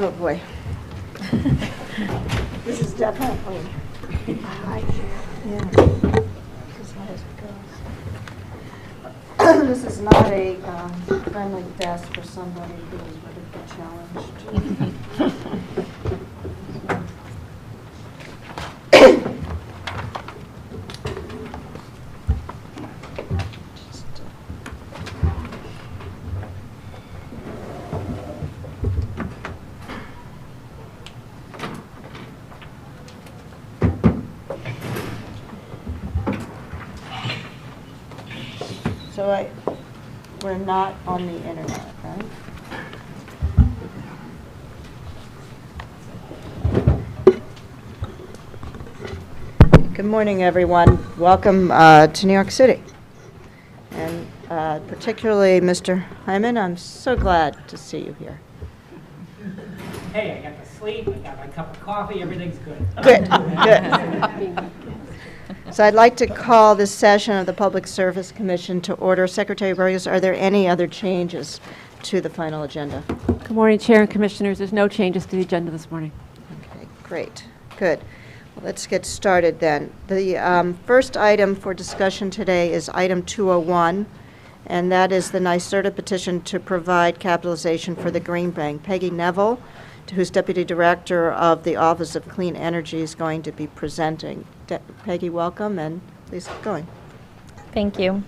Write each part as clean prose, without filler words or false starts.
Oh boy. This is definitely high here. Yeah. This is high as it goes. This is not a friendly desk for somebody who is ready to be challenged. So we're not on the internet, right? Good morning, everyone. Welcome to New York City. And particularly Mr. Hyman, I'm so glad to see you here. Hey, I got to sleep, I got my cup of coffee, everything's good. Good, good. So I'd like to call this session of the Public Service Commission to order. Secretary Burgess, are there any other changes to the final agenda? Good morning, Chair and Commissioners. There's no changes to the agenda this morning. Okay, great. Good. Well, let's get started then. The first item for discussion today is item 201, and that is the NYSERDA petition to provide capitalization for the Green Bank. Peggy Neville, who's Deputy Director of the Office of Clean Energy, is going to be presenting. Peggy, welcome, and please keep going. Thank you.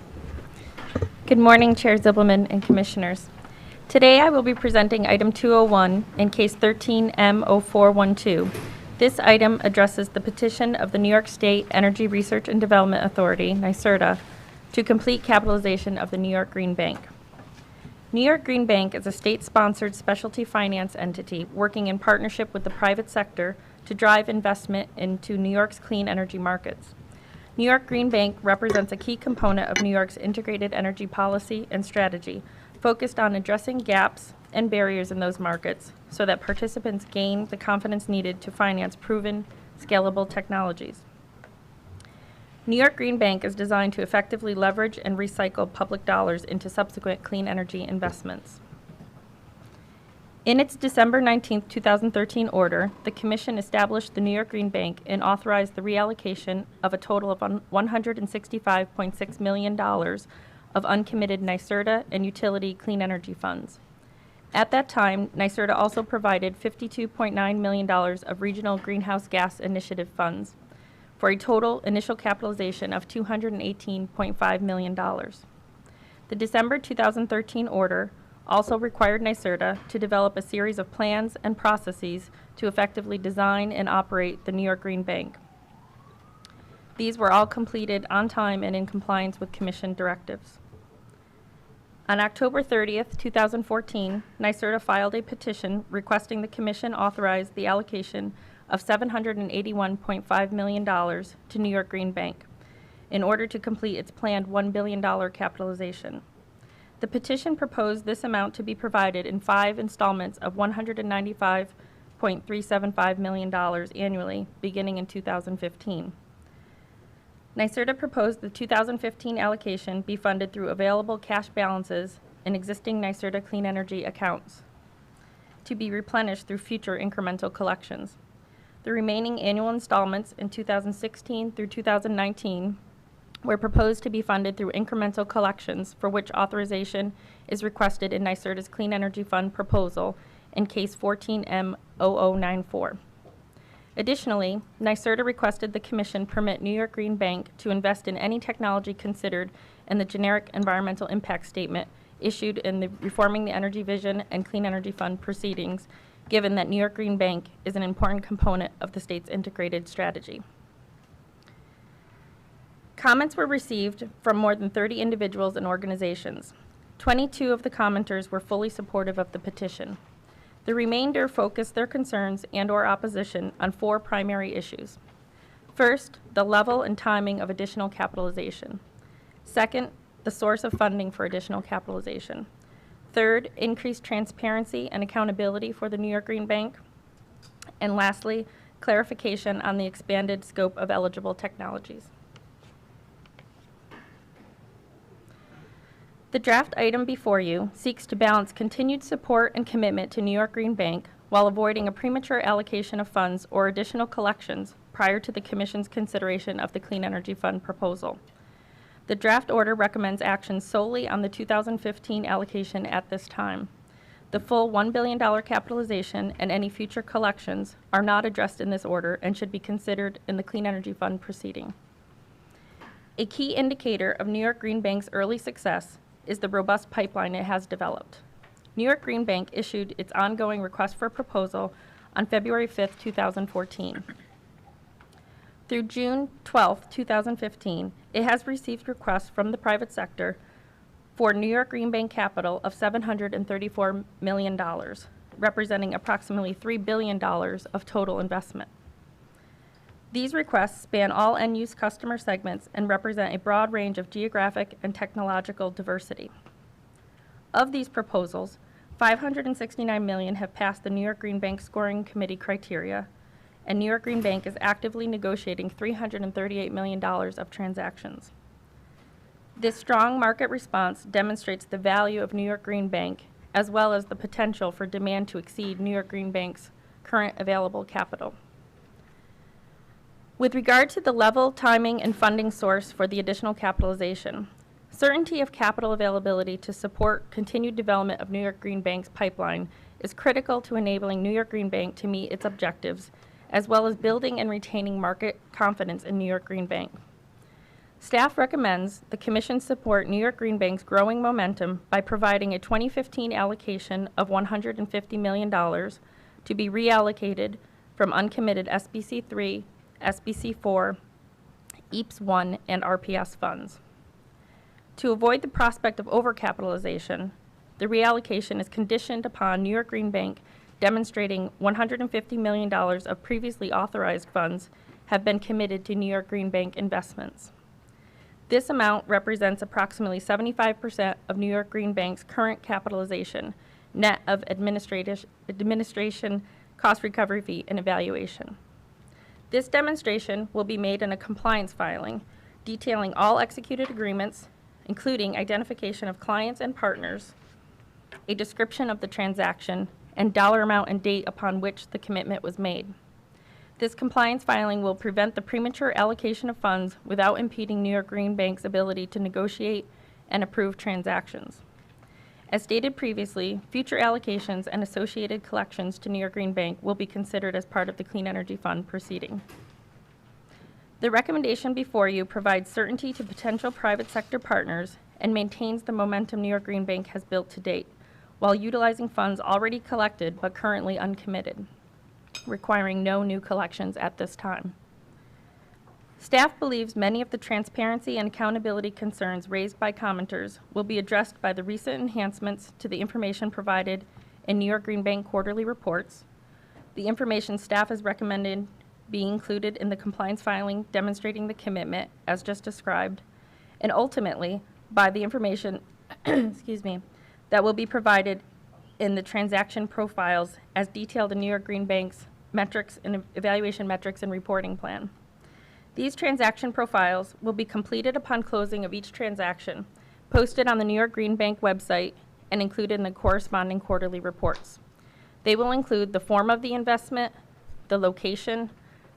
Good morning, Chair Zibelman and Commissioners. Today I will be presenting item 201 in case 13M0412. This item addresses the petition of the New York State Energy Research and Development Authority, NYSERDA, to complete capitalization of the New York Green Bank. New York Green Bank is a state-sponsored specialty finance entity working in partnership with the private sector to drive investment into New York's clean energy markets. New York Green Bank represents a key component of New York's integrated energy policy and strategy, focused on addressing gaps and barriers in those markets so that participants gain the confidence needed to finance proven, scalable technologies. New York Green Bank is designed to effectively leverage and recycle public dollars into subsequent clean energy investments. In its December 19, 2013 order, the Commission established the New York Green Bank and authorized the reallocation of a total of $165.6 million of uncommitted NYSERDA and utility clean energy funds. At that time, NYSERDA also provided $52.9 million of regional greenhouse gas initiative funds, for a total initial capitalization of $218.5 million. The December 2013 order also required NYSERDA to develop a series of plans and processes to effectively design and operate the New York Green Bank. These were all completed on time and in compliance with Commission directives. On October 30th, 2014, NYSERDA filed a petition requesting the Commission authorize the allocation of $781.5 million to New York Green Bank in order to complete its planned $1 billion capitalization. The petition proposed this amount to be provided in 5 installments of $195.375 million annually, beginning in 2015. NYSERDA proposed the 2015 allocation be funded through available cash balances in existing NYSERDA clean energy accounts to be replenished through future incremental collections. The remaining annual installments in 2016 through 2019 were proposed to be funded through incremental collections, for which authorization is requested in NYSERDA's Clean Energy Fund proposal in case 14M0094. Additionally, NYSERDA requested the Commission permit New York Green Bank to invest in any technology considered in the generic environmental impact statement issued in the Reforming the Energy Vision and Clean Energy Fund proceedings, given that New York Green Bank is an important component of the state's integrated strategy. Comments were received from more than 30 individuals and organizations. 22 of the commenters were fully supportive of the petition. The remainder focused their concerns and/or opposition on 4 primary issues. First, the level and timing of additional capitalization. Second, the source of funding for additional capitalization. Third, increased transparency and accountability for the New York Green Bank. And lastly, clarification on the expanded scope of eligible technologies. The draft item before you seeks to balance continued support and commitment to New York Green Bank while avoiding a premature allocation of funds or additional collections prior to the Commission's consideration of the Clean Energy Fund proposal. The draft order recommends action solely on the 2015 allocation at this time. The full $1 billion capitalization and any future collections are not addressed in this order and should be considered in the Clean Energy Fund proceeding. A key indicator of New York Green Bank's early success is the robust pipeline it has developed. New York Green Bank issued its ongoing request for proposal on February 5, 2014. Through June 12, 2015, it has received requests from the private sector for New York Green Bank capital of $734 million, representing approximately $3 billion of total investment. These requests span all end-use customer segments and represent a broad range of geographic and technological diversity. Of these proposals, $569 million have passed the New York Green Bank scoring committee criteria, and New York Green Bank is actively negotiating $338 million of transactions. This strong market response demonstrates the value of New York Green Bank, as well as the potential for demand to exceed New York Green Bank's current available capital. With regard to the level, timing, and funding source for the additional capitalization, certainty of capital availability to support continued development of New York Green Bank's pipeline is critical to enabling New York Green Bank to meet its objectives, as well as building and retaining market confidence in New York Green Bank. Staff recommends the Commission support New York Green Bank's growing momentum by providing a 2015 allocation of $150 million to be reallocated from uncommitted SBC 3, SBC 4, EAPS 1, and RPS funds. To avoid the prospect of overcapitalization, the reallocation is conditioned upon New York Green Bank demonstrating $150 million of previously authorized funds have been committed to New York Green Bank investments. This amount represents approximately 75% of New York Green Bank's current capitalization, net of administration, cost recovery fee, and evaluation. This demonstration will be made in a compliance filing detailing all executed agreements, including identification of clients and partners, a description of the transaction, and dollar amount and date upon which the commitment was made. This compliance filing will prevent the premature allocation of funds without impeding New York Green Bank's ability to negotiate and approve transactions. As stated previously, future allocations and associated collections to New York Green Bank will be considered as part of the Clean Energy Fund proceeding. The recommendation before you provides certainty to potential private sector partners and maintains the momentum New York Green Bank has built to date, while utilizing funds already collected but currently uncommitted, requiring no new collections at this time. Staff believes many of the transparency and accountability concerns raised by commenters will be addressed by the recent enhancements to the information provided in New York Green Bank quarterly reports, the information staff has recommended be included in the compliance filing demonstrating the commitment as just described, and ultimately by the information that will be provided in the transaction profiles as detailed in New York Green Bank's metrics and evaluation metrics and reporting plan. These transaction profiles will be completed upon closing of each transaction, posted on the New York Green Bank website, and included in the corresponding quarterly reports. They will include the form of the investment, the location,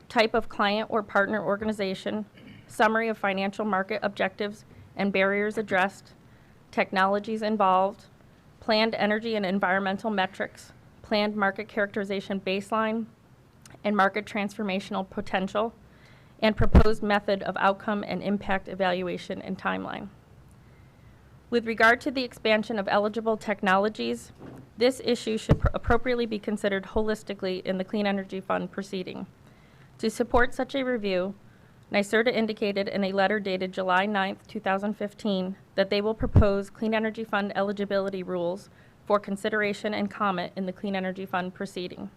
type of client or partner organization, summary of financial market objectives and barriers addressed, technologies involved, planned energy and environmental metrics, planned market characterization baseline, and market transformational potential, and proposed method of outcome and impact evaluation and timeline. With regard to the expansion of eligible technologies, this issue should appropriately be considered holistically in the Clean Energy Fund proceeding. To support such a review, NYSERDA indicated in a letter dated July 9, 2015, that they will propose Clean Energy Fund eligibility rules for consideration and comment in the Clean Energy Fund proceeding.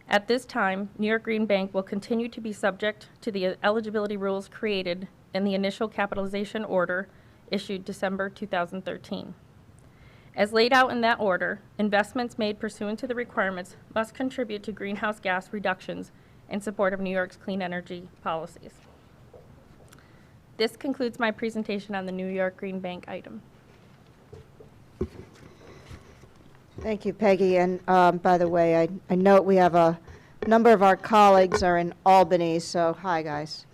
At this time, New York Green Bank will continue to be subject to the eligibility rules created in the initial capitalization order issued December 2013. As laid out in that order, investments made pursuant to the requirements must contribute to greenhouse gas reductions in support of New York's clean energy policies. This concludes my presentation on the New York Green Bank item. Thank you, Peggy. And by the way, I note we have a number of our colleagues are in Albany, so hi, guys.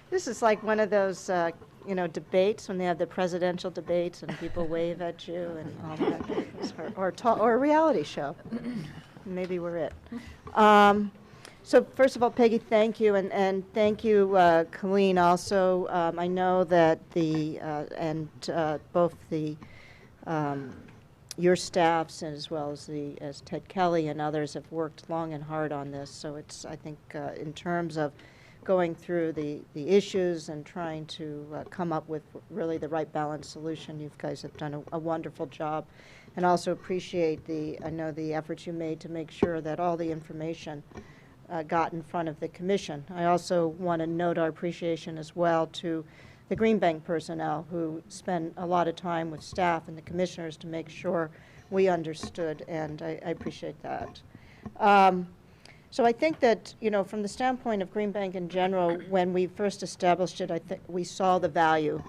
This is like one of those, debates when they have the presidential debates and people wave at you and all that, or a reality show. Maybe we're it. So first of all, Peggy, thank you, and thank you, Colleen. Also, I know that both the your staffs as well as Ted Kelly and others have worked long and hard on this. So it's, I think, in terms of going through the issues and trying to come up with really the right balanced solution, you guys have done a wonderful job. And also appreciate the efforts you made to make sure that all the information got in front of the commission. I also want to note our appreciation as well to the Green Bank personnel who spent a lot of time with staff and the commissioners to make sure we understood, and I appreciate that. So I think that, from the standpoint of Green Bank in general, when we first established it, I think we saw the value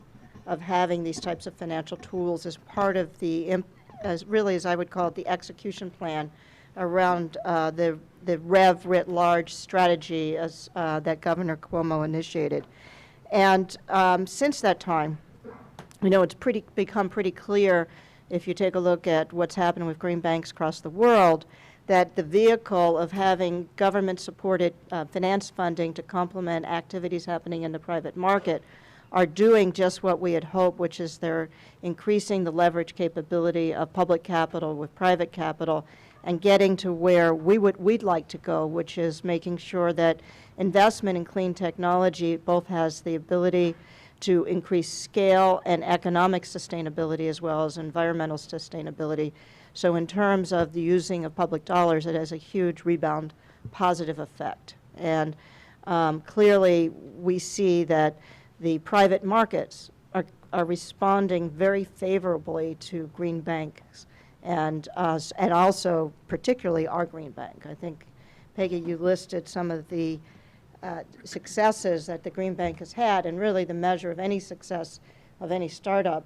of having these types of financial tools as part of as I would call it, the execution plan around the REV writ large strategy that Governor Cuomo initiated. And since that time, it's become pretty clear, if you take a look at what's happening with green banks across the world, that the vehicle of having government-supported finance funding to complement activities happening in the private market are doing just what we had hoped, which is they're increasing the leverage capability of public capital with private capital and getting to where we'd like to go, which is making sure that investment in clean technology both has the ability to increase scale and economic sustainability as well as environmental sustainability. So in terms of the using of public dollars, it has a huge rebound positive effect. And clearly we see that the private markets are responding very favorably to green banks and also particularly our green bank. I think, Peggy, you listed some of the successes that the green bank has had, and really the measure of any success of any startup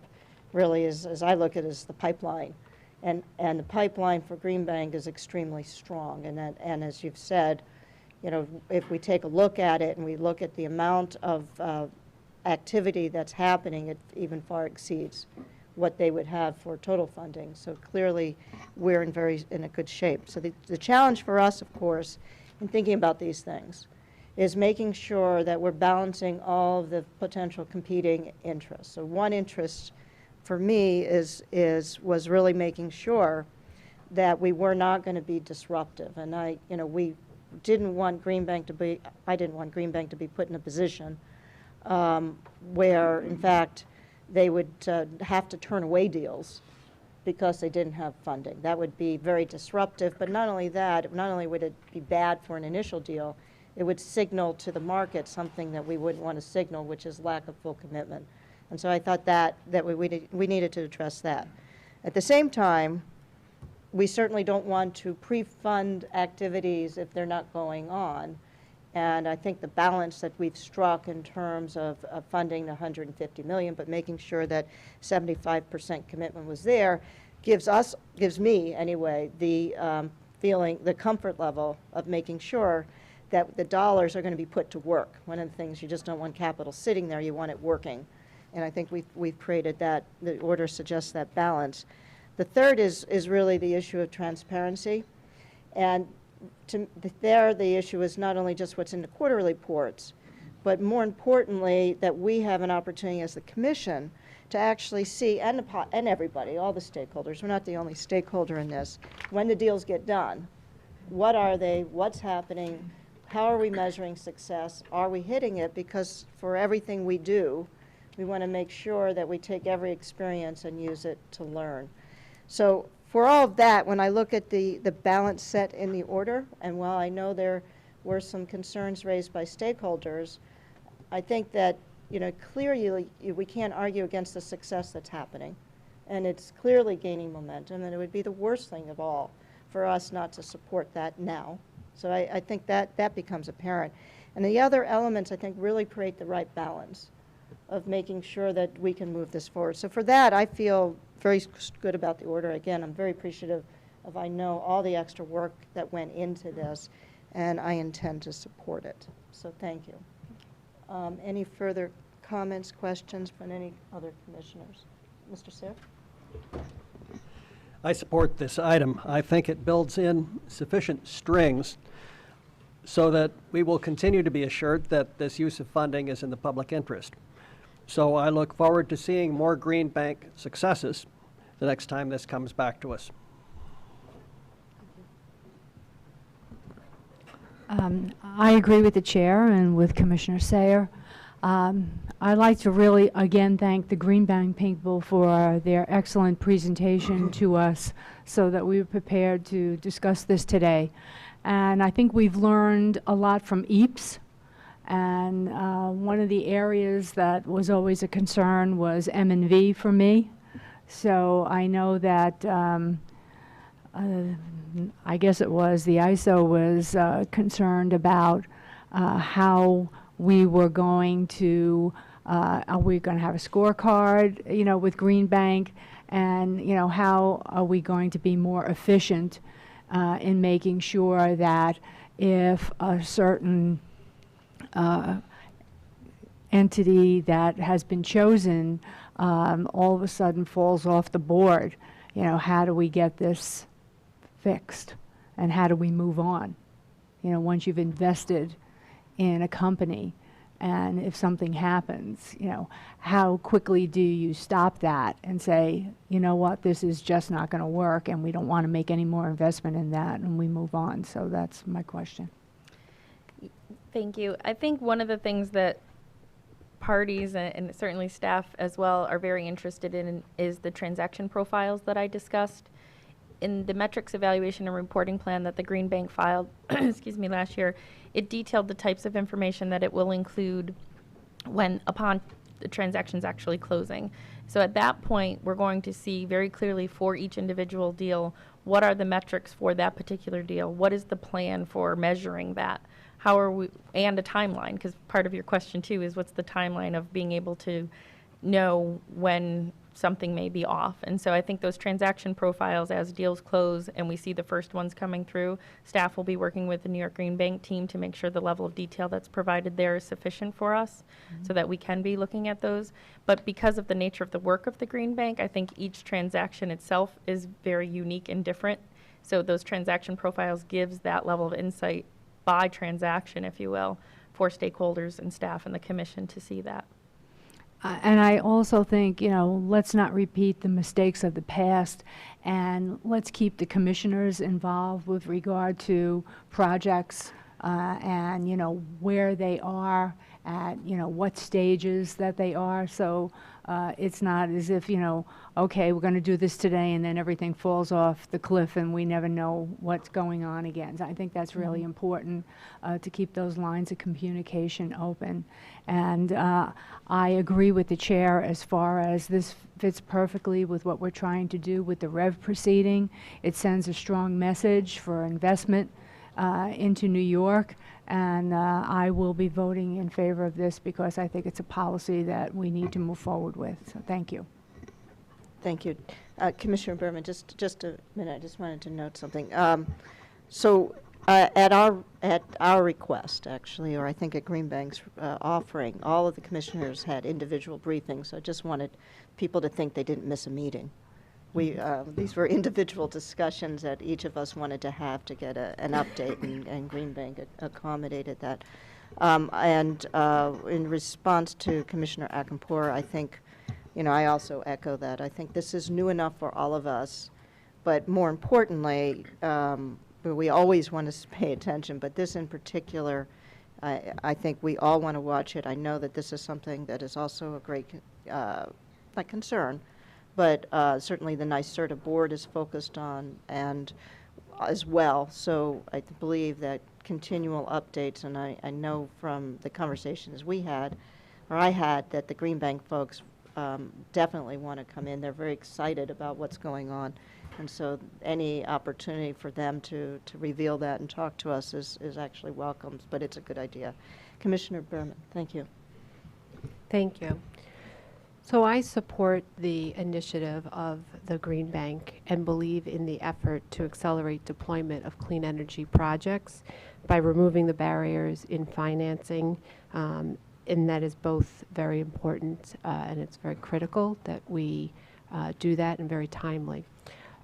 really is, as I look at it, is the pipeline. And the pipeline for green bank is extremely strong. And as you've said, if we take a look at it and we look at the amount of activity that's happening, it even far exceeds what they would have for total funding. So clearly, we're in a good shape. So the challenge for us, of course, in thinking about these things, is making sure that we're balancing all of the potential competing interests. So one interest for me was really making sure that we were not going to be disruptive. And I didn't want Green Bank to be put in a position where, in fact, they would have to turn away deals because they didn't have funding. That would be very disruptive. But not only that, not only would it be bad for an initial deal, it would signal to the market something that we wouldn't want to signal, which is lack of full commitment. And so I thought that we needed to address that. At the same time, we certainly don't want to pre-fund activities if they're not going on. And I think the balance that we've struck in terms of funding the $150 million, but making sure that 75% commitment was there, gives me anyway, the feeling, the comfort level of making sure that the dollars are going to be put to work. One of the things, you just don't want capital sitting there, you want it working. And I think we've created that. The order suggests that balance. The third is really the issue of transparency. And the issue is not only just what's in the quarterly reports, but more importantly, that we have an opportunity as the commission to actually see, and everybody, all the stakeholders, we're not the only stakeholder in this, when the deals get done, what are they, what's happening, how are we measuring success, are we hitting it? Because for everything we do, we want to make sure that we take every experience and use it to learn. So for all of that, when I look at the balance set in the order, and while I know there were some concerns raised by stakeholders, I think that clearly we can't argue against the success that's happening. And it's clearly gaining momentum, and it would be the worst thing of all for us not to support that now. So I think that becomes apparent. And the other elements, I think, really create the right balance. of making sure that we can move this forward. So for that, I feel very good about the order. Again, I'm very appreciative of, I know, all the extra work that went into this, and I intend to support it. So thank you. Any further comments, questions from any other commissioners? Mr. Sayre? I support this item. I think it builds in sufficient strings so that we will continue to be assured that this use of funding is in the public interest. So I look forward to seeing more Green Bank successes the next time this comes back to us. I agree with the chair and with Commissioner Sayre. I'd like to really, again, thank the Green Bank people for their excellent presentation to us so that we were prepared to discuss this today. And I think we've learned a lot from EAPS. And one of the areas that was always a concern was M&V for me. So I know that I guess it was the ISO was concerned about how we were going to, are we going to have a scorecard, you know, with Green Bank, and, you know, how are we going to be more efficient in making sure that if a certain entity that has been chosen all of a sudden falls off the board, you know, how do we get this fixed, and how do we move on? You know, once you've invested in a company, and if something happens, you know, how quickly do you stop that and say, you know what, this is just not going to work, and we don't want to make any more investment in that, and we move on? So that's my question. Thank you. I think one of the things that parties and certainly staff as well are very interested in is the transaction profiles that I discussed. In the metrics evaluation and reporting plan that the Green Bank filed, excuse me, last year, it detailed the types of information that it will include when upon the transactions actually closing. So at that point, we're going to see very clearly for each individual deal, what are the metrics for that particular deal? What is the plan for measuring that? How are we, and a timeline, because part of your question too is what's the timeline of being able to know when something may be off. And so I think those transaction profiles, as deals close and we see the first ones coming through, staff will be working with the New York Green Bank team to make sure the level of detail that's provided there is sufficient for us so that we can be looking at those. But because of the nature of the work of the Green Bank, I think each transaction itself is very unique and different. So those transaction profiles gives that level of insight by transaction, if you will, for stakeholders and staff and the commission to see that. And I also think, you know, let's not repeat the mistakes of the past, and let's keep the commissioners involved with regard to projects and, you know, where they are at, you know, what stages that they are. So it's not as if, you know, okay, we're going to do this today and then everything falls off the cliff and we never know what's going on again. So I think that's really important to keep those lines of communication open. And I agree with the chair as far as this fits perfectly with what we're trying to do with the REV proceeding. It sends a strong message for investment into New York, and I will be voting in favor of this because I think it's a policy that we need to move forward with. So thank you. Thank you. Commissioner Berman, just a minute, I just wanted to note something. So at our request, actually, or I think at Green Bank's offering, all of the commissioners had individual briefings, so I just wanted people to think they didn't miss a meeting. These were individual discussions that each of us wanted to have to get an update, and Green Bank accommodated that. And in response to Commissioner Akinpur, I think, you know, I also echo that. I think this is new enough for all of us, but more importantly, we always want to pay attention, but this in particular, I think we all want to watch it. I know that this is something that is also a great not concern, but certainly the NYSERDA board is focused on, and as well. So I believe that continual updates, and I know from the conversations we had, or I had, that the Green Bank folks definitely want to come in. They're very excited about what's going on. And so any opportunity for them to reveal that and talk to us is actually welcomed, but it's a good idea. Commissioner Berman, thank you. Thank you. So I support the initiative of the Green Bank and believe in the effort to accelerate deployment of clean energy projects by removing the barriers in financing. And that is both very important and it's very critical that we do that and very timely.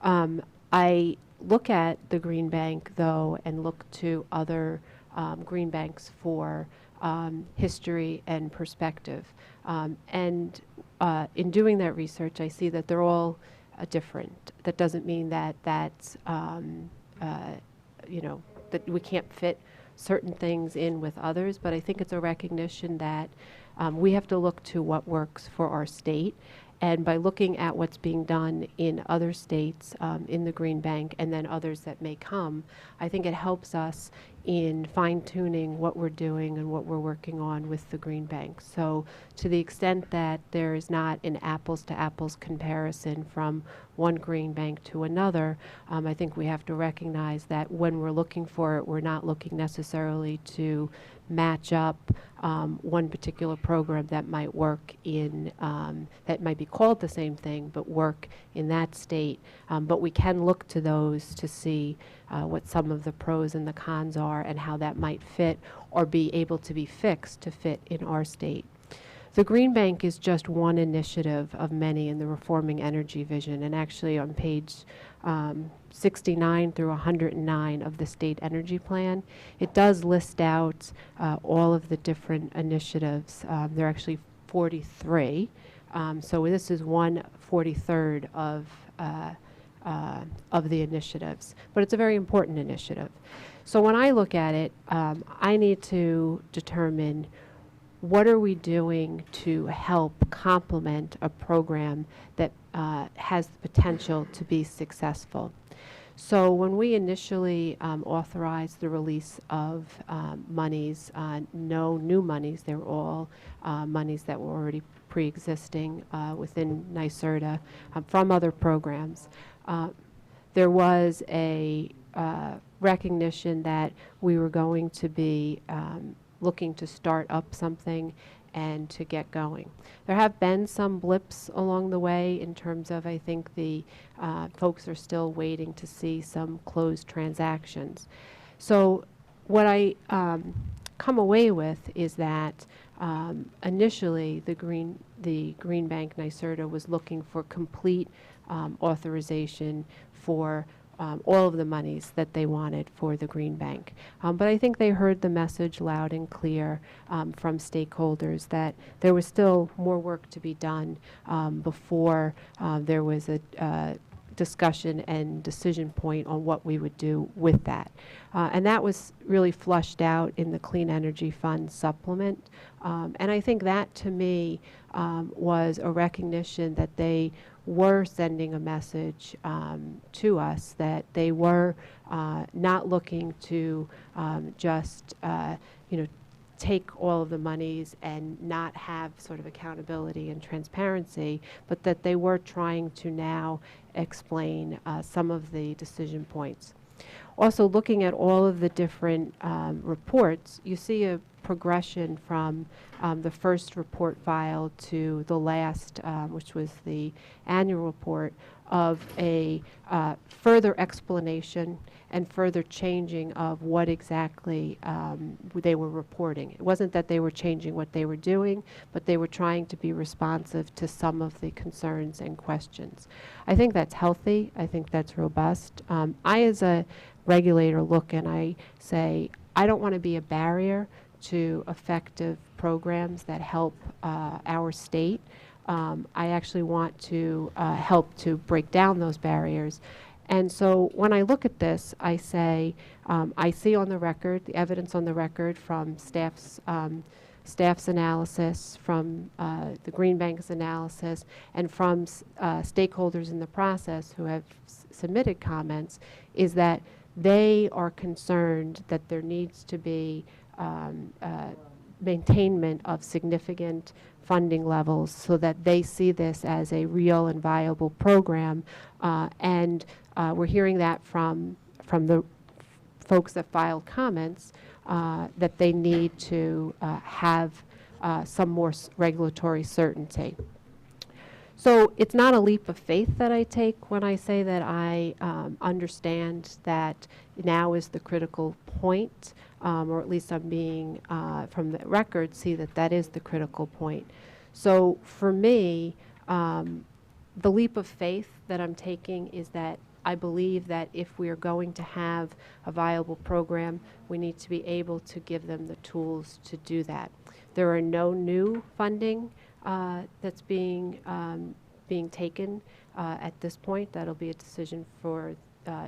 I look at the Green Bank, though, and look to other green banks for history and perspective. In doing that research, I see that they're all different. That doesn't mean that that's, you know, that we can't fit certain things in with others, but I think it's a recognition that we have to look to what works for our state. And by looking at what's being done in other states, in the Green Bank, and then others that may come, I think it helps us in fine-tuning what we're doing and what we're working on with the Green Bank. So to the extent that there is not an apples-to-apples comparison from one Green Bank to another, I think we have to recognize that when we're looking for it, we're not looking necessarily to match up one particular program that might work in, that might be called the same thing, but work in that state. But we can look to those to see what some of the pros and the cons are and how that might fit or be able to be fixed to fit in our state. The Green Bank is just one initiative of many in the Reforming Energy Vision, and actually on page 69 through 109 of the State Energy Plan, it does list out all of the different initiatives. There are actually 43, so this is 1/43 of the initiatives, but it's a very important initiative. So when I look at it, I need to determine what are we doing to help complement a program that has the potential to be successful. So when we initially authorized the release of monies, no new monies, they were all monies that were already pre-existing within NYSERDA from other programs. There was a recognition that we were going to be looking to start up something and to get going. There have been some blips along the way in terms of, I think the folks are still waiting to see some closed transactions. So what I come away with is that initially the Green Bank NYSERDA was looking for complete authorization for all of the monies that they wanted for the Green Bank. But I think they heard the message loud and clear from stakeholders that there was still more work to be done before there was a discussion and decision point on what we would do with that. And that was really flushed out in the Clean Energy Fund supplement. And I think that to me was a recognition that they were sending a message to us that they were not looking to just take all of the monies and not have sort of accountability and transparency, but that they were trying to now explain some of the decision points. Also, looking at all of the different reports, you see a progression from the first report filed to the last, which was the annual report, of a further explanation and further changing of what exactly they were reporting. It wasn't that they were changing what they were doing, but they were trying to be responsive to some of the concerns and questions. I think that's healthy. I think that's robust. I, as a regulator, look and I say, I don't want to be a barrier to effective programs that help our state. I actually want to help to break down those barriers. And so when I look at this, I say, I see on the record, the evidence on the record from staff's analysis, from the Green Bank's analysis, and from stakeholders in the process who have submitted comments, is that they are concerned that there needs to be maintainment of significant funding levels so that they see this as a real and viable program. And we're hearing that from the folks that filed comments that they need to have some more regulatory certainty. So it's not a leap of faith that I take when I say that I understand that now is the critical point, or at least I'm being, from the record, see that that is the critical point. So for me, the leap of faith that I'm taking is that I believe that if we are going to have a viable program, we need to be able to give them the tools to do that. There are no new funding that's being taken at this point. That'll be a decision for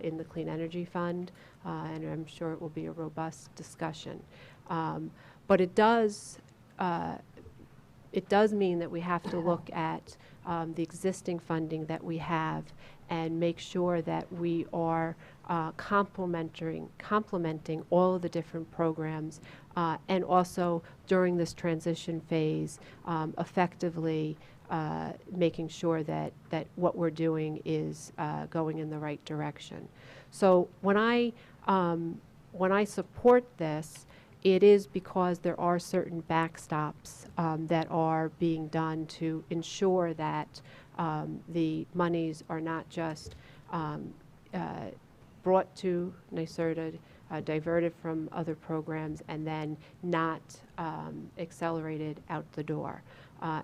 in the Clean Energy Fund, and I'm sure it will be a robust discussion. But it does mean that we have to look at the existing funding that we have and make sure that we are complementing all of the different programs, and also during this transition phase, effectively making sure that what we're doing is going in the right direction. So when I support this, it is because there are certain backstops that are being done to ensure that the monies are not just brought to NYSERDA, diverted from other programs, and then not accelerated out the door.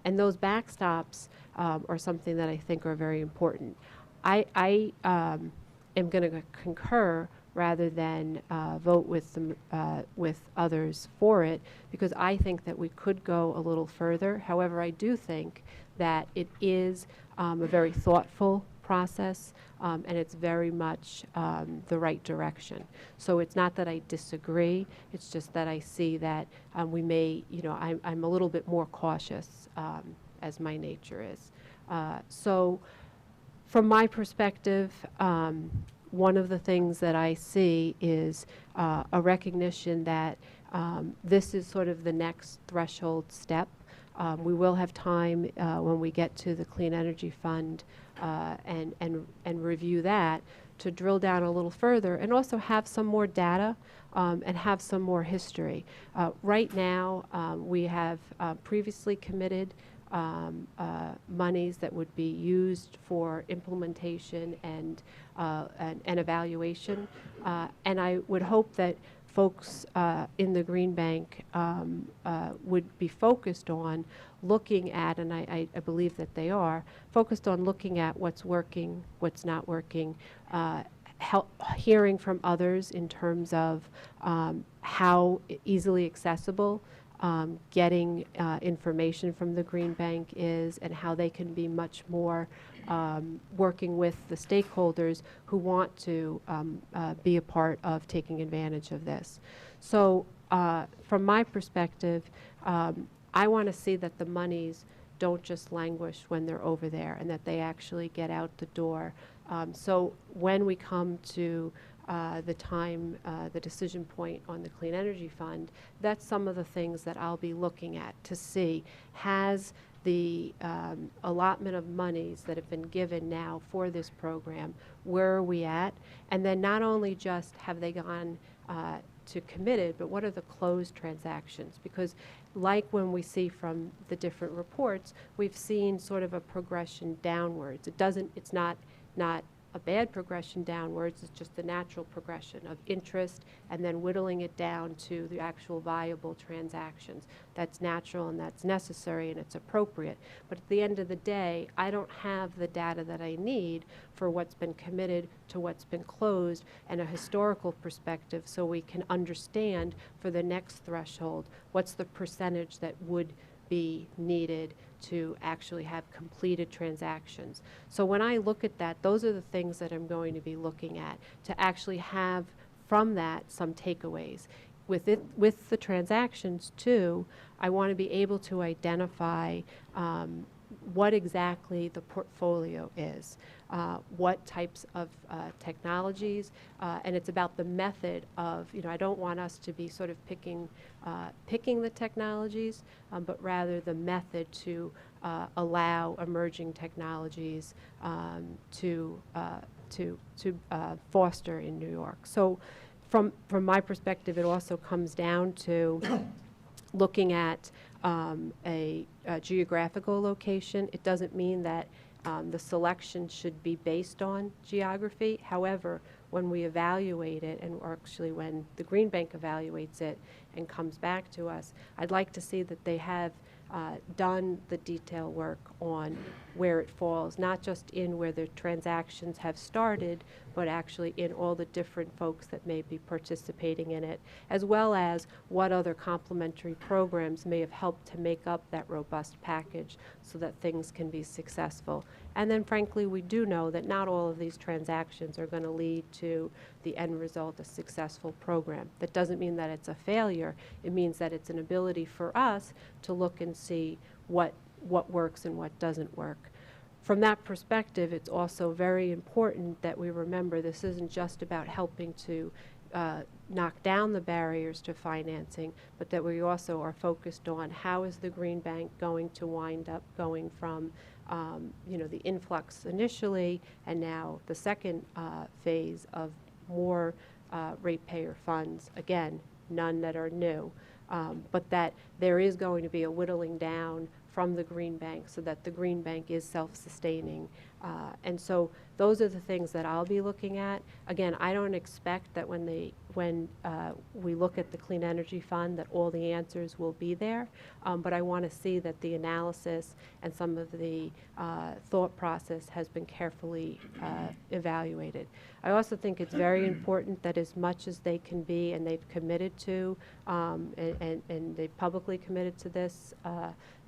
And those backstops are something that I think are very important. I am going to concur rather than vote with others for it, because I think that we could go a little further. However, I do think that it is a very thoughtful process, and it's very much the right direction. So it's not that I disagree, it's just that I see that we may, I'm a little bit more cautious, as my nature is. So from my perspective, one of the things that I see is a recognition that this is sort of the next threshold step. We will have time when we get to the Clean Energy Fund and review that to drill down a little further and also have some more data and have some more history. Right now, we have previously committed monies that would be used for implementation and evaluation. And I would hope that folks in the Green Bank would be focused on looking at, and I believe that they are, focused on looking at what's working, what's not working, hearing from others in terms of how easily accessible getting information from the Green Bank is, and how they can be much more working with the stakeholders who want to be a part of taking advantage of this. So from my perspective, I want to see that the monies don't just languish when they're over there, and that they actually get out the door. So when we come to the time, the decision point on the Clean Energy Fund, that's some of the things that I'll be looking at to see, has the allotment of monies that have been given now for this program, where are we at? And then not only just have they gone to committed, but what are the closed transactions? Because like when we see from the different reports, we've seen sort of a progression downwards. It's not a bad progression downwards, it's just the natural progression of interest and then whittling it down to the actual viable transactions. That's natural and that's necessary and it's appropriate. But at the end of the day, I don't have the data that I need for what's been committed to what's been closed and a historical perspective, so we can understand for the next threshold what's the percentage that would be needed to actually have completed transactions. So when I look at that, those are the things that I'm going to be looking at to actually have from that some takeaways. With the transactions too, I want to be able to identify what exactly the portfolio is, what types of technologies, and it's about the method of, I don't want us to be sort of picking the technologies, but rather the method to allow emerging technologies to foster in New York. So from my perspective, it also comes down to looking at a geographical location. It doesn't mean that the selection should be based on geography. However, when we evaluate it, and or actually when the Green Bank evaluates it and comes back to us, I'd like to see that they have done the detail work on where it falls, not just in where the transactions have started, but actually in all the different folks that may be participating in it, as well as what other complementary programs may have helped to make up that robust package so that things can be successful. And then frankly, we do know that not all of these transactions are going to lead to the end result, a successful program. That doesn't mean that it's a failure. It means that it's an ability for us to look and see what works and what doesn't work. From that perspective, it's also very important that we remember this isn't just about helping to knock down the barriers to financing, but that we also are focused on how is the Green Bank going to wind up going from the influx initially, and now the second phase of more ratepayer funds, again, none that are new, but that there is going to be a whittling down from the Green Bank so that the Green Bank is self-sustaining. And so those are the things that I'll be looking at. Again, I don't expect that when we look at the Clean Energy Fund that all the answers will be there, but I want to see that the analysis and some of the thought process has been carefully evaluated. I also think it's very important that as much as they can be, and they've committed to, and they've publicly committed to this,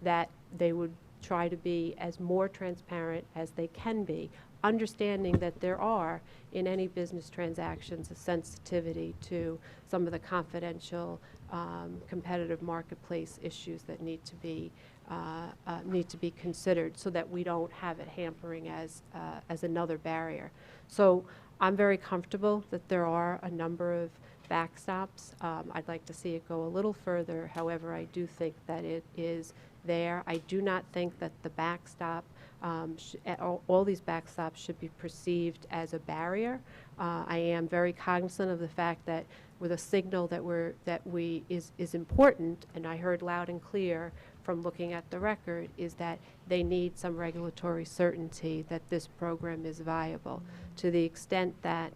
that they would try to be as more transparent as they can be, understanding that there are, in any business transactions, a sensitivity to some of the confidential competitive marketplace issues that need to be considered so that we don't have it hampering as another barrier. So I'm very comfortable that there are a number of backstops. I'd like to see it go a little further. However, I do think that it is there. I do not think that the backstop, all these backstops should be perceived as a barrier. I am very cognizant of the fact that with a signal that is important, and I heard loud and clear from looking at the record, is that they need some regulatory certainty that this program is viable. To the extent that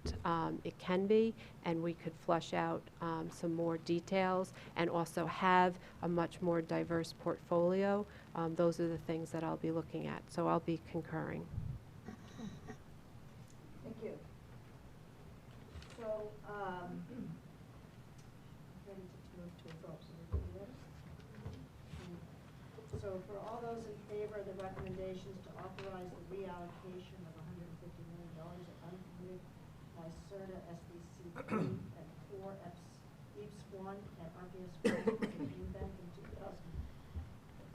it can be, and we could flush out some more details and also have a much more diverse portfolio, those are the things that I'll be looking at. So I'll be concurring. Thank you. So, ready to move to a vote. So for all those in favor of the recommendations to authorize the reallocation of $150 million of uncommitted NYSERDA SBC and 4 EAPS 1 and RPS 1 to the Green Bank in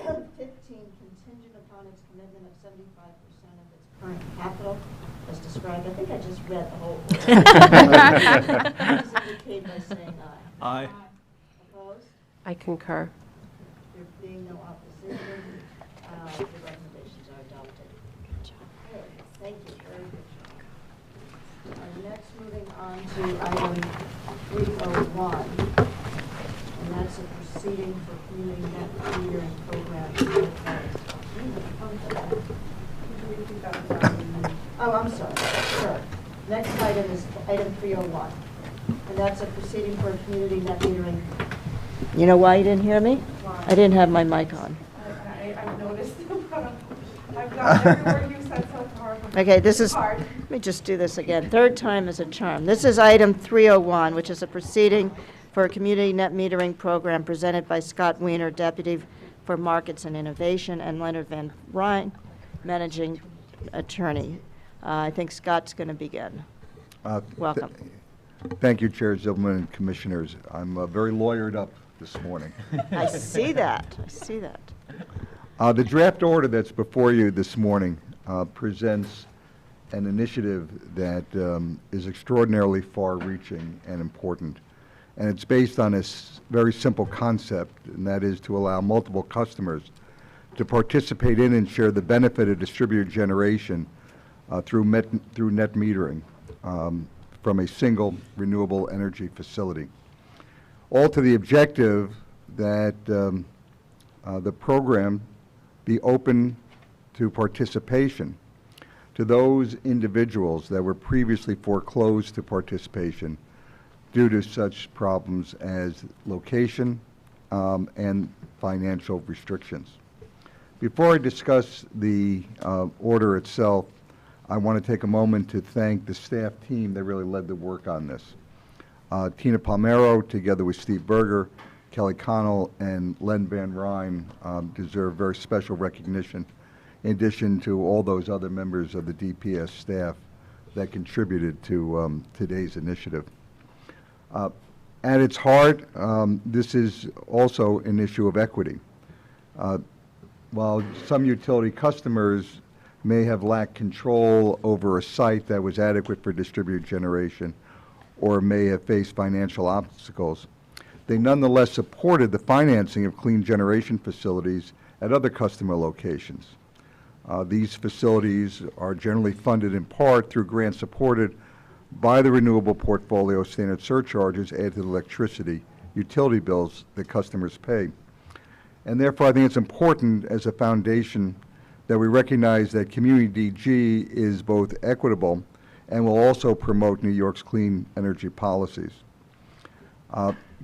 2015 contingent upon its commitment of 75% of its current capital as described. I think I just read the whole order. Please indicate by saying aye. Aye. Opposed? I concur. There being no opposition, the recommendations are adopted. Good. Thank you. Very good job. Next, moving on to item 301, and that's a proceeding for community net metering program. Oh, I'm sorry. Sure. Next item is item 301, and that's a proceeding for community net metering. You know why you didn't hear me? Why? I didn't have my mic on. I've noticed. I've got every word you said so far. Okay, this is, Hard. let me just do this again. Third time is a charm. This is item 301, which is a proceeding for a community net metering program presented by Scott Wiener, Deputy for Markets and Innovation, and Leonard Van Ryn, Managing Attorney. I think Scott's going to begin. Welcome. Thank you, Chair Zilberman and Commissioners. I'm very lawyered up this morning. I see that. I see that. The draft order that's before you this morning presents an initiative that is extraordinarily far-reaching and important. And it's based on a very simple concept, and that is to allow multiple customers to participate in and share the benefit of distributed generation through net metering from a single renewable energy facility. All to the objective that the program be open to participation to those individuals that were previously foreclosed to participation due to such problems as location and financial restrictions. Before I discuss the order itself, I want to take a moment to thank the staff team that really led the work on this. Tina Palmero, together with Steve Berger, Kelly Connell, and Len Van Ryn deserve very special recognition, in addition to all those other members of the DPS staff that contributed to today's initiative. At its heart, this is also an issue of equity. While some utility customers may have lacked control over a site that was adequate for distributed generation or may have faced financial obstacles, they nonetheless supported the financing of clean generation facilities at other customer locations. These facilities are generally funded in part through grants supported by the renewable portfolio standard surcharges added to the electricity utility bills that customers pay. And therefore, I think it's important as a foundation that we recognize that Community DG is both equitable and will also promote New York's clean energy policies.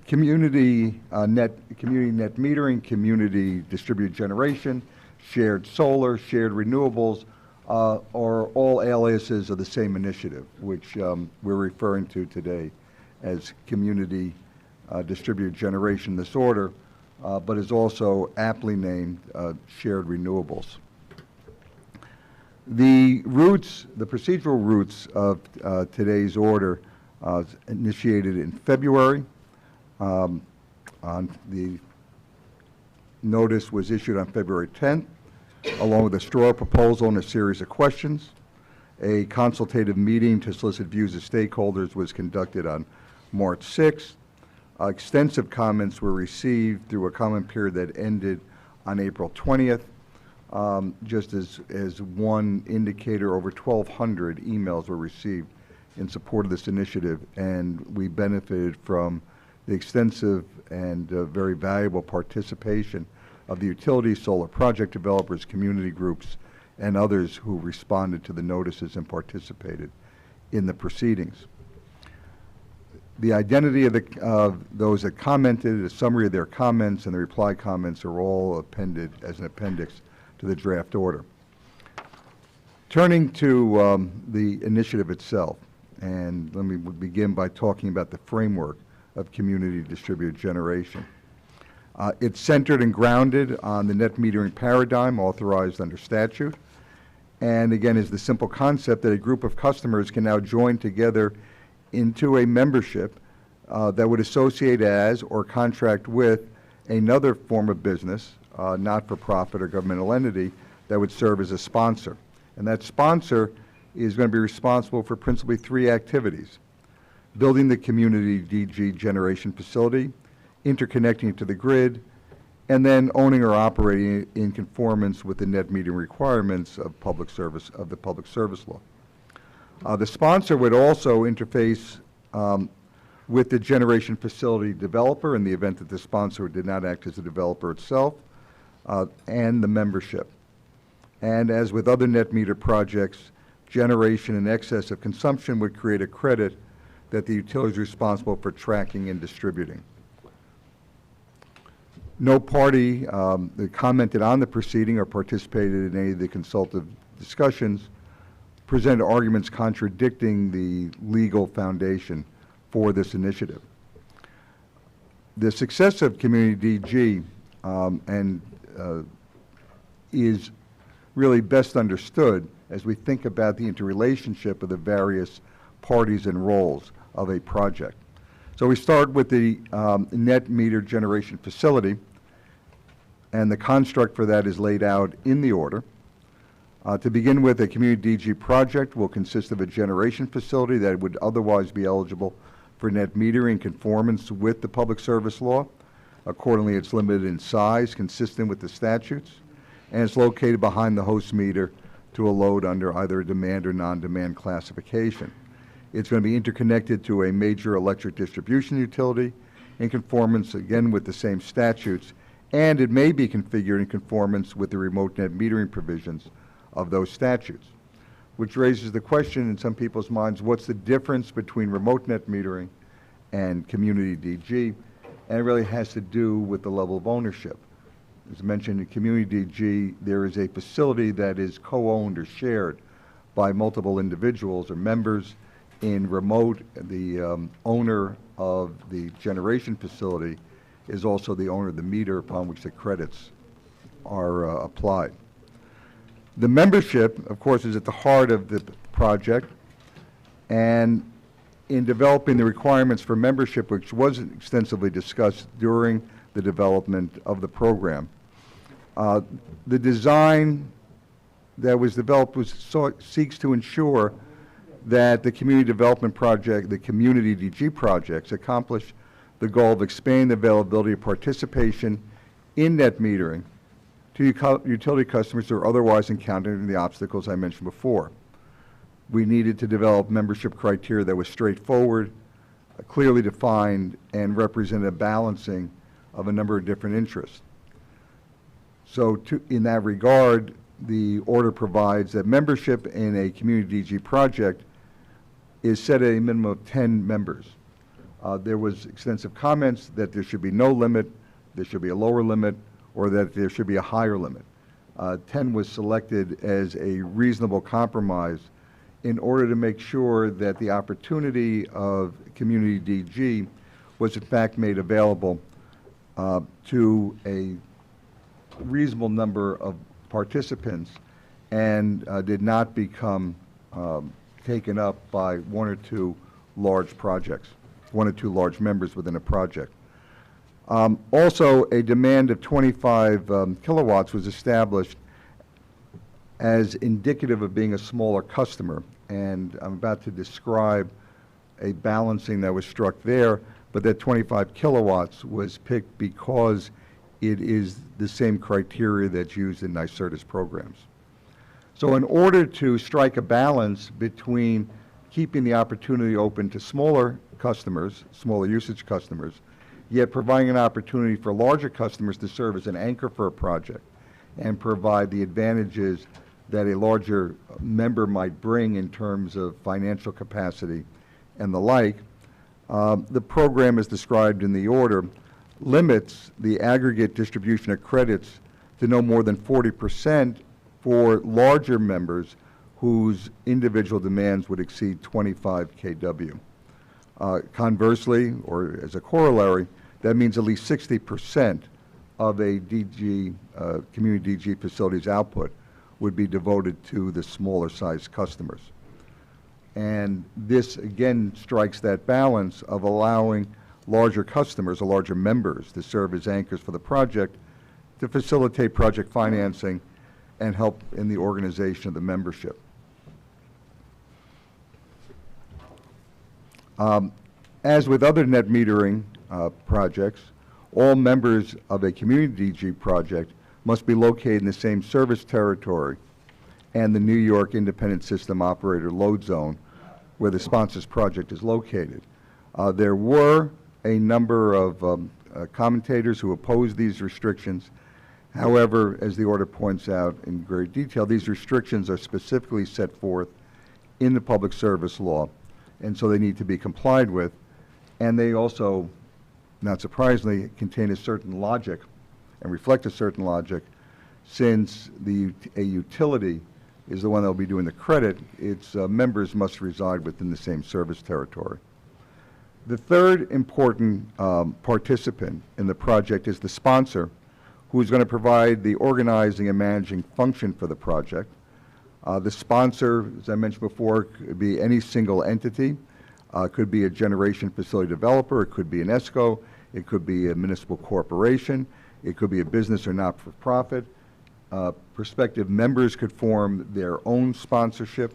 Community net metering, community distributed generation, shared solar, shared renewables are all aliases of the same initiative, which we're referring to today as community distributed generation in this order, but is also aptly named shared renewables. The procedural roots of today's order initiated in February. The notice was issued on February 10th, along with a straw proposal and a series of questions. A consultative meeting to solicit views of stakeholders was conducted on March 6th. Extensive comments were received through a comment period that ended on April 20th. Just as one indicator, over 1,200 emails were received in support of this initiative, and we benefited from the extensive and very valuable participation of the utility, solar project developers, community groups, and others who responded to the notices and participated in the proceedings. The identity of those that commented, a summary of their comments, and the reply comments are all appended as an appendix to the draft order. Turning to the initiative itself, and let me begin by talking about the framework of community distributed generation. It's centered and grounded on the net metering paradigm authorized under statute, and again is the simple concept that a group of customers can now join together into a membership that would associate as or contract with another form of business, not-for-profit or governmental entity, that would serve as a sponsor. And that sponsor is going to be responsible for principally three activities: building the community DG generation facility, interconnecting it to the grid, and then owning or operating in conformance with the net metering requirements of the public service law. The sponsor would also interface with the generation facility developer in the event that the sponsor did not act as a developer itself, and the membership. And as with other net meter projects, generation in excess of consumption would create a credit that the utility is responsible for tracking and distributing. No party that commented on the proceeding or participated in any of the consultative discussions presented arguments contradicting the legal foundation for this initiative. The success of Community DG is really best understood as we think about the interrelationship of the various parties and roles of a project. So we start with the net meter generation facility, and the construct for that is laid out in the order. To begin with, a community DG project will consist of a generation facility that would otherwise be eligible for net metering in conformance with the public service law. Accordingly, it's limited in size, consistent with the statutes, and it's located behind the host meter to a load under either a demand or non-demand classification. It's going to be interconnected to a major electric distribution utility in conformance, again, with the same statutes, and it may be configured in conformance with the remote net metering provisions of those statutes, which raises the question in some people's minds, what's the difference between remote net metering and community DG? And it really has to do with the level of ownership. As mentioned, in community DG, there is a facility that is co-owned or shared by multiple individuals or members. In remote, the owner of the generation facility is also the owner of the meter upon which the credits are applied. The membership, of course, is at the heart of the project, and in developing the requirements for membership, which was extensively discussed during the development of the program, the design that was developed seeks to ensure that the community development project, the community DG projects, accomplish the goal of expanding the availability of participation in net metering to utility customers who are otherwise encountering the obstacles I mentioned before. We needed to develop membership criteria that was straightforward, clearly defined, and represented a balancing of a number of different interests. So in that regard, the order provides that membership in a community DG project is set at a minimum of 10 members. There was extensive comments that there should be no limit, there should be a lower limit, or that there should be a higher limit. 10 was selected as a reasonable compromise in order to make sure that the opportunity of community DG was in fact made available to a reasonable number of participants and did not become taken up by one or two large projects, one or two large members within a project. Also, a demand of 25 kilowatts was established as indicative of being a smaller customer, and I'm about to describe a balancing that was struck there, but that 25 kilowatts was picked because it is the same criteria that's used in NYSERDA's programs. So in order to strike a balance between keeping the opportunity open to smaller customers, smaller usage customers, yet providing an opportunity for larger customers to serve as an anchor for a project and provide the advantages that a larger member might bring in terms of financial capacity and the like, the program as described in the order limits the aggregate distribution of credits to no more than 40% for larger members whose individual demands would exceed 25 kW. Conversely, or as a corollary, that means at least 60% of a DG, community DG facility's output would be devoted to the smaller sized customers. And this again strikes that balance of allowing larger customers or larger members to serve as anchors for the project to facilitate project financing and help in the organization of the membership. As with other net metering projects, all members of a community DG project must be located in the same service territory and the New York Independent System Operator load zone where the sponsor's project is located. There were a number of commentators who opposed these restrictions. However, as the order points out in great detail, these restrictions are specifically set forth in the public service law, and so they need to be complied with. And they also, not surprisingly, contain a certain logic and reflect a certain logic. Since a utility is the one that will be doing the credit, its members must reside within the same service territory. The third important participant in the project is the sponsor, who is going to provide the organizing and managing function for the project. The sponsor, as I mentioned before, could be any single entity. Could be a generation facility developer, it could be an ESCO, it could be a municipal corporation, it could be a business or not-for-profit. Prospective members could form their own sponsorship,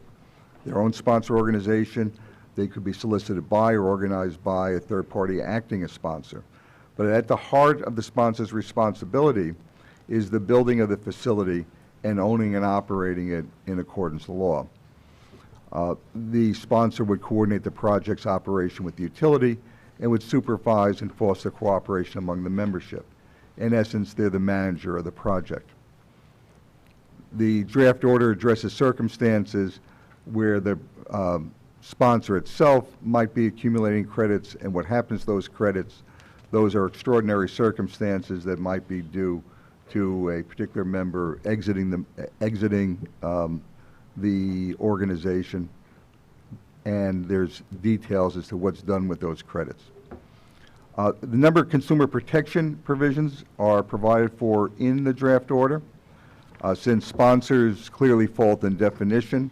their own sponsor organization. They could be solicited by or organized by a third party acting as sponsor. But at the heart of the sponsor's responsibility is the building of the facility and owning and operating it in accordance with law. The sponsor would coordinate the project's operation with the utility and would supervise and foster cooperation among the membership. In essence, they're the manager of the project. The draft order addresses circumstances where the sponsor itself might be accumulating credits, and what happens to those credits. Those are extraordinary circumstances that might be due to a particular member exiting the organization, and there's details as to what's done with those credits. The number of consumer protection provisions are provided for in the draft order. Since sponsors clearly fall within definition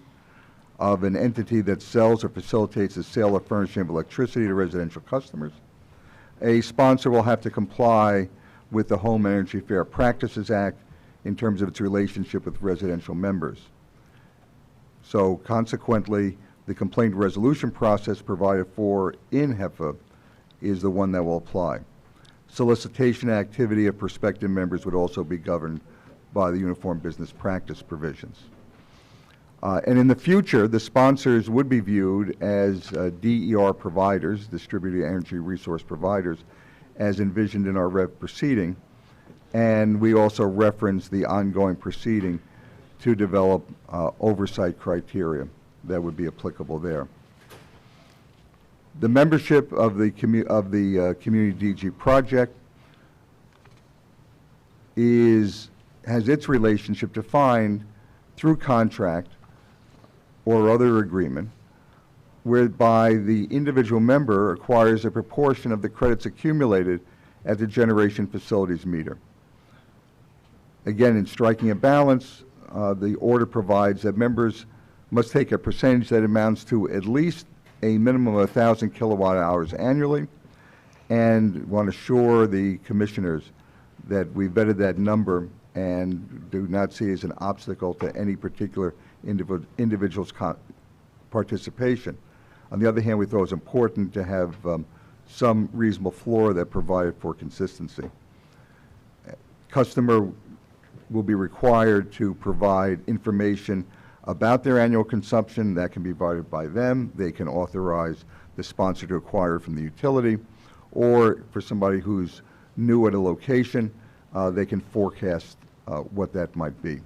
of an entity that sells or facilitates the sale or furnishing of electricity to residential customers, a sponsor will have to comply with the Home Energy Fair Practices Act in terms of its relationship with residential members. So consequently, the complaint resolution process provided for in HEFA is the one that will apply. Solicitation activity of prospective members would also be governed by the Uniform Business Practice provisions. And in the future, the sponsors would be viewed as DER providers, distributed energy resource providers, as envisioned in our REV proceeding. And we also reference the ongoing proceeding to develop oversight criteria that would be applicable there. The membership of the Community DG project has its relationship defined through contract or other agreement, whereby the individual member acquires a proportion of the credits accumulated at the generation facilities meter. Again, in striking a balance, the order provides that members must take a percentage that amounts to at least a minimum of 1,000 kilowatt hours annually, and want to assure the commissioners that we vetted that number and do not see it as an obstacle to any particular individual's participation. On the other hand, we thought it was important to have some reasonable floor that provided for consistency. Customer will be required to provide information about their annual consumption. That can be provided by them. They can authorize the sponsor to acquire from the utility, or for somebody who's new at a location, they can forecast what that might be.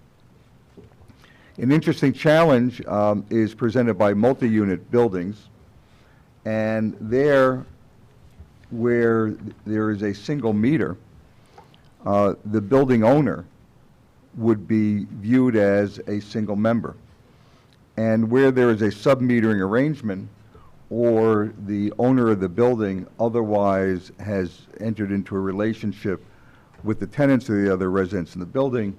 An interesting challenge is presented by multi-unit buildings, and there, where there is a single meter, the building owner would be viewed as a single member. And where there is a sub-metering arrangement, or the owner of the building otherwise has entered into a relationship with the tenants or the other residents in the building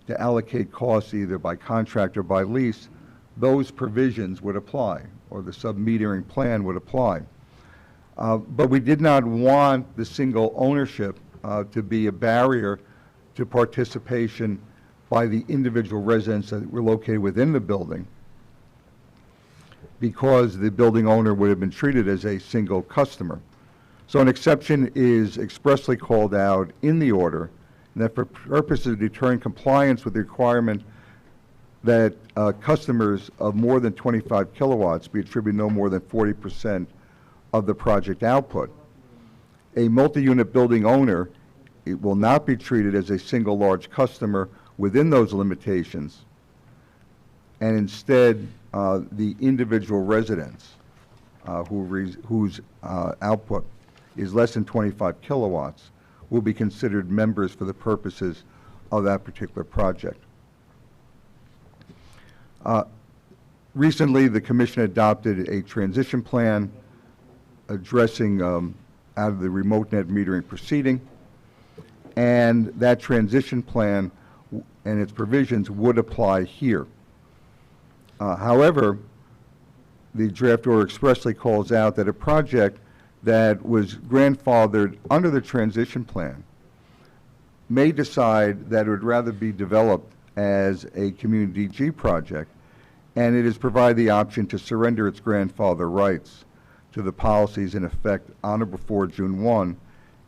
to allocate costs either by contract or by lease, those provisions would apply, or the sub-metering plan would apply. But we did not want the single ownership to be a barrier to participation by the individual residents that were located within the building, because the building owner would have been treated as a single customer. So an exception is expressly called out in the order, and that for purposes of deterring compliance with the requirement that customers of more than 25 kilowatts be attributed no more than 40% of the project output. A multi-unit building owner, it will not be treated as a single large customer within those limitations, and instead the individual residents whose output is less than 25 kilowatts will be considered members for the purposes of that particular project. Recently, the Commission adopted a transition plan addressing out of the remote net metering proceeding, and that transition plan and its provisions would apply here. However, the draft order expressly calls out that a project that was grandfathered under the transition plan may decide that it would rather be developed as a community DG project, and it is provided the option to surrender its grandfather rights to the policies in effect on or before June 1,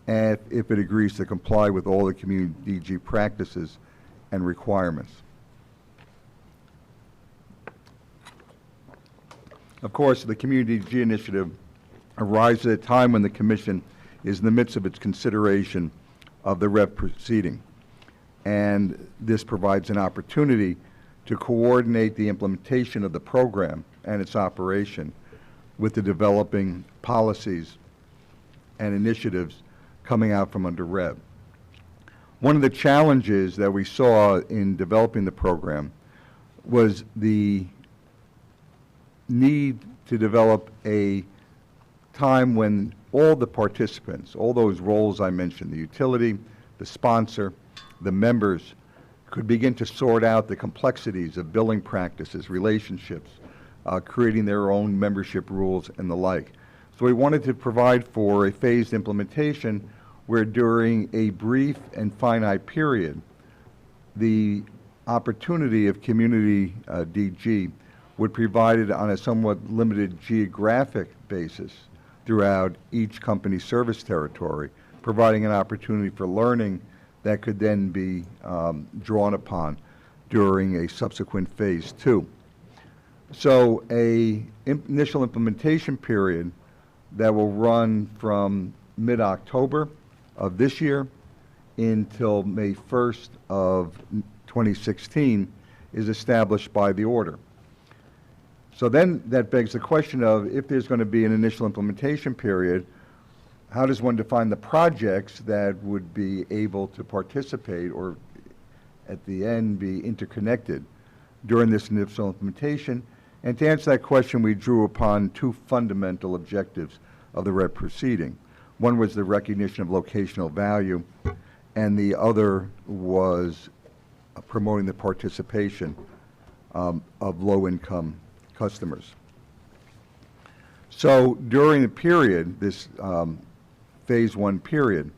and if it agrees to comply with all the community DG practices and requirements. Of course, the Community DG initiative arises at a time when the Commission is in the midst of its consideration of the REV proceeding. And this provides an opportunity to coordinate the implementation of the program and its operation with the developing policies and initiatives coming out from under REV. One of the challenges that we saw in developing the program was the need to develop a time when all the participants, all those roles I mentioned, the utility, the sponsor, the members, could begin to sort out the complexities of billing practices, relationships, creating their own membership rules and the like. So we wanted to provide for a phased implementation where during a brief and finite period, the opportunity of community DG would be provided on a somewhat limited geographic basis throughout each company's service territory, providing an opportunity for learning that could then be drawn upon during a subsequent phase 2. So initial implementation period that will run from mid-October of this year until May 1st of 2016 is established by the order. So then that begs the question of, if there's going to be an initial implementation period, how does one define the projects that would be able to participate or at the end be interconnected during this initial implementation? And to answer that question, we drew upon two fundamental objectives of the REV proceeding. One was the recognition of locational value, and the other was promoting the participation of low-income customers. So during the period, this phase 1 period,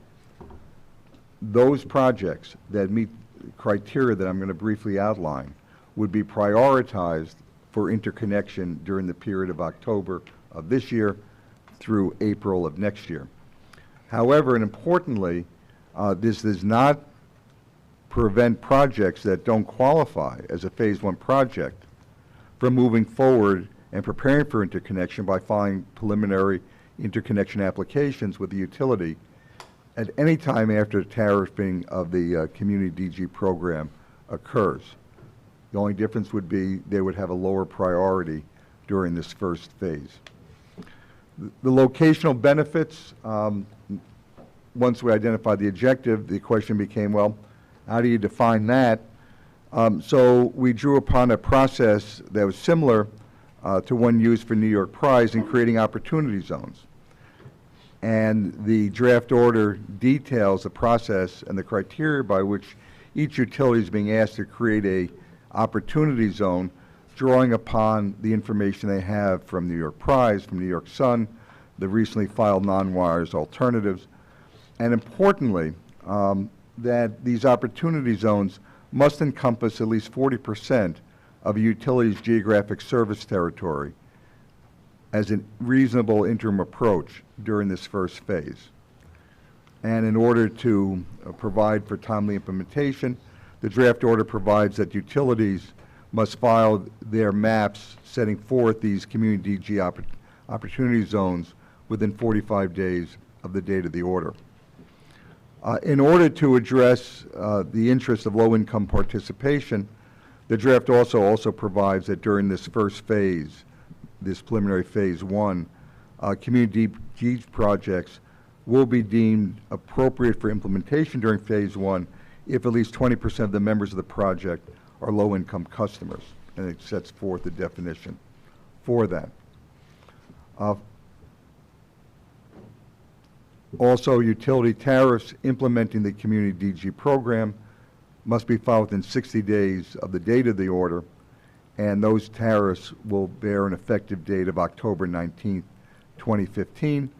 those projects that meet criteria that I'm going to briefly outline would be prioritized for interconnection during the period of October of this year through April of next year. However, and importantly, this does not prevent projects that don't qualify as a phase 1 project from moving forward and preparing for interconnection by filing preliminary interconnection applications with the utility at any time after the tariffing of the community DG program occurs. The only difference would be they would have a lower priority during this first phase. The locational benefits, once we identified the objective, the question became, well, how do you define that? So we drew upon a process that was similar to one used for New York Prize in creating opportunity zones. And the draft order details the process and the criteria by which each utility is being asked to create a opportunity zone, drawing upon the information they have from New York Prize, from New York Sun, the recently filed non-wires alternatives, and importantly, that these opportunity zones must encompass at least 40% of a utility's geographic service territory as a reasonable interim approach during this first phase. And in order to provide for timely implementation, the draft order provides that utilities must file their maps setting forth these community DG opportunity zones within 45 days of the date of the order. In order to address the interests of low-income participation, the draft also provides that during this first phase, this preliminary phase 1, community DG projects will be deemed appropriate for implementation during phase 1 if at least 20% of the members of the project are low-income customers, and it sets forth the definition for that. Also, utility tariffs implementing the community DG program must be filed within 60 days of the date of the order, and those tariffs will bear an effective date of October 19th, 2015,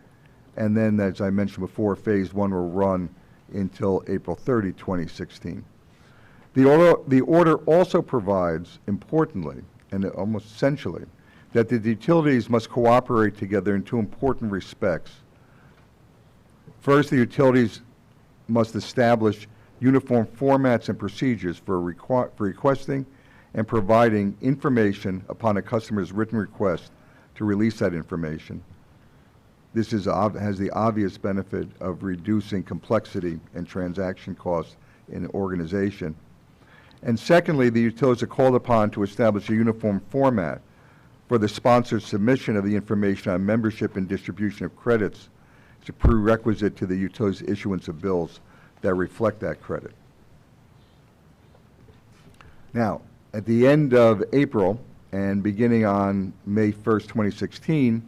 and then, as I mentioned before, phase 1 will run until April 30, 2016. The order also provides, importantly, and almost essentially, that the utilities must cooperate together in two important respects. First, the utilities must establish uniform formats and procedures for requesting and providing information upon a customer's written request to release that information. This has the obvious benefit of reducing complexity and transaction costs in an organization. And secondly, the utilities are called upon to establish a uniform format for the sponsor's submission of the information on membership and distribution of credits. It's a prerequisite to the utilities issuance of bills that reflect that credit. Now, at the end of April and beginning on May 1st, 2016,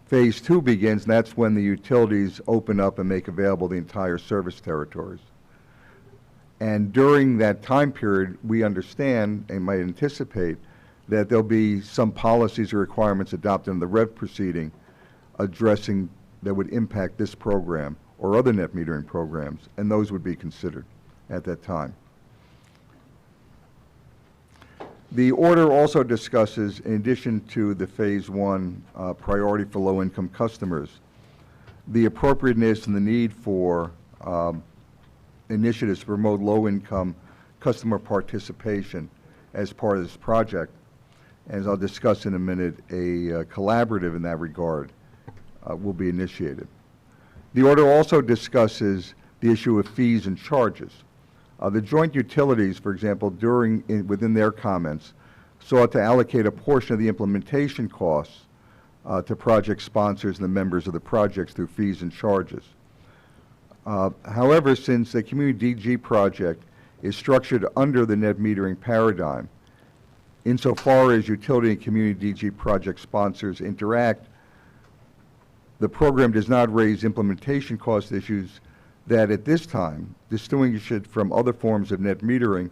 Phase 2 begins, and that's when the utilities open up and make available the entire service territories. And during that time period, we understand and might anticipate that there'll be some policies or requirements adopted in the REV proceeding addressing that would impact this program or other net metering programs, and those would be considered at that time. The order also discusses, in addition to the Phase 1 priority for low-income customers, the appropriateness and the need for initiatives to promote low-income customer participation as part of this project. As I'll discuss in a minute, a collaborative in that regard will be initiated. The order also discusses the issue of fees and charges. The joint utilities, for example, within their comments, sought to allocate a portion of the implementation costs to project sponsors and the members of the projects through fees and charges. However, since the Community DG project is structured under the net metering paradigm, insofar as utility and community DG project sponsors interact, the program does not raise implementation cost issues that at this time distinguish it from other forms of net metering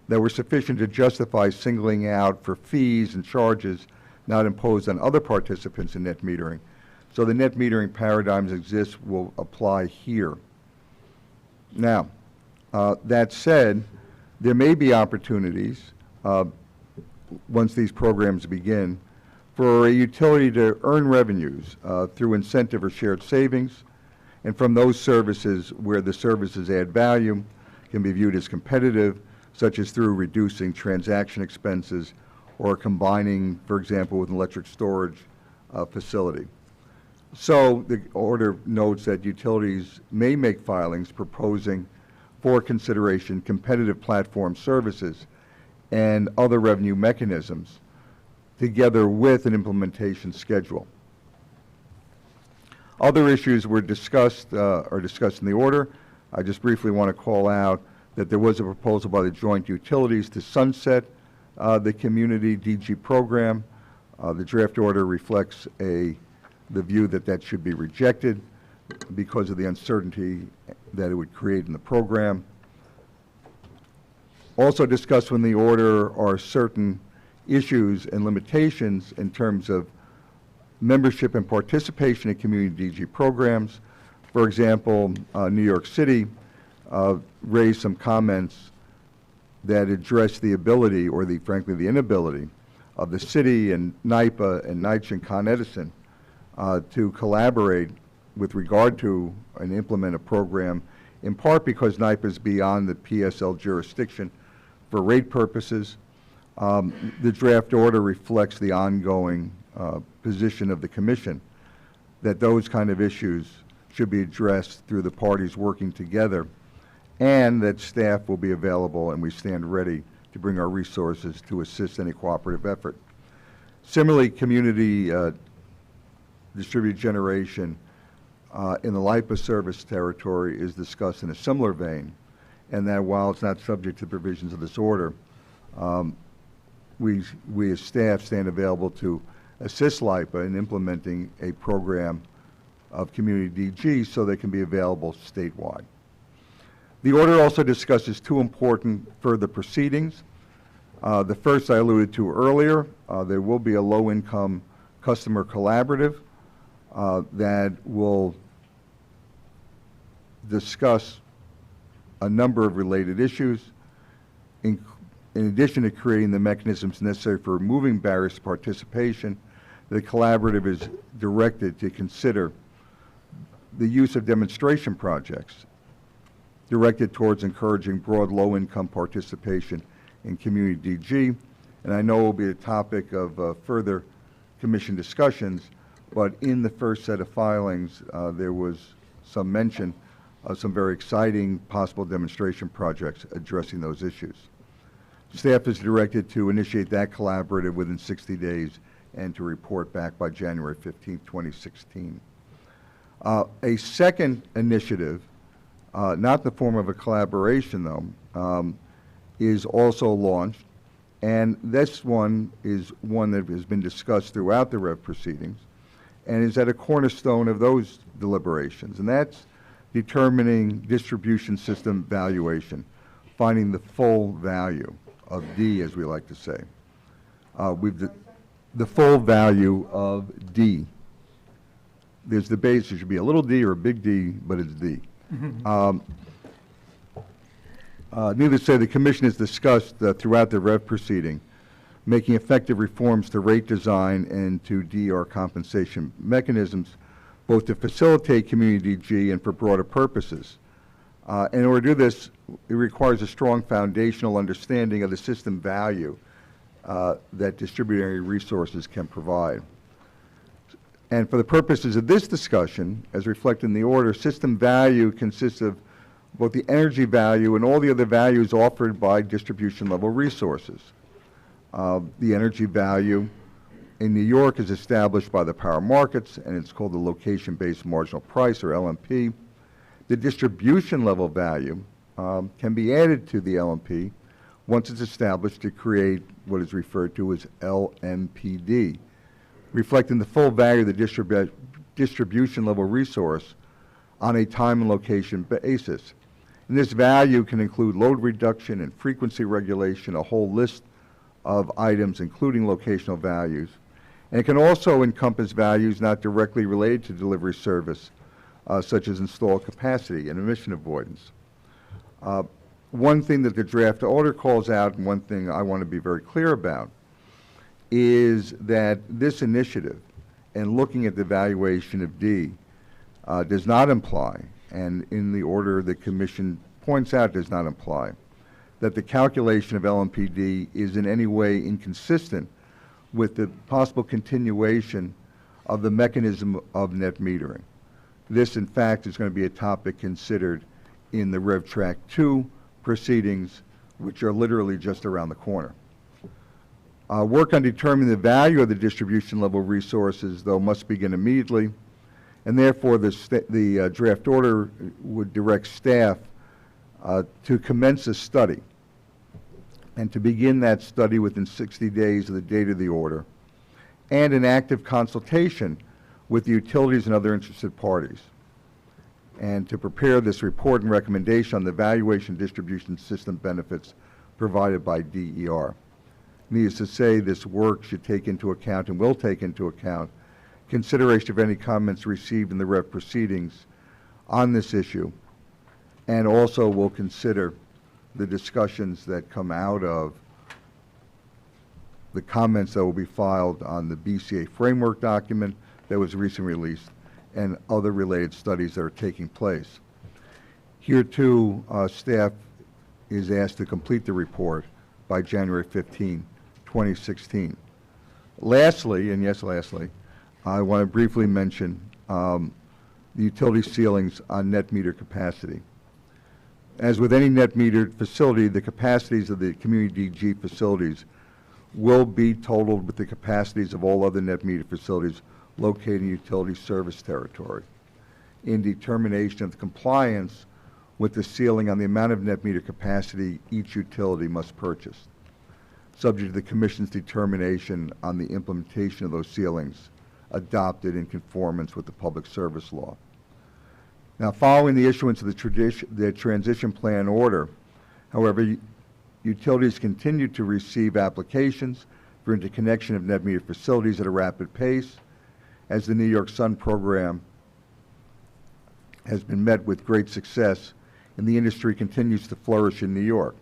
that were sufficient to justify singling out for fees and charges not imposed on other participants in net metering. So the net metering paradigms exist will apply here. Now, that said, there may be opportunities once these programs begin for a utility to earn revenues through incentive or shared savings, and from those services where the services add value can be viewed as competitive, such as through reducing transaction expenses or combining, for example, with an electric storage facility. So the order notes that utilities may make filings proposing for consideration competitive platform services and other revenue mechanisms together with an implementation schedule. Other issues were discussed, are discussed in the order. I just briefly want to call out that there was a proposal by the joint utilities to sunset the community DG program. The draft order reflects the view that that should be rejected because of the uncertainty that it would create in the program. Also discussed in the order are certain issues and limitations in terms of membership and participation in community DG programs. For example, New York City raised some comments that address the ability, or frankly the inability, of the city and NYPA and NYCHA and Con Edison to collaborate with regard to and implement a program, in part because NYPA is beyond the PSL jurisdiction for rate purposes. The draft order reflects the ongoing position of the Commission that those kind of issues should be addressed through the parties working together, and that staff will be available and we stand ready to bring our resources to assist any cooperative effort. Similarly, community distributed generation in the LIPA service territory is discussed in a similar vein, and that while it's not subject to the provisions of this order, we as staff stand available to assist LIPA in implementing a program of community DG so they can be available statewide. The order also discusses two important further proceedings. The first I alluded to earlier. There will be a low-income customer collaborative that will discuss a number of related issues, in addition to creating the mechanisms necessary for removing barriers to participation. The collaborative is directed to consider the use of demonstration projects directed towards encouraging broad low-income participation in community DG, and I know will be a topic of further Commission discussions, but in the first set of filings, there was some mention of some very exciting possible demonstration projects addressing those issues. Staff is directed to initiate that collaborative within 60 days and to report back by January 15, 2016. A second initiative, not in the form of a collaboration though, is also launched, and this one is one that has been discussed throughout the REV proceedings and is at a cornerstone of those deliberations, and that's determining distribution system valuation, finding the full value of D, as we like to say. The full value of D. There's debate, it should be a little d or a big D, but it's D. Needless to say, the Commission has discussed throughout the REV proceeding making effective reforms to rate design and to DR compensation mechanisms, both to facilitate community DG and for broader purposes. In order to do this, it requires a strong foundational understanding of the system value that distributed resources can provide. And for the purposes of this discussion, as reflected in the order, system value consists of both the energy value and all the other values offered by distribution level resources. The energy value in New York is established by the power markets, and it's called the location-based marginal price, or LMP. The distribution level value can be added to the LMP once it's established to create what is referred to as LMPD, reflecting the full value of the distribution level resource on a time and location basis. And this value can include load reduction and frequency regulation, a whole list of items including locational values. And it can also encompass values not directly related to delivery service, such as installed capacity and emission avoidance. One thing that the draft order calls out, and one thing I want to be very clear about, is that this initiative, and looking at the valuation of D, does not imply, and in the order the Commission points out does not imply, that the calculation of LMPD is in any way inconsistent with the possible continuation of the mechanism of net metering. This, in fact, is going to be a topic considered in the Rev Track 2 proceedings, which are literally just around the corner. Work on determining the value of the distribution level resources, though, must begin immediately, and therefore the draft order would direct staff to commence a study and to begin that study within 60 days of the date of the order, and an active consultation with the utilities and other interested parties, and to prepare this report and recommendation on the valuation distribution system benefits provided by DER. Needless to say, this work should take into account and will take into account consideration of any comments received in the REV proceedings on this issue, and also will consider the discussions that come out of the comments that will be filed on the BCA framework document that was recently released and other related studies that are taking place. Here too, staff is asked to complete the report by January 15, 2016. Lastly, and yes, lastly, I want to briefly mention the utility ceilings on net meter capacity. As with any net metered facility, the capacities of the community DG facilities will be totaled with the capacities of all other net meter facilities located in utility service territory in determination of the compliance with the ceiling on the amount of net meter capacity each utility must purchase, subject to the Commission's determination on the implementation of those ceilings adopted in conformance with the Public Service Law. Now, following the issuance of the transition plan order, however, utilities continue to receive applications for interconnection of net meter facilities at a rapid pace, as the New York Sun program has been met with great success and the industry continues to flourish in New York.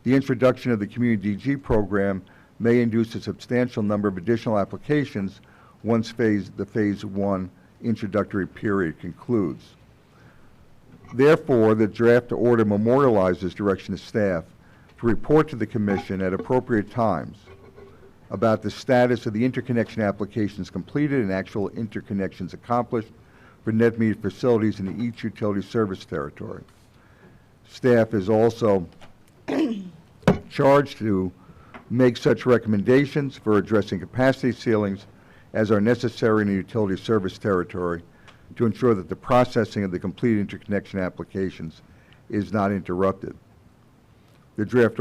The introduction of the Community DG program may induce a substantial number of additional applications once the Phase 1 introductory period concludes. Therefore, the draft order memorializes direction to staff to report to the Commission at appropriate times about the status of the interconnection applications completed and actual interconnections accomplished for net meter facilities in each utility service territory. Staff is also charged to make such recommendations for addressing capacity ceilings as are necessary in a utility service territory to ensure that the processing of the complete interconnection applications is not interrupted. The draft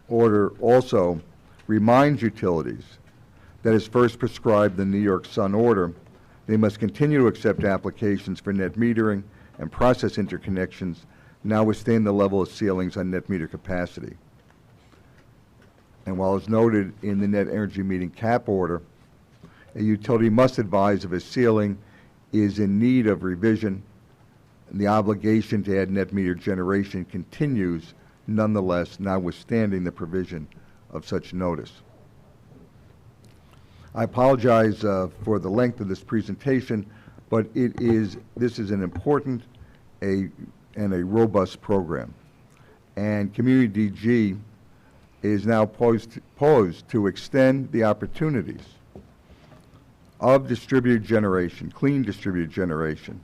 order also reminds utilities that as first prescribed in the New York Sun order, they must continue to accept applications for net metering and process interconnections, notwithstanding the level of ceilings on net meter capacity. And while it's noted in the net energy meeting cap order, a utility must advise if a ceiling is in need of revision, and the obligation to add net meter generation continues nonetheless, notwithstanding the provision of such notice. I apologize for the length of this presentation, but this is an important and a robust program. And Community DG is now posed to extend the opportunities of distributed generation, clean distributed generation,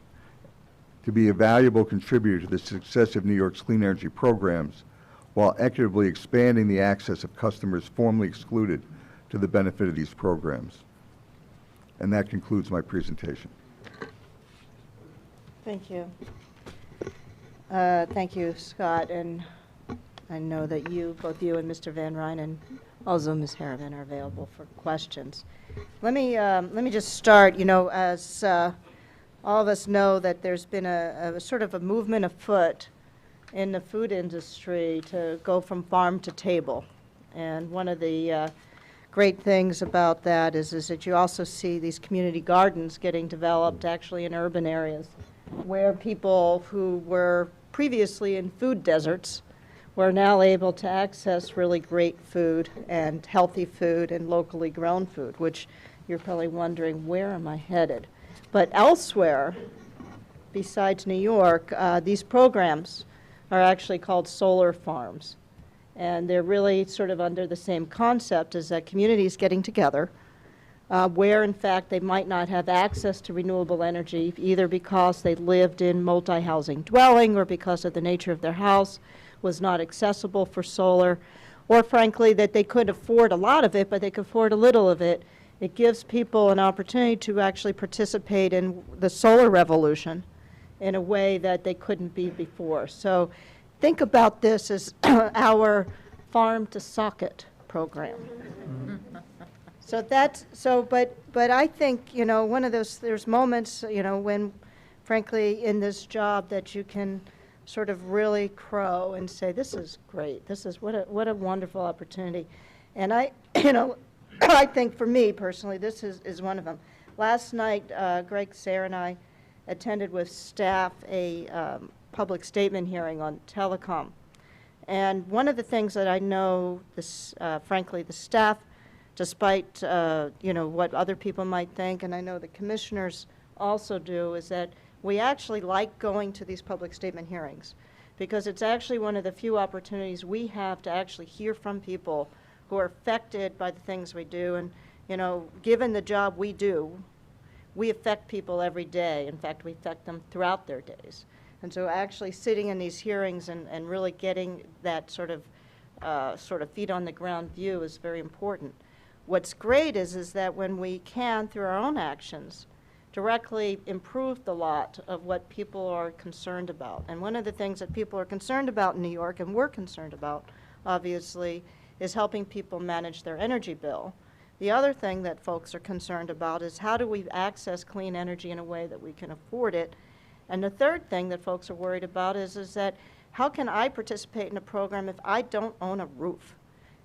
to be a valuable contributor to the success of New York's clean energy programs while equitably expanding the access of customers formerly excluded to the benefit of these programs. And that concludes my presentation. Thank you. Thank you, Scott. And I know that both you and Mr. Van Ryn and also Ms. Harriman are available for questions. Let me just start. You know, as all of us know, that there's been a sort of a movement afoot in the food industry to go from farm to table. And one of the great things about that is that you also see these community gardens getting developed actually in urban areas where people who were previously in food deserts were now able to access really great food and healthy food and locally grown food, which you're probably wondering, where am I headed? But elsewhere, besides New York, these programs are actually called solar farms. And they're really sort of under the same concept as that communities getting together where, in fact, they might not have access to renewable energy, either because they lived in multi-housing dwelling or because of the nature of their house was not accessible for solar, or frankly, that they could afford a lot of it, but they could afford a little of it. It gives people an opportunity to actually participate in the solar revolution in a way that they couldn't be before. So think about this as our farm to socket program. But I think, you know, there's moments, you know, when frankly in this job that you can sort of really crow and say, this is great. This is what a wonderful opportunity. And I think for me personally, this is one of them. Last night, Greg, Sarah, and I attended with staff a public statement hearing on telecom. And one of the things that I know, frankly, the staff, despite what other people might think, and I know the commissioners also do, is that we actually like going to these public statement hearings because it's actually one of the few opportunities we have to actually hear from people who are affected by the things we do. And, you know, given the job we do, we affect people every day. In fact, we affect them throughout their days. And so actually sitting in these hearings and really getting that sort of feet on the ground view is very important. What's great is that when we can, through our own actions, directly improve the lot of what people are concerned about. And one of the things that people are concerned about in New York, and we're concerned about, obviously, is helping people manage their energy bill. The other thing that folks are concerned about is how do we access clean energy in a way that we can afford it. And the third thing that folks are worried about is that how can I participate in a program if I don't own a roof?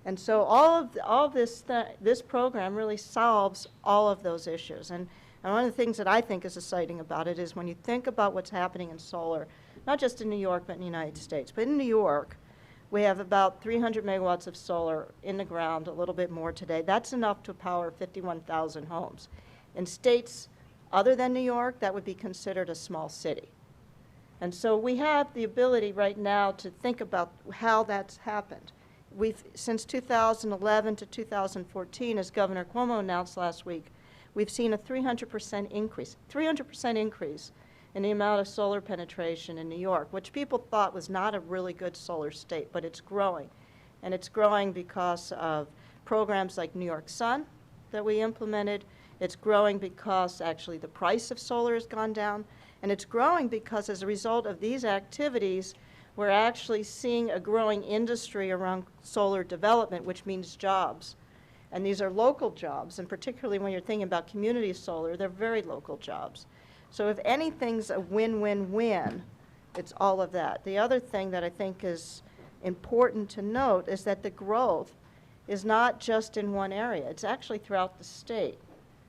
And so all of this program really solves all of those issues. And one of the things that I think is exciting about it is when you think about what's happening in solar, not just in New York, but in the United States. But in New York, we have about 300 megawatts of solar in the ground, a little bit more today. That's enough to power 51,000 homes. In states other than New York, that would be considered a small city. And so we have the ability right now to think about how that's happened. since 2011 to 2014, as Governor Cuomo announced last week, we've seen a 300% increase in the amount of solar penetration in New York, which people thought was not a really good solar state, but it's growing. And it's growing because of programs like New York Sun that we implemented. It's growing because actually the price of solar has gone down. And it's growing because as a result of these activities, we're actually seeing a growing industry around solar development, which means jobs. And these are local jobs, and particularly when you're thinking about community solar, they're very local jobs. So if anything's a win-win-win, it's all of that. The other thing that I think is important to note is that the growth is not just in one area. It's actually throughout the state.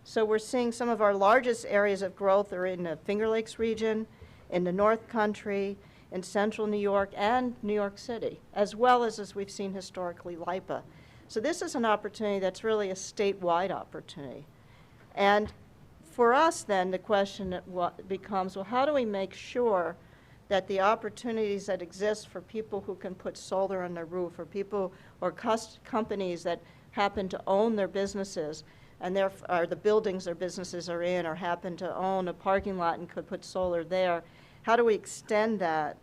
So we're seeing some of our largest areas of growth are in the Finger Lakes region, in the North Country, in central New York and New York City, as well as we've seen historically, LIPA. So this is an opportunity that's really a statewide opportunity. And for us then, the question becomes, well, how do we make sure that the opportunities that exist for people who can put solar on their roof, or people or companies that happen to own their businesses, and or the buildings their businesses are in, or happen to own a parking lot and could put solar there, how do we extend that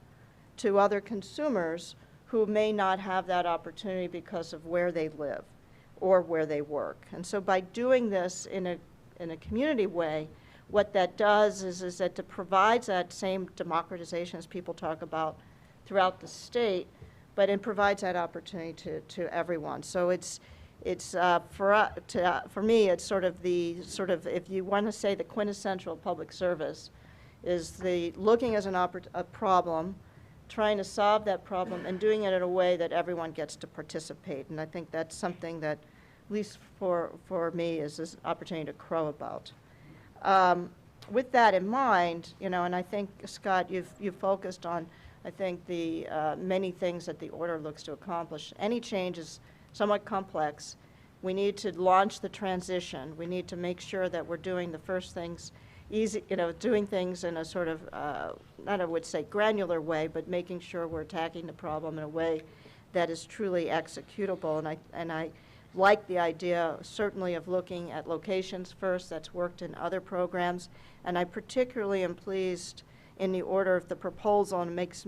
to other consumers who may not have that opportunity because of where they live or where they work? And so by doing this in a community way, what that does is that it provides that same democratization as people talk about throughout the state, but it provides that opportunity to everyone. So for me, it's sort of if you want to say the quintessential public service is the looking as a problem, trying to solve that problem, and doing it in a way that everyone gets to participate. And I think that's something that, at least for me, is this opportunity to crow about. With that in mind, and I think, Scott, you've focused on, I think, the many things that the order looks to accomplish. Any change is somewhat complex. We need to launch the transition. We need to make sure that we're doing the first things easy, doing things in a sort of, not I would say granular way, but making sure we're attacking the problem in a way that is truly executable. And I like the idea, certainly, of looking at locations first. That's worked in other programs. And I particularly am pleased in the order of the proposal and makes,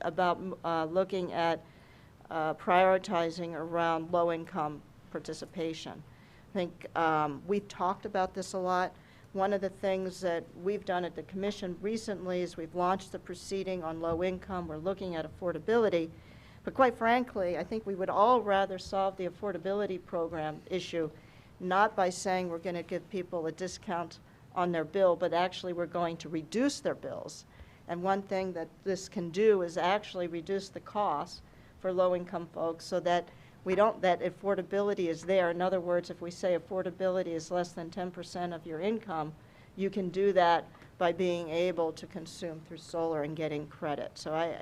about looking at prioritizing around low-income participation. I think we've talked about this a lot. One of the things that we've done at the Commission recently is we've launched the proceeding on low income. We're looking at affordability. But quite frankly, I think we would all rather solve the affordability program issue not by saying we're going to give people a discount on their bill, but actually we're going to reduce their bills. And one thing that this can do is actually reduce the cost for low-income folks so that that affordability is there. In other words, if we say affordability is less than 10% of your income, you can do that by being able to consume through solar and getting credit. So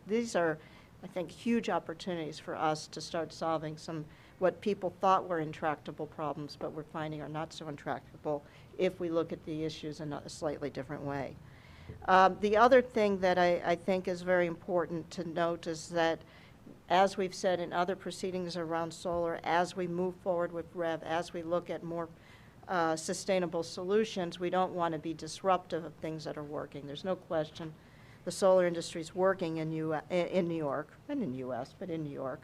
these are, I think, huge opportunities for us to start solving some what people thought were intractable problems, but we're finding are not so intractable if we look at the issues in a slightly different way. The other thing that I think is very important to note is that, as we've said in other proceedings around solar, as we move forward with REV, as we look at more sustainable solutions, we don't want to be disruptive of things that are working. There's no question the solar industry is working in New York, and in the U.S., but in New York.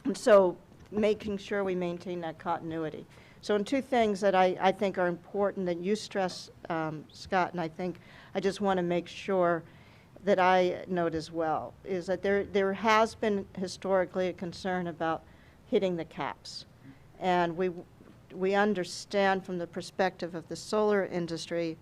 And so making sure we maintain that continuity. So two things that I think are important that you stress, Scott, and I think I just want to make sure that I note as well, is that there has been historically a concern about hitting the caps. And we understand from the perspective of the solar industry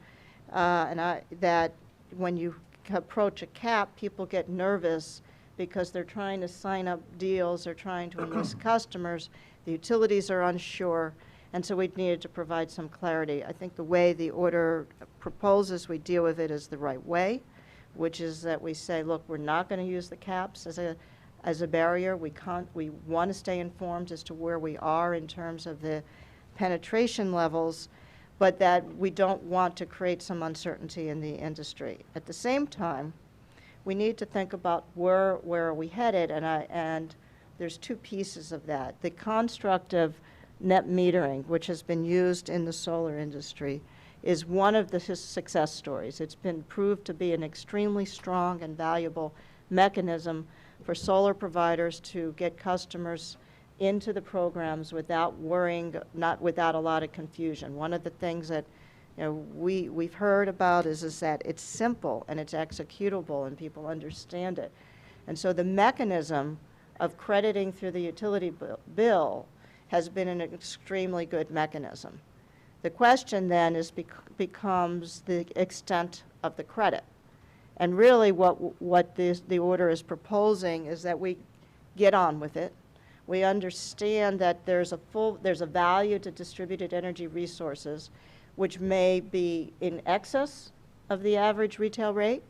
that when you approach a cap, people get nervous because they're trying to sign up deals, they're trying to enlist customers, the utilities are unsure, and so we needed to provide some clarity. I think the way the order proposes we deal with it is the right way, which is that we say, look, we're not going to use the caps as a barrier. We want to stay informed as to where we are in terms of the penetration levels, but that we don't want to create some uncertainty in the industry. At the same time, we need to think about where are we headed, and there's two pieces of that. The construct of net metering, which has been used in the solar industry, is one of the success stories. It's been proved to be an extremely strong and valuable mechanism for solar providers to get customers into the programs without worrying, without a lot of confusion. One of the things that we've heard about is that it's simple and it's executable and people understand it. And so the mechanism of crediting through the utility bill has been an extremely good mechanism. The question then becomes the extent of the credit. And really what the order is proposing is that we get on with it. We understand that there's a value to distributed energy resources which may be in excess of the average retail rate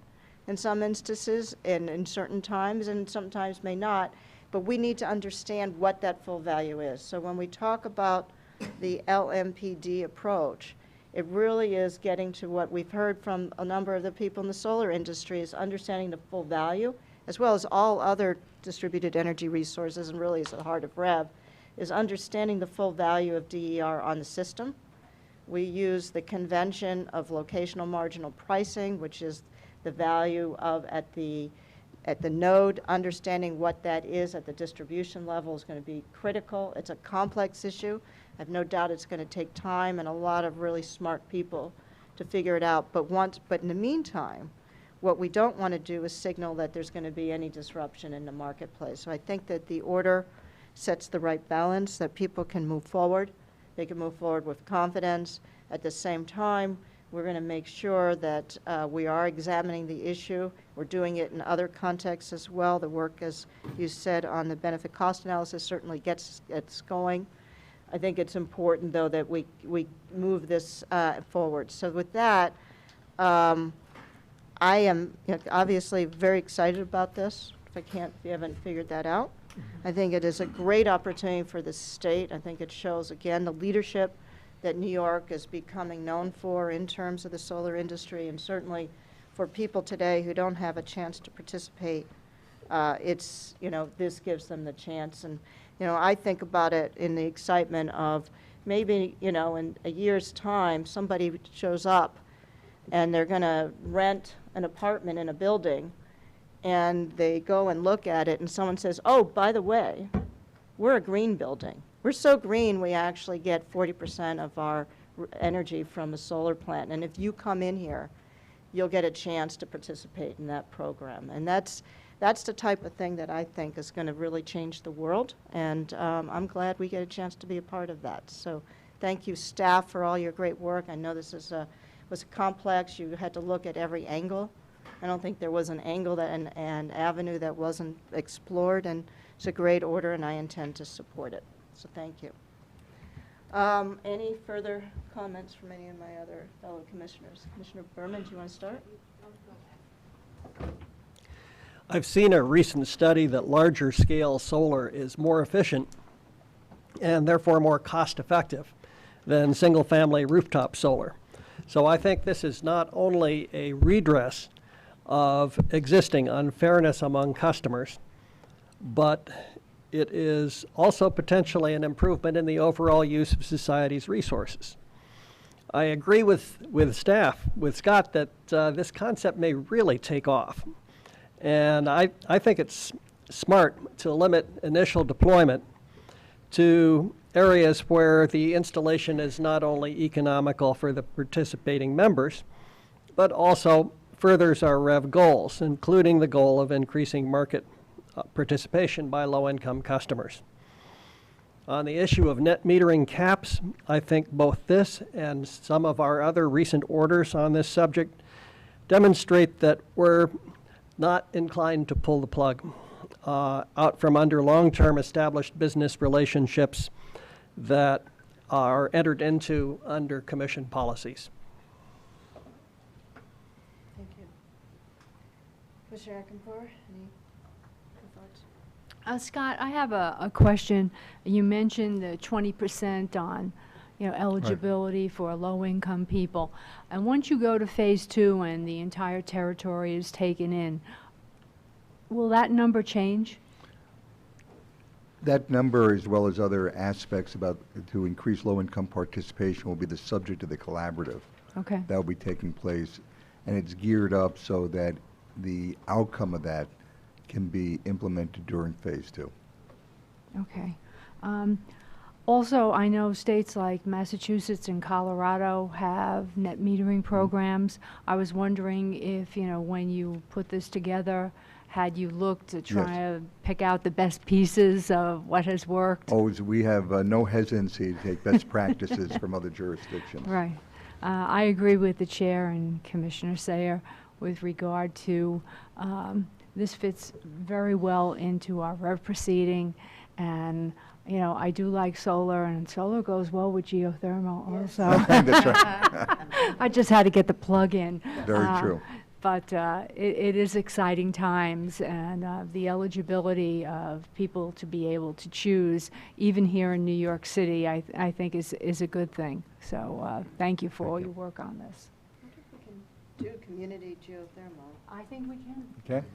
in some instances and in certain times, and sometimes may not. But we need to understand what that full value is. So when we talk about the LMPD approach, it really is getting to what we've heard from a number of the people in the solar industry, is understanding the full value, as well as all other distributed energy resources, and really is the heart of REV, is understanding the full value of DER on the system. We use the convention of locational marginal pricing, which is the value of at the node. Understanding what that is at the distribution level is going to be critical. It's a complex issue. I have no doubt it's going to take time and a lot of really smart people to figure it out. But in the meantime, what we don't want to do is signal that there's going to be any disruption in the marketplace. So I think that the order sets the right balance, that people can move forward. They can move forward with confidence. At the same time, we're going to make sure that we are examining the issue. We're doing it in other contexts as well. The work, as you said, on the benefit cost analysis certainly gets going. I think it's important, though, that we move this forward. So with that, I am obviously very excited about this, if you haven't figured that out. I think it is a great opportunity for the state. I think it shows, again, the leadership that New York is becoming known for in terms of the solar industry, and certainly for people today who don't have a chance to participate, this gives them the chance. And, I think about it in the excitement of maybe, in a year's time, somebody shows up and they're going to rent an apartment in a building, and they go and look at it, and someone says, oh, by the way, we're a green building. We're so green, we actually get 40% of our energy from a solar plant. And if you come in here, you'll get a chance to participate in that program. And that's the type of thing that I think is going to really change the world. And I'm glad we get a chance to be a part of that. So thank you, staff, for all your great work. I know this was complex. You had to look at every angle. I don't think there was an angle and avenue that wasn't explored. And it's a great order, and I intend to support it. So thank you. Any further comments from any of my other fellow commissioners? Commissioner Berman, do you want to start? I've seen a recent study that larger scale solar is more efficient and therefore more cost effective than single family rooftop solar. So I think this is not only a redress of existing unfairness among customers, but it is also potentially an improvement in the overall use of society's resources. I agree with staff, with Scott, that this concept may really take off. And I think it's smart to limit initial deployment to areas where the installation is not only economical for the participating members, but also furthers our REV goals, including the goal of increasing market participation by low-income customers. On the issue of net metering caps, I think both this and some of our other recent orders on this subject demonstrate that we're not inclined to pull the plug out from under long-term established business relationships that are entered into under commission policies. Thank you. Commissioner Akinfor, any thoughts? Scott, I have a question. You mentioned the 20% on eligibility for low-income people. And once you go to phase 2 and the entire territory is taken in, will that number change? That number, as well as other aspects about to increase low-income participation, will be the subject of the collaborative. Okay. That will be taking place, and it's geared up so that the outcome of that can be implemented during phase 2. Okay. Also, I know states like Massachusetts and Colorado have net metering programs. I was wondering if, when you put this together, had you looked to try to pick out the best pieces of what has worked? Always, we have no hesitancy to take best practices from other jurisdictions. Right. I agree with the chair and Commissioner Sayer with regard to this fits very well into our rev proceeding, and I do like solar, and solar goes well with geothermal also. That's right. I just had to get the plug in. Very true. But it is exciting times, and the eligibility of people to be able to choose, even here in New York City, I think is a good thing. So thank you for all your work on this. I wonder if we can do community geothermal. I think we can. Okay.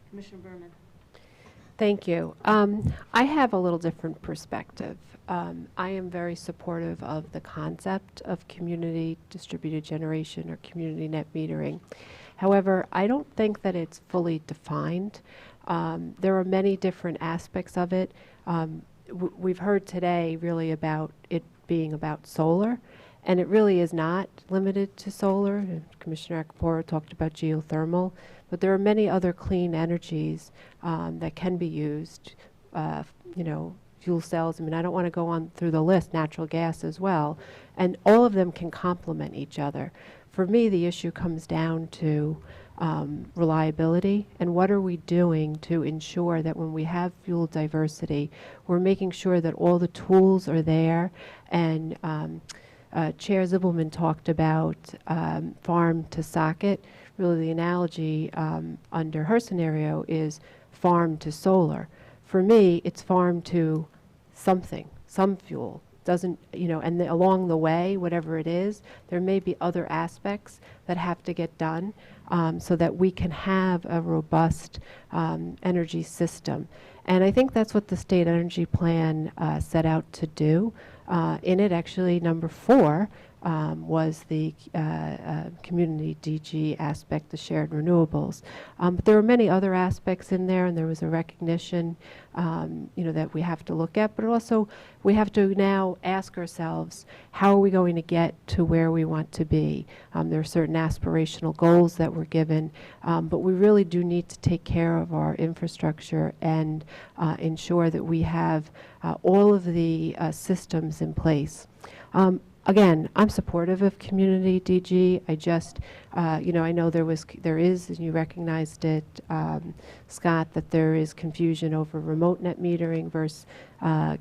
Commissioner Berman. Thank you. I have a little different perspective. I am very supportive of the concept of community distributed generation or community net metering. However, I don't think that it's fully defined. There are many different aspects of it. We've heard today really about it being about solar, and it really is not limited to solar. Commissioner Akpora talked about geothermal, but there are many other clean energies that can be used, fuel cells. I mean, I don't want to go on through the list, natural gas as well, and all of them can complement each other. For me, the issue comes down to reliability, and what are we doing to ensure that when we have fuel diversity, we're making sure that all the tools are there. And Chair Zibelman talked about farm to socket. Really, the analogy under her scenario is farm to solar. For me, it's farm to something, some fuel. Doesn't, and along the way, whatever it is, there may be other aspects that have to get done so that we can have a robust energy system. And I think that's what the State Energy Plan set out to do. In it, actually, number 4 was the community DG aspect, the shared renewables. But there were many other aspects in there, and there was a recognition, that we have to look at. But also, we have to now ask ourselves, how are we going to get to where we want to be? There are certain aspirational goals that were given, but we really do need to take care of our infrastructure and ensure that we have all of the systems in place. Again, I'm supportive of community DG. I just, I know there is, and you recognized it, Scott, that there is confusion over remote net metering versus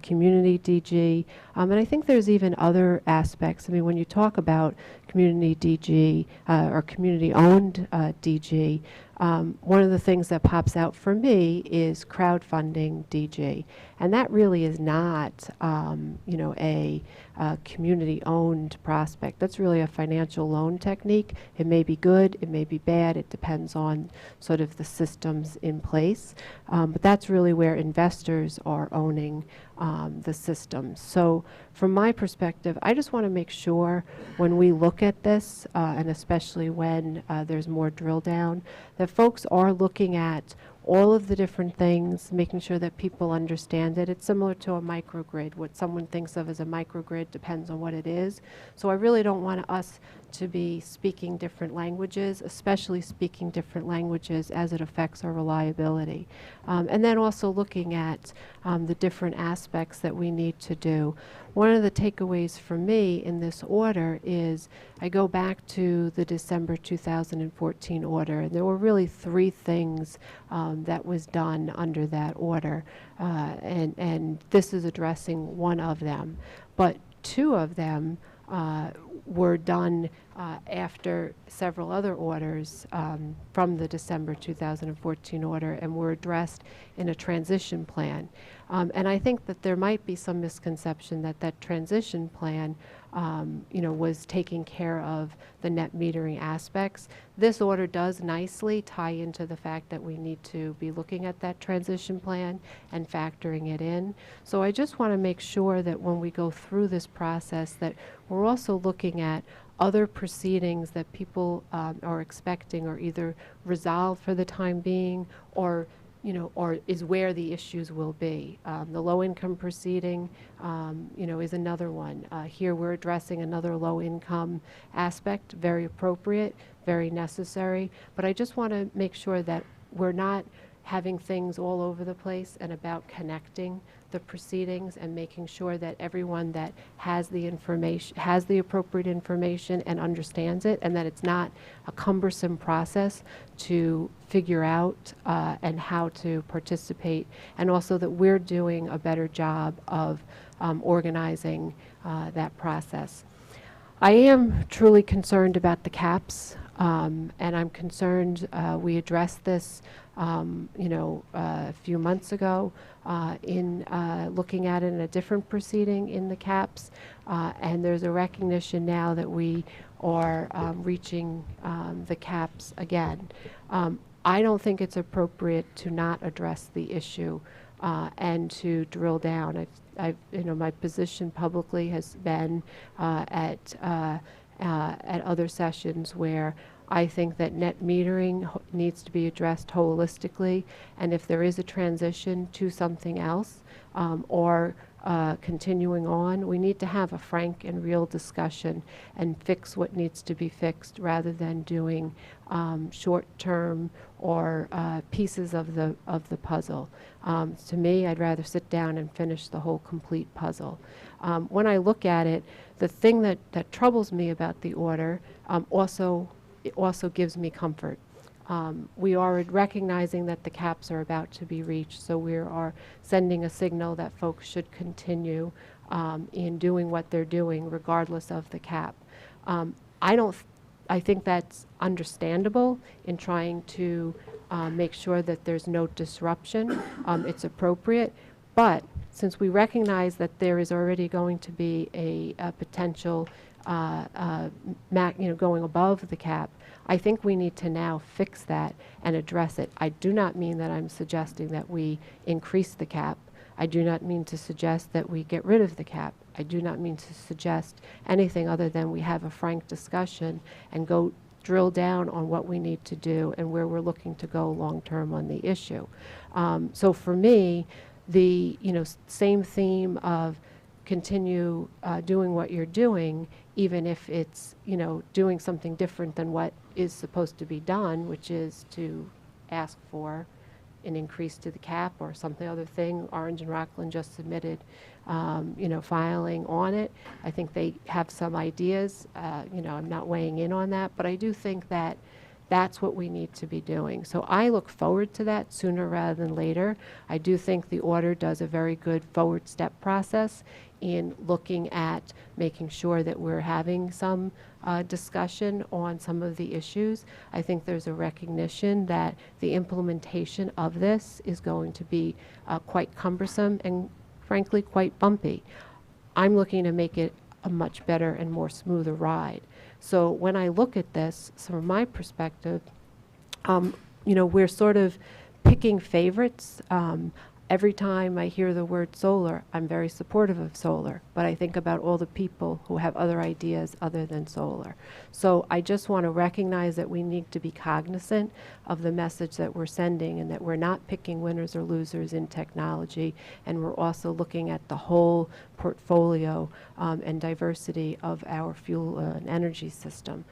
community DG. And I think there's even other aspects. I mean, when you talk about community DG or community-owned DG, one of the things that pops out for me is crowdfunding DG. And that really is not, a community-owned prospect. That's really a financial loan technique. It may be good, it may be bad. It depends on sort of the systems in place. But that's really where investors are owning the systems. So from my perspective, I just want to make sure when we look at this, and especially when there's more drill down, that folks are looking at all of the different things, making sure that people understand it. It's similar to a microgrid. What someone thinks of as a microgrid depends on what it is. So I really don't want us to be speaking different languages, especially speaking different languages as it affects our reliability. And then also looking at the different aspects that we need to do. One of the takeaways for me in this order is I go back to the December 2014 order, and there were really 3 things that was done under that order, and this is addressing one of them. But 2 of them were done after several other orders from the December 2014 order, and were addressed in a transition plan. And I think that there might be some misconception that that transition plan was taking care of the net metering aspects. This order does nicely tie into the fact that we need to be looking at that transition plan and factoring it in. So I just want to make sure that when we go through this process that we're also looking at other proceedings that people are expecting are either resolved for the time being or is where the issues will be. The low-income proceeding, is another one. Here we're addressing another low-income aspect, very appropriate, very necessary, but I just want to make sure that we're not having things all over the place and about connecting the proceedings and making sure that everyone that has the information, has the appropriate information and understands it, and that it's not a cumbersome process to figure out and how to participate, and also that we're doing a better job of organizing that process. I am truly concerned about the caps, and I'm concerned we addressed this a few months ago in looking at it in a different proceeding in the caps, and there's a recognition now that we are reaching the caps again. I don't think it's appropriate to not address the issue and to drill down. My position publicly has been at other sessions where I think that net metering needs to be addressed holistically, and if there is a transition to something else or continuing on, we need to have a frank and real discussion and fix what needs to be fixed rather than doing short-term or pieces of the puzzle. To me, I'd rather sit down and finish the whole complete puzzle. When I look at it, the thing that troubles me about the order also gives me comfort. We are recognizing that the caps are about to be reached, so we are sending a signal that folks should continue in doing what they're doing regardless of the cap. I think that's understandable in trying to make sure that there's no disruption. It's appropriate, but since we recognize that there is already going to be a potential going above the cap, I think we need to now fix that and address it. I do not mean that I'm suggesting that we increase the cap. I do not mean to suggest that we get rid of the cap. I do not mean to suggest anything other than we have a frank discussion and go drill down on what we need to do and where we're looking to go long-term on the issue. So for me, the same theme of continue doing what you're doing, even if it's doing something different than what is supposed to be done, which is to ask for an increase to the cap or something other thing. Orange and Rockland just submitted filing on it. I think they have some ideas. I'm not weighing in on that, but I do think that that's what we need to be doing. So I look forward to that sooner rather than later. I do think the order does a very good forward step process in looking at making sure that we're having some discussion on some of the issues. I think there's a recognition that the implementation of this is going to be quite cumbersome and frankly quite bumpy. I'm looking to make it a much better and more smoother ride. So when I look at this, from my perspective, we're sort of picking favorites. Every time I hear the word solar, I'm very supportive of solar, but I think about all the people who have other ideas other than solar. So I just want to recognize that we need to be cognizant of the message that we're sending and that we're not picking winners or losers in technology, and we're also looking at the whole portfolio and diversity of our fuel and energy system.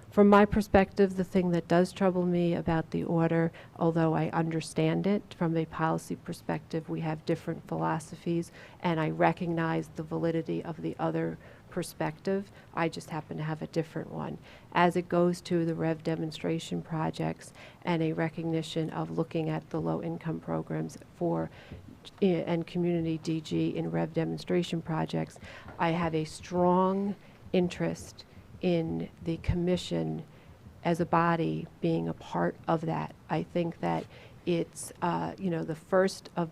From my perspective, the thing that does trouble me about the order, although I understand it from a policy perspective, we have different philosophies, and I recognize the validity of the other perspective. I just happen to have a different one. As it goes to the REV demonstration projects and a recognition of looking at the low-income programs and community DG in REV demonstration projects, I have a strong interest in the commission as a body being a part of that. I think that it's, the first of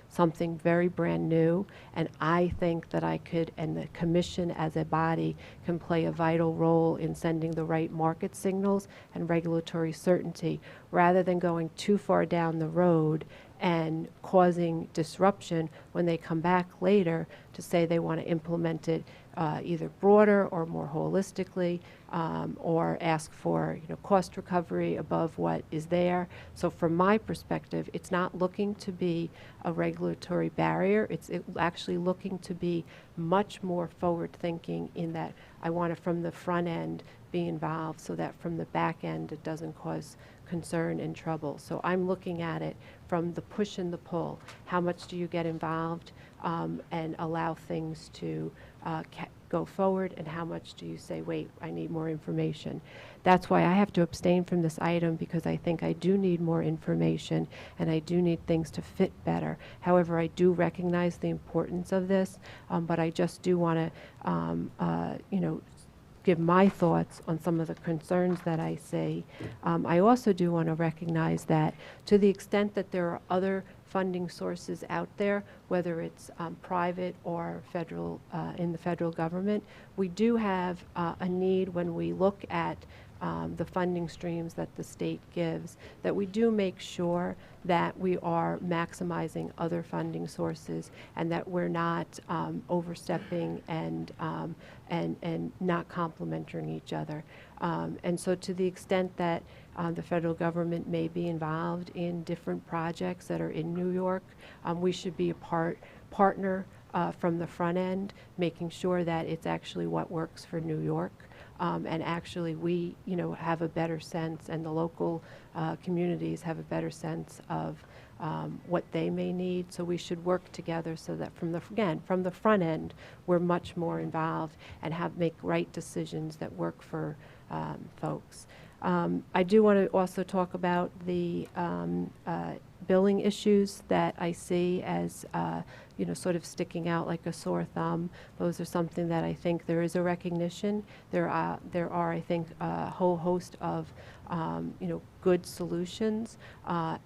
something very brand new, and I think that I could, and the commission as a body can play a vital role in sending the right market signals and regulatory certainty, rather than going too far down the road and causing disruption when they come back later to say they want to implement it either broader or more holistically, or ask for cost recovery above what is there. So from my perspective, it's not looking to be a regulatory barrier. It's actually looking to be much more forward thinking, in that I want to, from the front end, be involved so that from the back end it doesn't cause concern and trouble. So I'm looking at it from the push and the pull. How much do you get involved and allow things to go forward, and how much do you say, wait, I need more information? That's why I have to abstain from this item, because I think I do need more information and I do need things to fit better. However, I do recognize the importance of this, but I just do want to, give my thoughts on some of the concerns that I see. I also do want to recognize that to the extent that there are other funding sources out there, whether it's private or federal, in the federal government, we do have a need, when we look at the funding streams that the state gives, that we do make sure that we are maximizing other funding sources, and that we're not overstepping and not complementing each other. And so to the extent that the federal government may be involved in different projects that are in New York, we should be a partner from the front end, making sure that it's actually what works for New York. And actually we, have a better sense, and the local communities have a better sense of what they may need. So we should work together so that from the front end, we're much more involved and make right decisions that work for folks. I do want to also talk about the billing issues that I see as sort of sticking out like a sore thumb. Those are something that I think there is a recognition. There are, I think, a whole host of good solutions,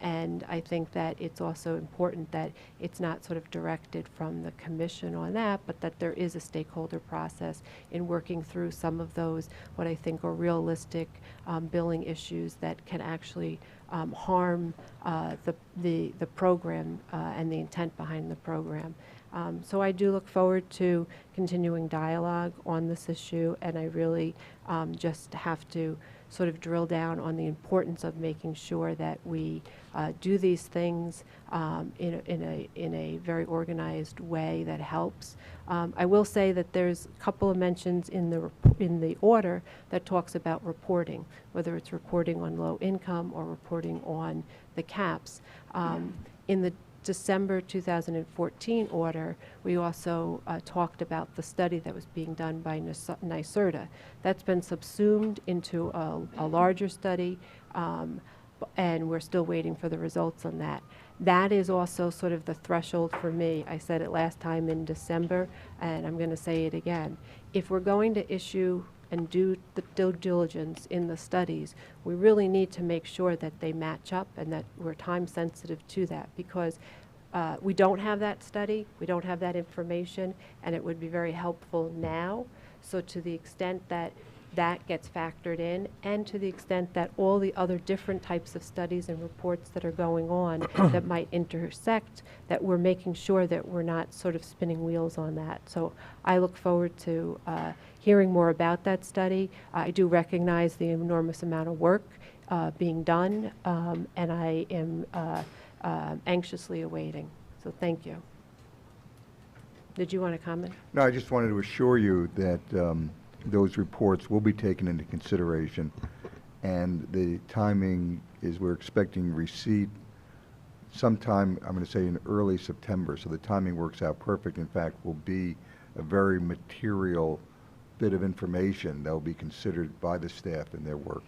and I think that it's also important that it's not sort of directed from the commission on that, but that there is a stakeholder process in working through some of those, what I think are realistic billing issues that can actually harm the program and the intent behind the program. So I do look forward to continuing dialogue on this issue, and I really just have to sort of drill down on the importance of making sure that we do these things in a very organized way that helps. I will say that there's a couple of mentions in the order that talks about reporting, whether it's reporting on low income or reporting on the caps. In the December 2014 order, we also talked about the study that was being done by NYSERDA. That's been subsumed into a larger study, and we're still waiting for the results on that. That is also sort of the threshold for me. I said it last time in December, and I'm going to say it again. If we're going to issue and do the due diligence in the studies, we really need to make sure that they match up and that we're time sensitive to that, because we don't have that study, we don't have that information, and it would be very helpful now. So to the extent that that gets factored in, and to the extent that all the other different types of studies and reports that are going on that might intersect, that we're making sure that we're not sort of spinning wheels on that. So I look forward to hearing more about that study. I do recognize the enormous amount of work being done, and I am anxiously awaiting. So thank you. Did you want to comment? No, I just wanted to assure you that those reports will be taken into consideration, and the timing is we're expecting receipt sometime, I'm going to say in early September, so the timing works out perfect. In fact, will be a very material bit of information that will be considered by the staff in their work.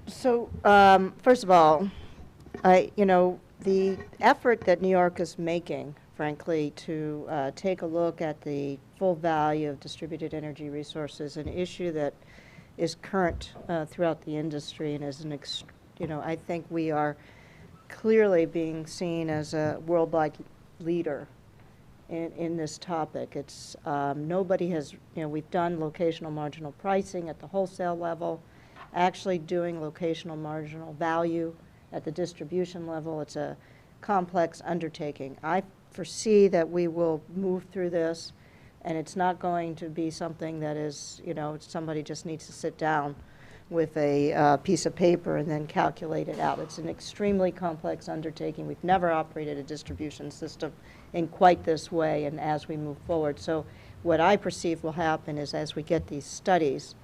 So, first of all, the effort that New York is making frankly, to take a look at the full value of distributed energy resources, an issue that is current throughout the industry and is I think we are clearly being seen as a worldwide leader in this topic. It's nobody has, we've done locational marginal pricing at the wholesale level, actually doing locational marginal value at the distribution level. It's a complex undertaking. I foresee that we will move through this, and it's not going to be something that is, somebody just needs to sit down with a piece of paper and then calculate it out. It's an extremely complex undertaking. We've never operated a distribution system in quite this way, and as we move forward. So what I perceive will happen is as we get these studies,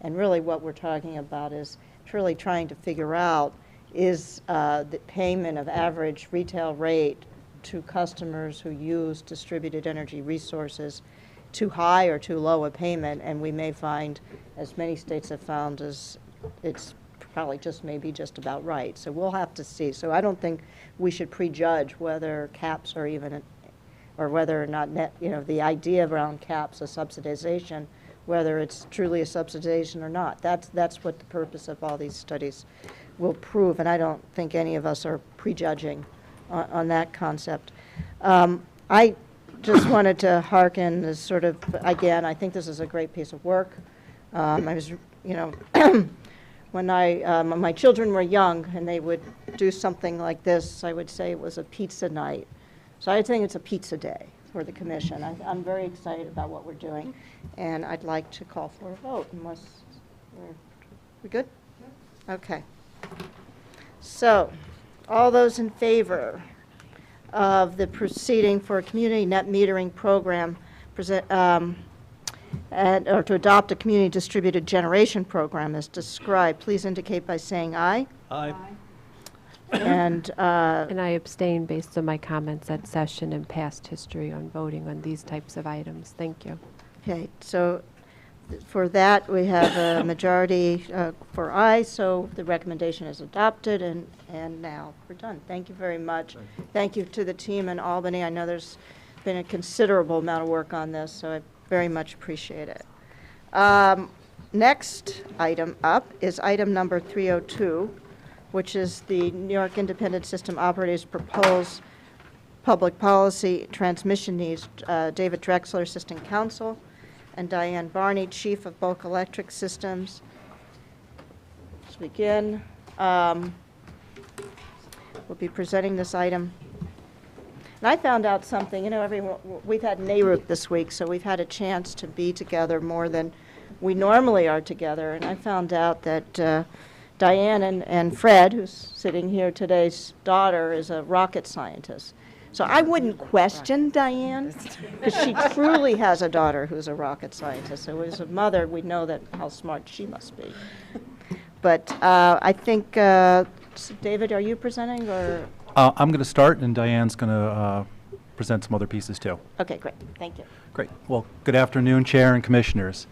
and really what we're talking about is truly trying to figure out is the payment of average retail rate to customers who use distributed energy resources too high or too low a payment, and we may find, as many states have found, is it's probably maybe just about right. So we'll have to see. So I don't think we should prejudge whether caps are even, or whether or not the idea around caps, a subsidization, whether it's truly a subsidization or not. That's what the purpose of all these studies will prove, and I don't think any of us are prejudging on that concept. I just wanted to hearken as sort of, again, I think this is a great piece of work. I was, when my children were young and they would do something like this, I would say it was a pizza night. So I think it's a pizza day for the commission. I'm very excited about what we're doing, and I'd like to call for a vote unless we good? Okay. So, all those in favor of the proceeding for a community net metering program or to adopt a community distributed generation program as described, please indicate by saying aye. Aye. And I abstain based on my comments at session and past history on voting on these types of items. Thank you. okay, so for that we have a majority for aye, so the recommendation is adopted, and now we're done. Thank you very much. Thank you to the team in Albany. I know there's been a considerable amount of work on this, so I very much appreciate it. Next item up is item number 302, which is the New York Independent System Operators proposed public policy transmission needs. David Drexler, Assistant Counsel, and Diane Barney, Chief of Bulk Electric Systems. Let's begin. We'll be presenting this item. And I found out something, we've had NARUC this week, so we've had a chance to be together more than we normally are together, and I found out that Diane and Fred, who's sitting here today's daughter, is a rocket scientist. So I wouldn't question Diane, because she truly has a daughter who's a rocket scientist. So as a mother, we know how smart she must be. But I think, David, are you presenting, or? I'm going to start, and Diane's going to present some other pieces, too. Okay, great. Thank you. Great. Well, good afternoon, Chair and Commissioners.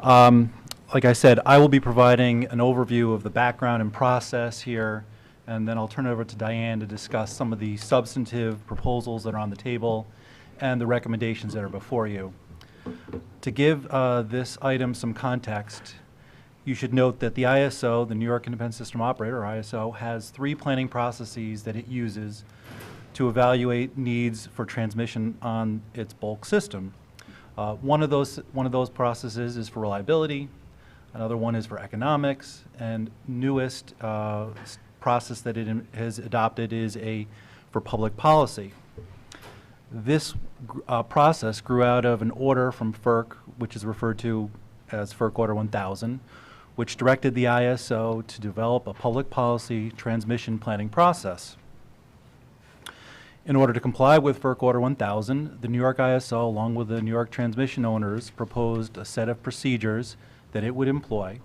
Like I said, I will be providing an overview of the background and process here, and then I'll turn it over to Diane to discuss some of the substantive proposals that are on the table and the recommendations that are before you. To give this item some context, you should note that the ISO, the New York Independent System Operator, or ISO, has 3 planning processes that it uses to evaluate needs for transmission on its bulk system. One of those processes is for reliability, another one is for economics, and newest process that it has adopted is for public policy. This process grew out of an order from FERC, which is referred to as FERC Order 1000, which directed the ISO to develop a public policy transmission planning process. In order to comply with FERC Order 1000, the New York ISO, along with the New York transmission owners, proposed a set of procedures that it would employ,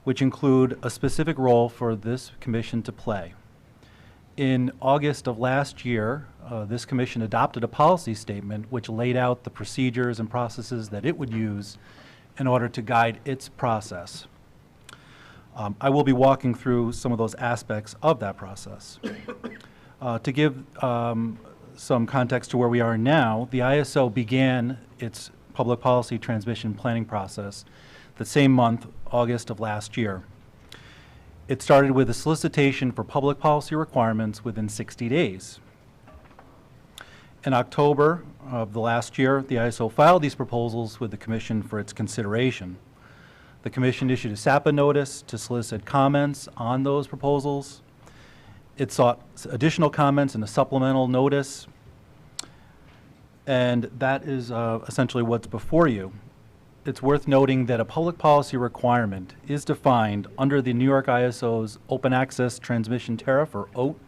which include a specific role for this commission to play. In August of last year, this commission adopted a policy statement which laid out the procedures and processes that it would use in order to guide its process. I will be walking through some of those aspects of that process. To give some context to where we are now, the ISO began its public policy transmission planning process the same month, August of last year. It started with a solicitation for public policy requirements within 60 days. In October of the last year, the ISO filed these proposals with the Commission for its consideration. The Commission issued a SAPA notice to solicit comments on those proposals. It sought additional comments in a supplemental notice, and that is essentially what's before you. It's worth noting that a public policy requirement is defined under the New York ISO's Open Access Transmission Tariff, or OAT,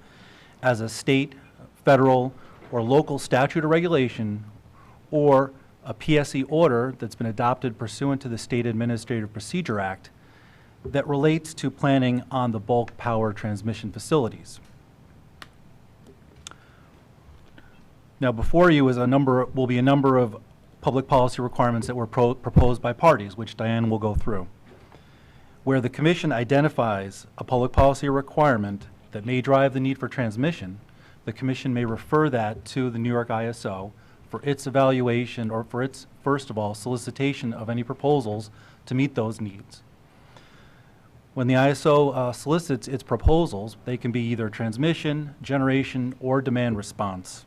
as a state, federal, or local statute or regulation, or a PSE order that's been adopted pursuant to the State Administrative Procedure Act that relates to planning on the bulk power transmission facilities. Now, before you will be a number of public policy requirements that were proposed by parties, which Diane will go through. Where the Commission identifies a public policy requirement that may drive the need for transmission, the Commission may refer that to the New York ISO for its evaluation, or for its, first of all, solicitation of any proposals to meet those needs. When the ISO solicits its proposals, they can be either transmission, generation, or demand response.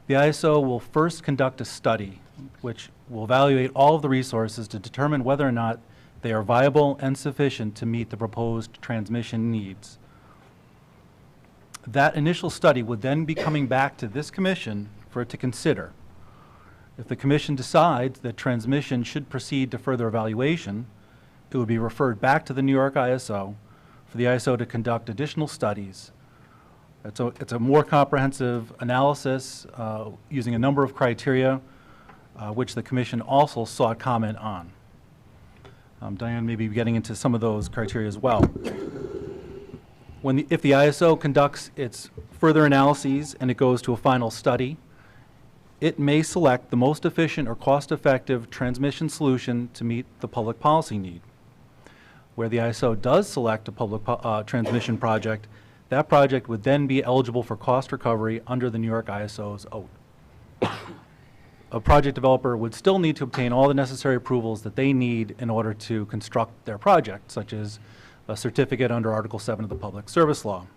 The ISO will first conduct a study which will evaluate all of the resources to determine whether or not they are viable and sufficient to meet the proposed transmission needs. That initial study would then be coming back to this Commission for it to consider. If the Commission decides that transmission should proceed to further evaluation, it would be referred back to the New York ISO for the ISO to conduct additional studies. It's a more comprehensive analysis using a number of criteria, which the Commission also sought comment on. Diane may be getting into some of those criteria as well. If the ISO conducts its further analyses and it goes to a final study, it may select the most efficient or cost-effective transmission solution to meet the public policy need. Where the ISO does select a public transmission project, that project would then be eligible for cost recovery under the New York ISO's OAT. A project developer would still need to obtain all the necessary approvals that they need in order to construct their project, such as a certificate under Article 7 of the Public Service Law.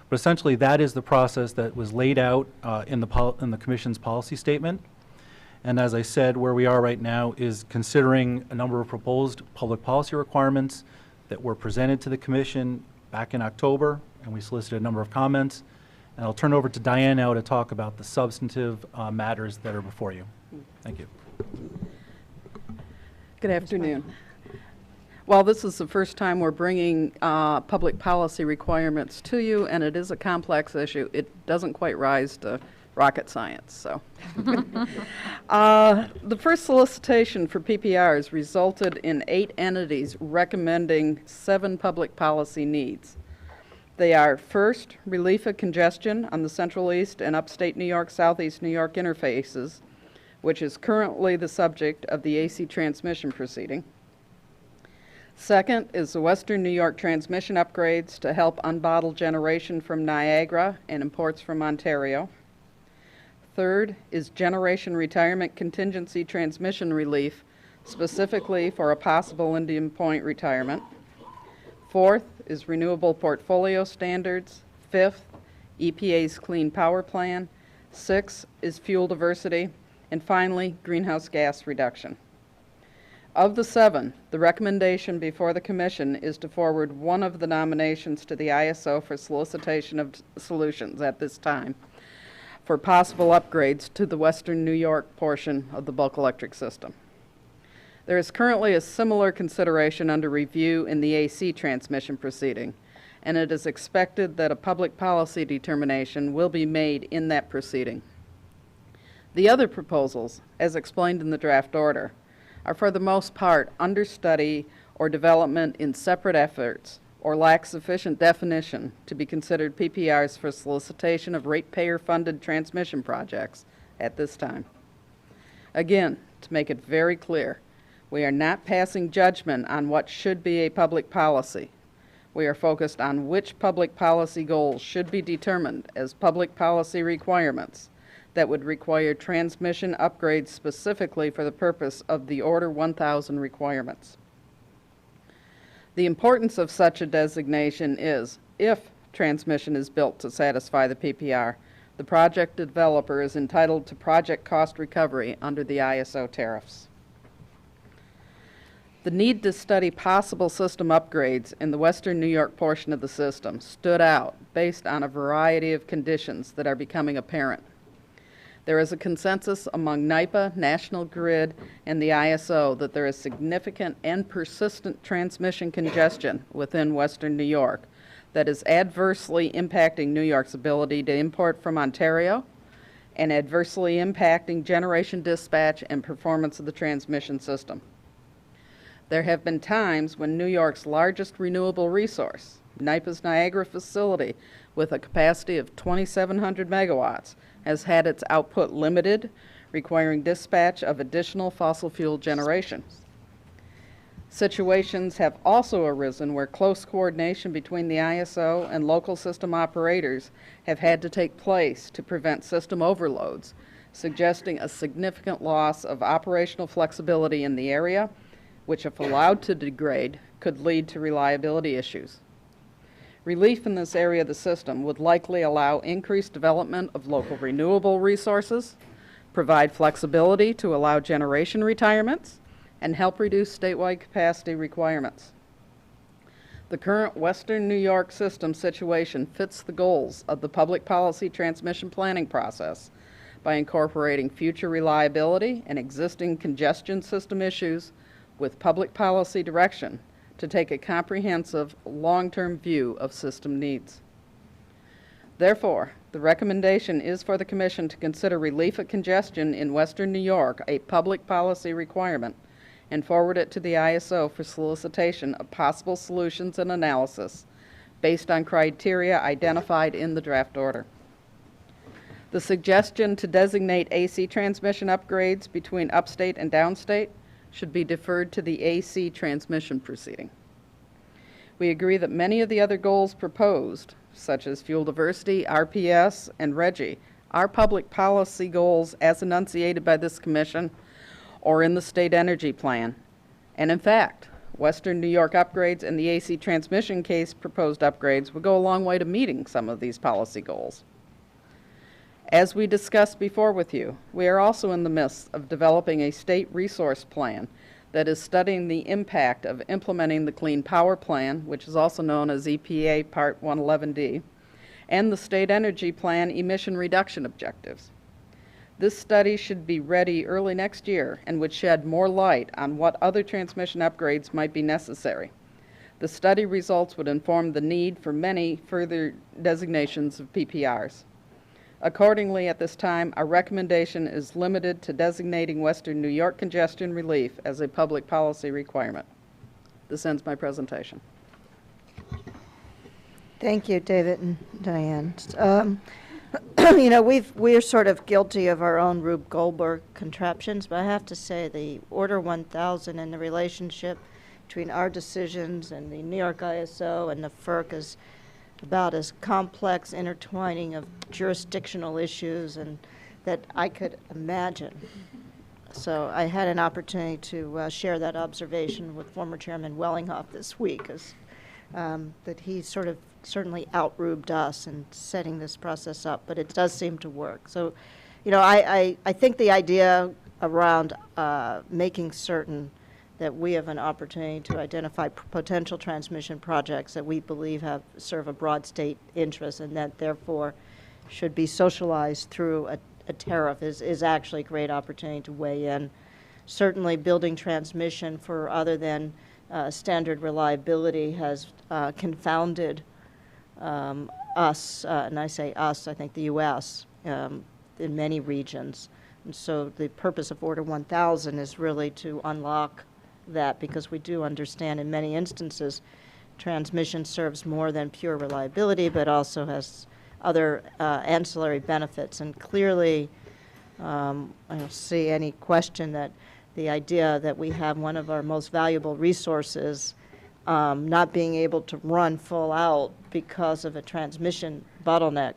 But essentially, that is the process that was laid out in the Commission's policy statement. And as I said, where we are right now is considering a number of proposed public policy requirements that were presented to the Commission back in October, and we solicited a number of comments. And I'll turn over to Diane now to talk about the substantive matters that are before you. Thank you. Good afternoon. Well, this is the first time we're bringing public policy requirements to you, and it is a complex issue. It doesn't quite rise to rocket science, so. The first solicitation for PPRs resulted in 8 entities recommending 7 public policy needs. They are, first, relief of congestion on the Central East and Upstate New York, Southeast New York interfaces, which is currently the subject of the AC transmission proceeding. Second is the Western New York transmission upgrades to help unbottle generation from Niagara and imports from Ontario. Third is generation retirement contingency transmission relief, specifically for a possible Indian Point retirement. Fourth is renewable portfolio standards. Fifth, EPA's Clean Power Plan. Sixth is fuel diversity. And finally, greenhouse gas reduction. Of the 7, the recommendation before the Commission is to forward one of the nominations to the ISO for solicitation of solutions at this time for possible upgrades to the Western New York portion of the bulk electric system. There is currently a similar consideration under review in the AC transmission proceeding, and it is expected that a public policy determination will be made in that proceeding. The other proposals, as explained in the draft order, are for the most part understudy or development in separate efforts or lack sufficient definition to be considered PPRs for solicitation of ratepayer-funded transmission projects at this time. Again, to make it very clear, we are not passing judgment on what should be a public policy. We are focused on which public policy goals should be determined as public policy requirements that would require transmission upgrades specifically for the purpose of the Order 1000 requirements. The importance of such a designation is, if transmission is built to satisfy the PPR, the project developer is entitled to project cost recovery under the ISO tariffs. The need to study possible system upgrades in the western New York portion of the system stood out based on a variety of conditions that are becoming apparent. There is a consensus among NYPA, National Grid, and the ISO that there is significant and persistent transmission congestion within western New York that is adversely impacting New York's ability to import from Ontario and adversely impacting generation dispatch and performance of the transmission system. There have been times when New York's largest renewable resource, NYPA's Niagara facility, with a capacity of 2,700 megawatts, has had its output limited, requiring dispatch of additional fossil fuel generation. Situations have also arisen where close coordination between the ISO and local system operators have had to take place to prevent system overloads, suggesting a significant loss of operational flexibility in the area, which, if allowed to degrade, could lead to reliability issues. Relief in this area of the system would likely allow increased development of local renewable resources, provide flexibility to allow generation retirements, and help reduce statewide capacity requirements. The current Western New York system situation fits the goals of the public policy transmission planning process by incorporating future reliability and existing congestion system issues with public policy direction to take a comprehensive, long-term view of system needs. Therefore, the recommendation is for the Commission to consider relief of congestion in Western New York a public policy requirement and forward it to the ISO for solicitation of possible solutions and analysis based on criteria identified in the draft order. The suggestion to designate AC transmission upgrades between upstate and downstate should be deferred to the AC transmission proceeding. We agree that many of the other goals proposed, such as fuel diversity, RPS, and RGGI, are public policy goals as enunciated by this Commission or in the State Energy Plan. And in fact, Western New York upgrades and the AC transmission case proposed upgrades would go a long way to meeting some of these policy goals. As we discussed before with you, we are also in the midst of developing a state resource plan that is studying the impact of implementing the Clean Power Plan, which is also known as EPA Part 111D, and the State Energy Plan emission reduction objectives. This study should be ready early next year and would shed more light on what other transmission upgrades might be necessary. The study results would inform the need for many further designations of PPRs. Accordingly, at this time, our recommendation is limited to designating Western New York congestion relief as a public policy requirement. This ends my presentation. Thank you, David and Diane. You know, we're sort of guilty of our own Rube Goldberg contraptions, but I have to say the Order 1000 and the relationship between our decisions and the New York ISO and the FERC is about as complex intertwining of jurisdictional issues and that I could imagine. So I had an opportunity to share that observation with former Chairman Wellinghoff this week, that he sort of certainly out-rubed us in setting this process up, but it does seem to work. So, you know, I think the idea around making certain that we have an opportunity to identify potential transmission projects that we believe serve a broad state interest and that therefore should be socialized through a tariff is actually a great opportunity to weigh in. Certainly building transmission for other than standard reliability has confounded us, and I say us, I think the U.S., in many regions. And so the purpose of Order 1000 is really to unlock that, because we do understand in many instances transmission serves more than pure reliability, but also has other ancillary benefits. And clearly, I don't see any question that the idea that we have one of our most valuable resources not being able to run full out because of a transmission bottleneck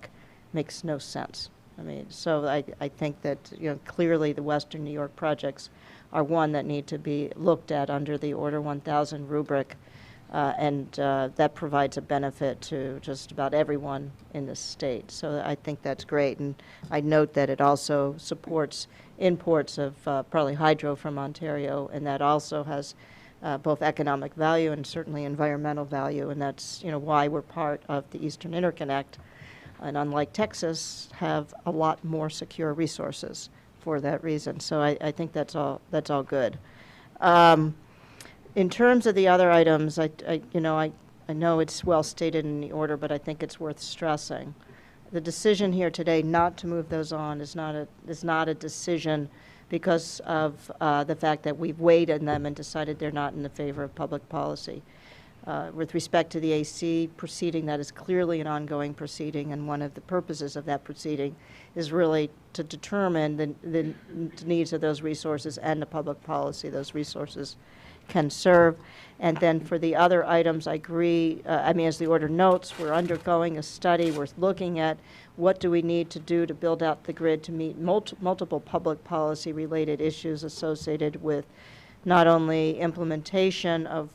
makes no sense. I mean, so I think that, clearly the Western New York projects are one that need to be looked at under the Order 1000 rubric, and that provides a benefit to just about everyone in the state. So I think that's great, and I note that it also supports imports of probably hydro from Ontario, and that also has both economic value and certainly environmental value, and that's why we're part of the Eastern Interconnect, and unlike Texas, have a lot more secure resources for that reason. So I think that's all good. In terms of the other items, I know it's well stated in the order, but I think it's worth stressing. The decision here today not to move those on is not a decision because of the fact that we've weighed in them and decided they're not in the favor of public policy. With respect to the AC proceeding, that is clearly an ongoing proceeding, and one of the purposes of that proceeding is really to determine the needs of those resources and the public policy those resources can serve. And then for the other items, I agree, as the order notes, we're undergoing a study. We're looking at what do we need to do to build out the grid to meet multiple public policy related issues associated with not only implementation of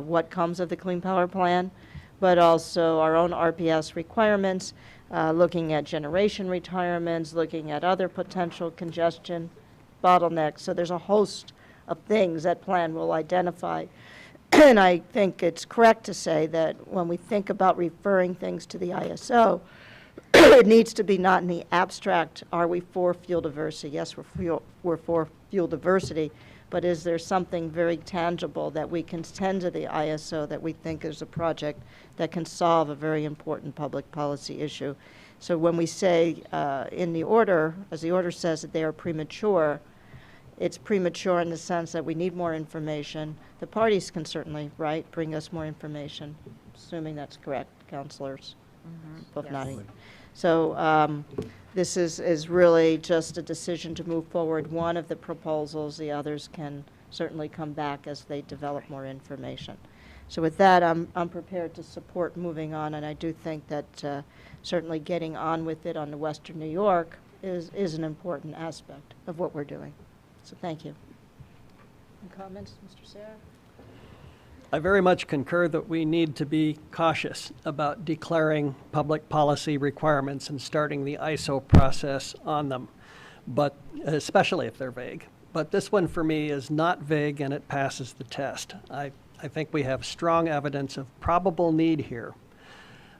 what comes of the Clean Power Plan, but also our own RPS requirements, looking at generation retirements, looking at other potential congestion bottlenecks. So there's a host of things that plan will identify. And I think it's correct to say that when we think about referring things to the ISO, it needs to be not in the abstract, are we for fuel diversity? Yes, we're for fuel diversity, but is there something very tangible that we can send to the ISO that we think is a project that can solve a very important public policy issue? So when we say in the order, as the order says that they are premature, it's premature in the sense that we need more information. The parties can certainly, bring us more information, assuming that's correct, councilors, both nodding. So this is really just a decision to move forward one of the proposals. The others can certainly come back as they develop more information. So with that, I'm prepared to support moving on, and I do think that certainly getting on with it on the Western New York is an important aspect of what we're doing. So thank you. Any comments, Mr. Sarah? I very much concur that we need to be cautious about declaring public policy requirements and starting the ISO process on them, but especially if they're vague. But this one for me is not vague, and it passes the test. I think we have strong evidence of probable need here,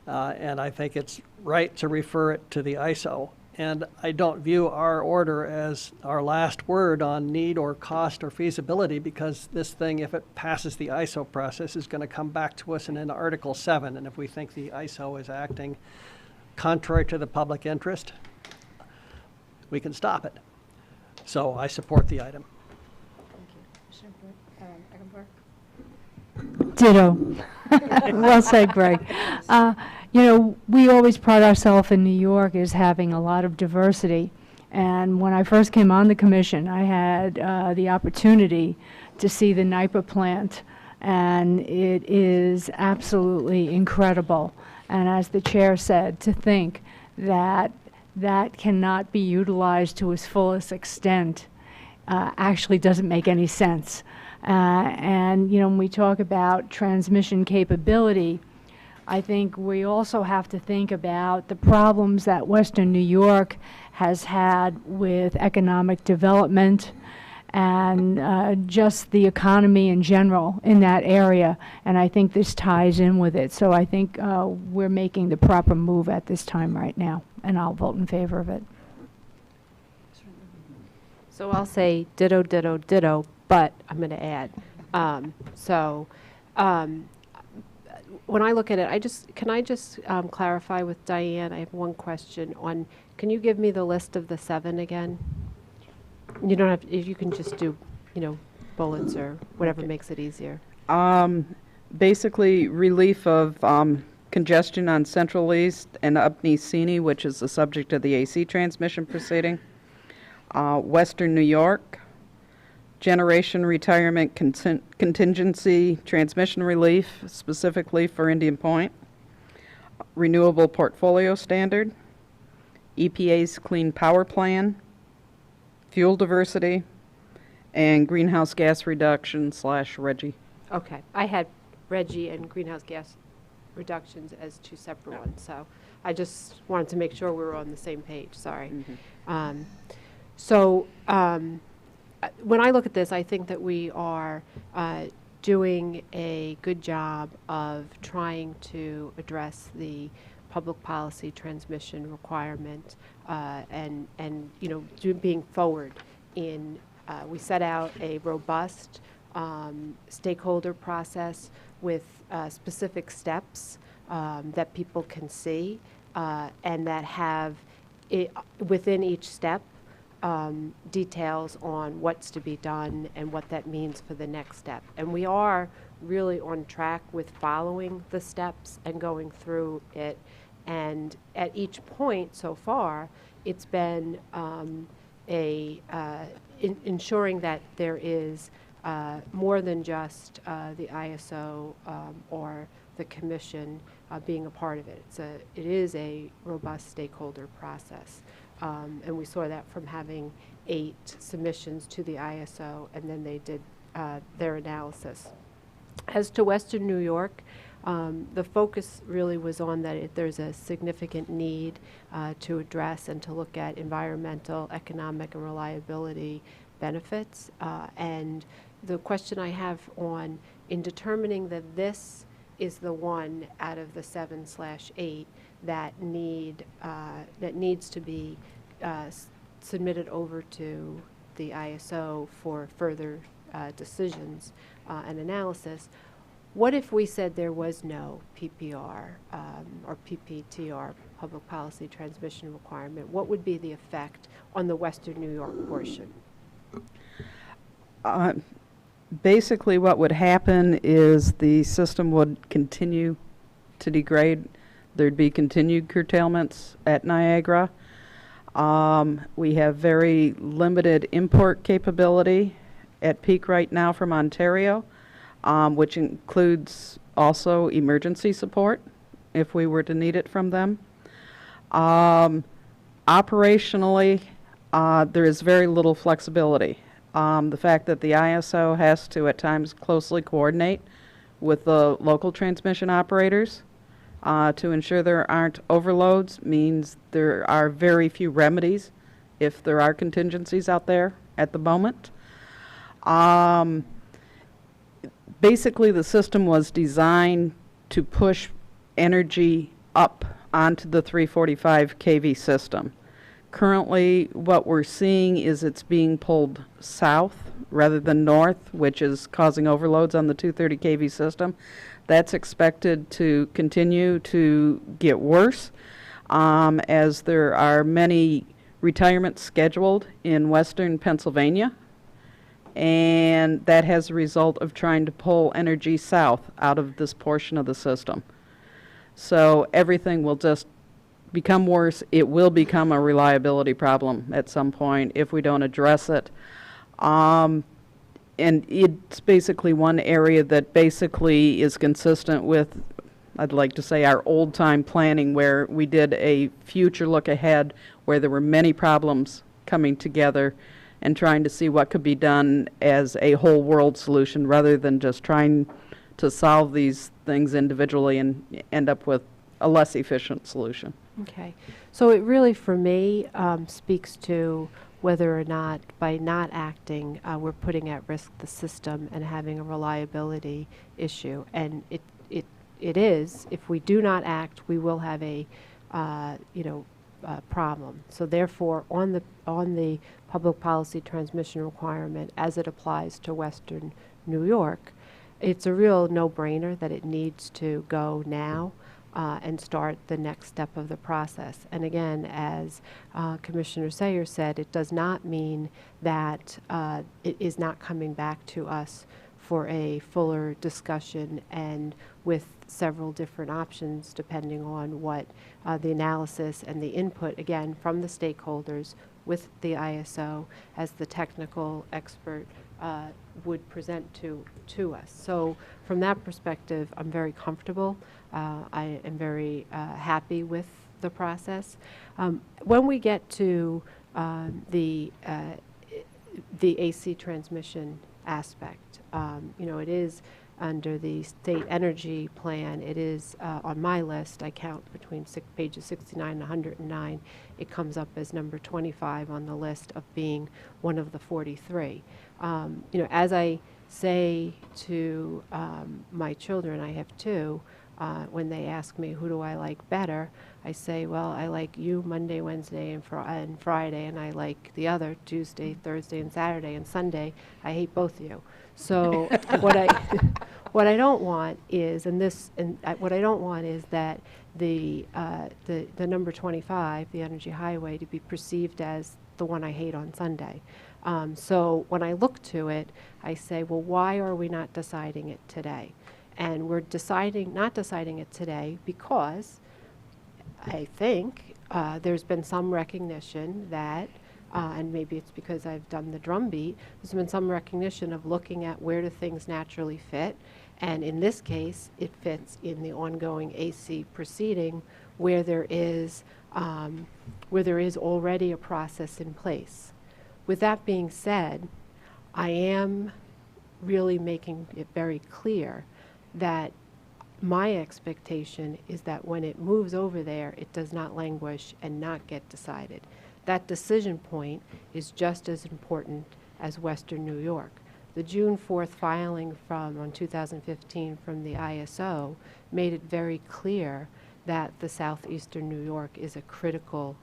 and I think it's right to refer it to the ISO. And I don't view our order as our last word on need or cost or feasibility, because this thing, if it passes the ISO process, is going to come back to us in Article 7. And if we think the ISO is acting contrary to the public interest, we can stop it. So I support the item. Ditto. Well said, Greg. We always pride ourselves in New York as having a lot of diversity. And when I first came on the commission, I had the opportunity to see the NYPA plant, and it is absolutely incredible. And as the chair said, to think that that cannot be utilized to its fullest extent actually doesn't make any sense. When we talk about transmission capability, I think we also have to think about the problems that Western New York has had with economic development and just the economy in general in that area, and I think this ties in with it. So I think we're making the proper move at this time right now, and I'll vote in favor of it. So I'll say ditto, ditto, ditto, but I'm going to add. When I look at it, can I just clarify with Diane? I have one question on. Can you give me the list of the 7 again? You don't have. If you can just do, bullets or whatever makes it easier. Basically, relief of congestion on Central East and Upney-Sini, which is the subject of the AC transmission proceeding. Western New York, generation retirement contingency transmission relief, specifically for Indian Point, renewable portfolio standard, EPA's clean power plan, fuel diversity, and greenhouse gas reduction / Reggie. Okay, I had Reggie and greenhouse gas reductions as two separate ones, so I just wanted to make sure we were on the same page, sorry. When I look at this, I think that we are doing a good job of trying to address the public policy transmission requirement and you know, being forward in, we set out a robust stakeholder process with specific steps that people can see and that have within each step details on what's to be done and what that means for the next step. And we are really on track with following the steps and going through it. And at each point so far, it's been ensuring that there is more than just the ISO or the commission being a part of it. It is a robust stakeholder process. And we saw that from having 8 submissions to the ISO, and then they did their analysis. As to Western New York, the focus really was on that there's a significant need to address and to look at environmental, economic, and reliability benefits. And the question I have on, in determining that this is the one out of the 7/8 that needs to be submitted over to the ISO for further decisions and analysis. What if we said there was no PPR or PPTR, public policy transmission requirement? What would be the effect on the Western New York portion? Basically, what would happen is the system would continue to degrade. There'd be continued curtailments at Niagara. We have very limited import capability at peak right now from Ontario, which includes also emergency support if we were to need it from them. Operationally, there is very little flexibility. The fact that the ISO has to at times closely coordinate with the local transmission operators to ensure there aren't overloads means there are very few remedies if there are contingencies out there at the moment. Basically, the system was designed to push energy up onto the 345 kV system. Currently, what we're seeing is it's being pulled south rather than north, which is causing overloads on the 230 kV system. That's expected to continue to get worse as there are many retirements scheduled in western Pennsylvania, and that has a result of trying to pull energy south out of this portion of the system. So everything will just become worse. It will become a reliability problem at some point if we don't address it. And it's basically one area that basically is consistent with, I'd like to say, our old-time planning, where we did a future look ahead where there were many problems coming together and trying to see what could be done as a whole world solution rather than just trying to solve these things individually and end up with a less efficient solution. Okay. So it really, for me, speaks to whether or not, by not acting, we're putting at risk the system and having a reliability issue. And it is, if we do not act, we will have a, problem. So therefore, on the public policy transmission requirement as it applies to Western New York, it's a real no-brainer that it needs to go now. And start the next step of the process. And again, as Commissioner Sayer said, it does not mean that it is not coming back to us for a fuller discussion and with several different options depending on what the analysis and the input, again, from the stakeholders with the ISO as the technical expert would present to us. So from that perspective, I'm very comfortable. I am very happy with the process. When we get to the AC transmission aspect, it is under the state energy plan. It is on my list. I count between pages 69 and 109. It comes up as number 25 on the list of being one of the 43. As I say to my children, I have two, when they ask me who do I like better, I say, well, I like you Monday, Wednesday, and Friday, and I like the other Tuesday, Thursday, and Saturday, and Sunday. I hate both of you. So what I don't want is, what I don't want is that the number 25, the Energy Highway, to be perceived as the one I hate on Sunday. So when I look to it, I say, well, why are we not deciding it today? And we're not deciding it today because I think there's been some recognition that, and maybe it's because I've done the drumbeat, there's been some recognition of looking at where do things naturally fit. And in this case, it fits in the ongoing AC proceeding where there is already a process in place. With that being said, I am really making it very clear that my expectation is that when it moves over there, it does not languish and not get decided. That decision point is just as important as Western New York. The June 4th filing on 2015 from the ISO made it very clear that the southeastern New York is a critical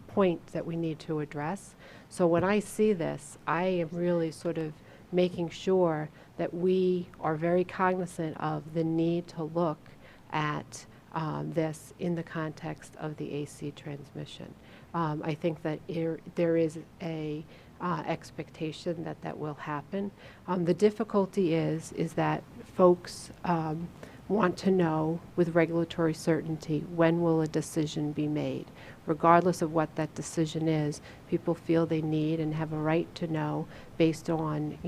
point that we need to address. So when I see this, I am really sort of making sure that we are very cognizant of the need to look at this in the context of the AC transmission. I think that there is a expectation that that will happen. The difficulty is that folks want to know with regulatory certainty when will a decision be made. Regardless of what that decision is, people feel they need and have a right to know based on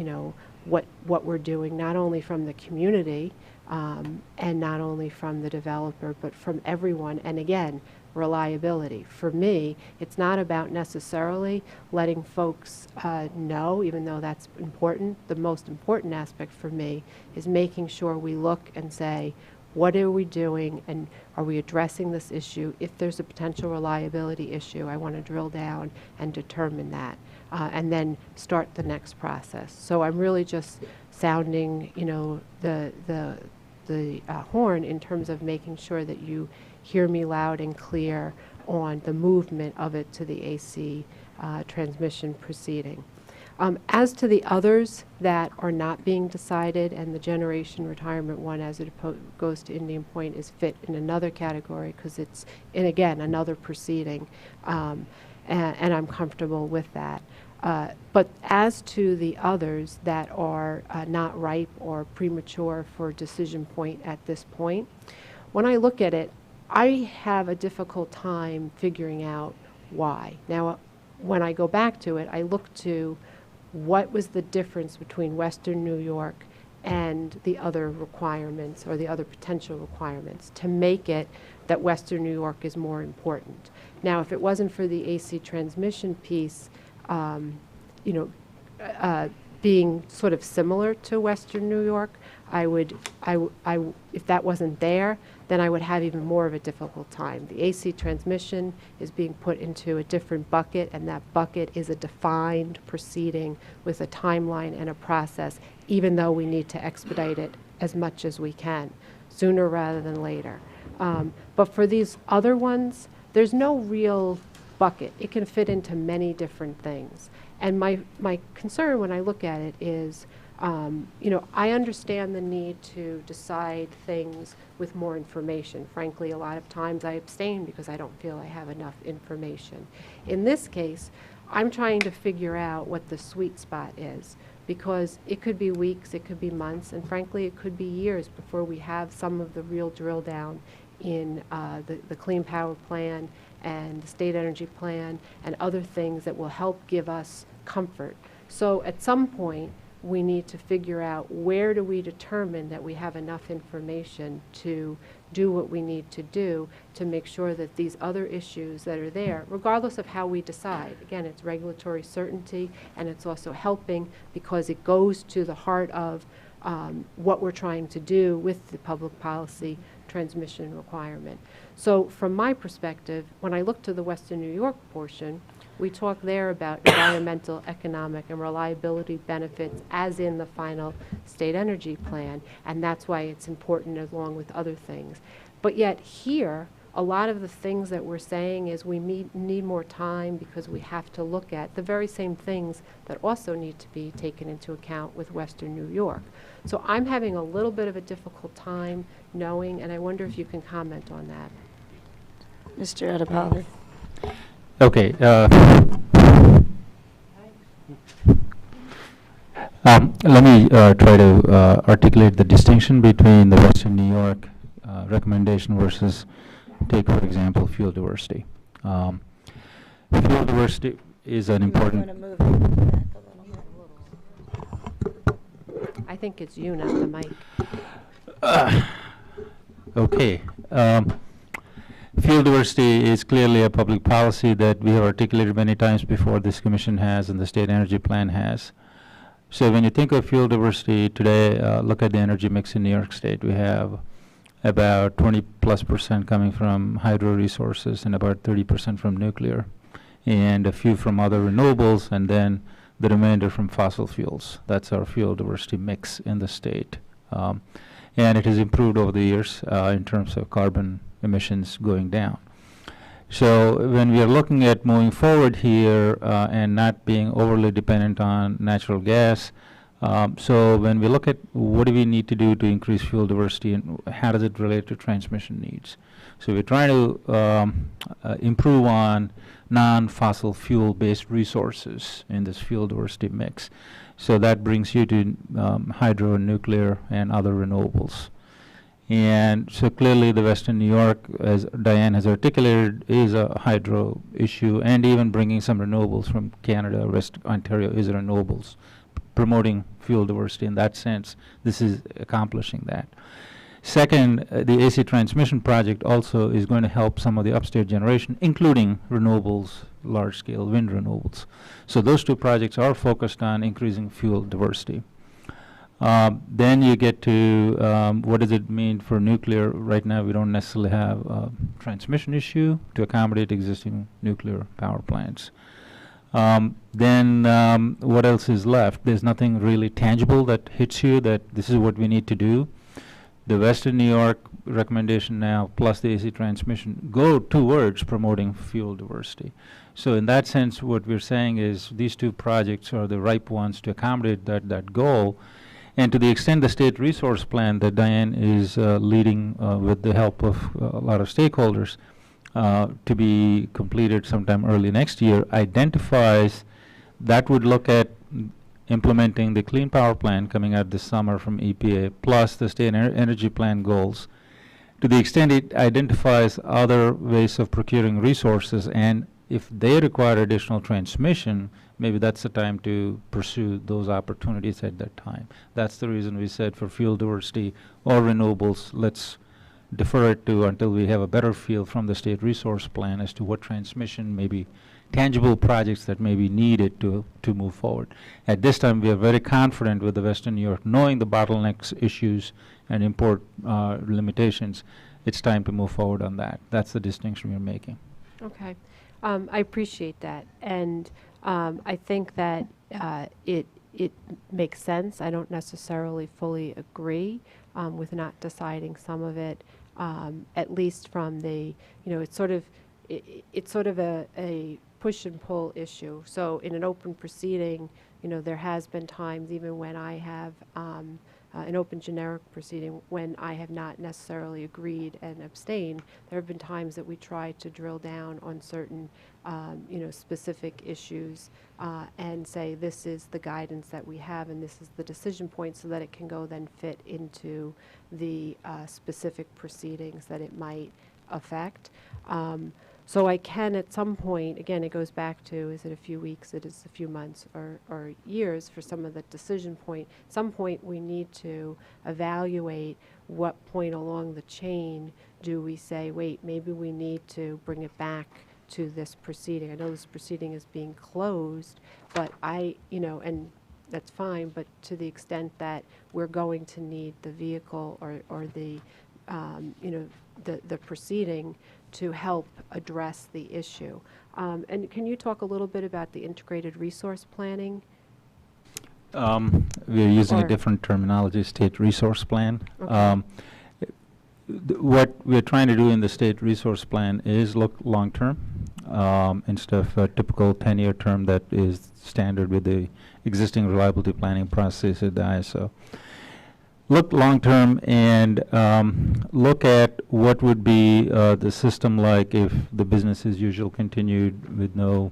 what we're doing, not only from the community and not only from the developer, but from everyone. And again, reliability. For me, it's not about necessarily letting folks know, even though that's important. The most important aspect for me is making sure we look and say, what are we doing and are we addressing this issue? If there's a potential reliability issue, I want to drill down and determine that and then start the next process. So I'm really just sounding, the horn in terms of making sure that you hear me loud and clear on the movement of it to the AC transmission proceeding. As to the others that are not being decided, and the generation retirement one as it goes to Indian Point is fit in another category because it's, and again, another proceeding, and I'm comfortable with that. But as to the others that are not ripe or premature for decision point at this point, when I look at it, I have a difficult time figuring out why. Now, when I go back to it, I look to what was the difference between Western New York and the other requirements or the other potential requirements to make it that Western New York is more important. Now, if it wasn't for the AC transmission piece, being sort of similar to Western New York, if that wasn't there, then I would have even more of a difficult time. The AC transmission is being put into a different bucket, and that bucket is a defined proceeding with a timeline and a process, even though we need to expedite it as much as we can, sooner rather than later. But for these other ones, there's no real bucket. It can fit into many different things. And my concern when I look at it is, I understand the need to decide things with more information. Frankly, a lot of times I abstain because I don't feel I have enough information. In this case, I'm trying to figure out what the sweet spot is, because it could be weeks, it could be months, and frankly, it could be years before we have some of the real drill down in the Clean Power Plan and the state energy plan and other things that will help give us comfort. So at some point, we need to figure out where do we determine that we have enough information to do what we need to do to make sure that these other issues that are there, regardless of how we decide, again, it's regulatory certainty, and it's also helping because it goes to the heart of what we're trying to do with the public policy transmission requirement. So from my perspective, when I look to the Western New York portion, we talk there about environmental, economic, and reliability benefits as in the final state energy plan, and that's why it's important along with other things. But yet here, a lot of the things that we're saying is we need more time because we have to look at the very same things that also need to be taken into account with Western New York. So I'm having a little bit of a difficult time knowing, and I wonder if you can comment on that. Mr. Adipali. Okay. Let me try to articulate the distinction between the Western New York recommendation versus, take for example, fuel diversity. Fuel diversity is an important. I think it's you, not the mic. Okay. Fuel diversity is clearly a public policy that we have articulated many times before, this commission has and the state energy plan has. So when you think of fuel diversity today, look at the energy mix in New York State. We have about 20+% coming from hydro resources and about 30% from nuclear, and a few from other renewables, and then the remainder from fossil fuels. That's our fuel diversity mix in the state. And it has improved over the years in terms of carbon emissions going down. So when we are looking at moving forward here and not being overly dependent on natural gas, so when we look at what do we need to do to increase fuel diversity and how does it relate to transmission needs? So we're trying to improve on non-fossil fuel-based resources in this fuel diversity mix. So that brings you to hydro and nuclear and other renewables. And so clearly the Western New York, as Diane has articulated, is a hydro issue, and even bringing some renewables from Canada, West Ontario is renewables, promoting fuel diversity in that sense. This is accomplishing that. Second, the AC transmission project also is going to help some of the upstate generation, including renewables, large-scale wind renewables. So those two projects are focused on increasing fuel diversity. Then you get to what does it mean for nuclear? Right now we don't necessarily have a transmission issue to accommodate existing nuclear power plants. Then what else is left? There's nothing really tangible that hits you that this is what we need to do. The Western New York recommendation now plus the AC transmission go towards promoting fuel diversity. So in that sense, what we're saying is these two projects are the ripe ones to accommodate that goal. And to the extent the state resource plan that Diane is leading with the help of a lot of stakeholders to be completed sometime early next year identifies that would look at implementing the Clean Power Plan coming out this summer from EPA plus the state energy plan goals. To the extent it identifies other ways of procuring resources, and if they require additional transmission, maybe that's the time to pursue those opportunities at that time. That's the reason we said for fuel diversity or renewables, let's defer it to until we have a better feel from the state resource plan as to what transmission, maybe tangible projects that may be needed to move forward. At this time, we are very confident with the Western New York, knowing the bottlenecks, issues, and import limitations. It's time to move forward on that. That's the distinction we're making. Okay. I appreciate that. And I think that it makes sense. I don't necessarily fully agree with not deciding some of it, at least from the, it's sort of a push and pull issue. So in an open proceeding, there has been times, even when I have an open generic proceeding, when I have not necessarily agreed and abstained, there have been times that we try to drill down on certain, specific issues and say this is the guidance that we have and this is the decision point, so that it can go then fit into the specific proceedings that it might affect. So I can at some point, again, it goes back to, is it a few weeks, it is a few months or years for some of the decision point. At some point we need to evaluate what point along the chain do we say, wait, maybe we need to bring it back to this proceeding. I know this proceeding is being closed, but and that's fine, but to the extent that we're going to need the vehicle or the, the proceeding to help address the issue. And can you talk a little bit about the integrated resource planning? We're using a different terminology, state resource plan. Okay. What we're trying to do in the state resource plan is look long-term instead of a typical 10-year term that is standard with the existing reliability planning process at the ISO. Look long-term and look at what would be the system like if the business as usual continued with no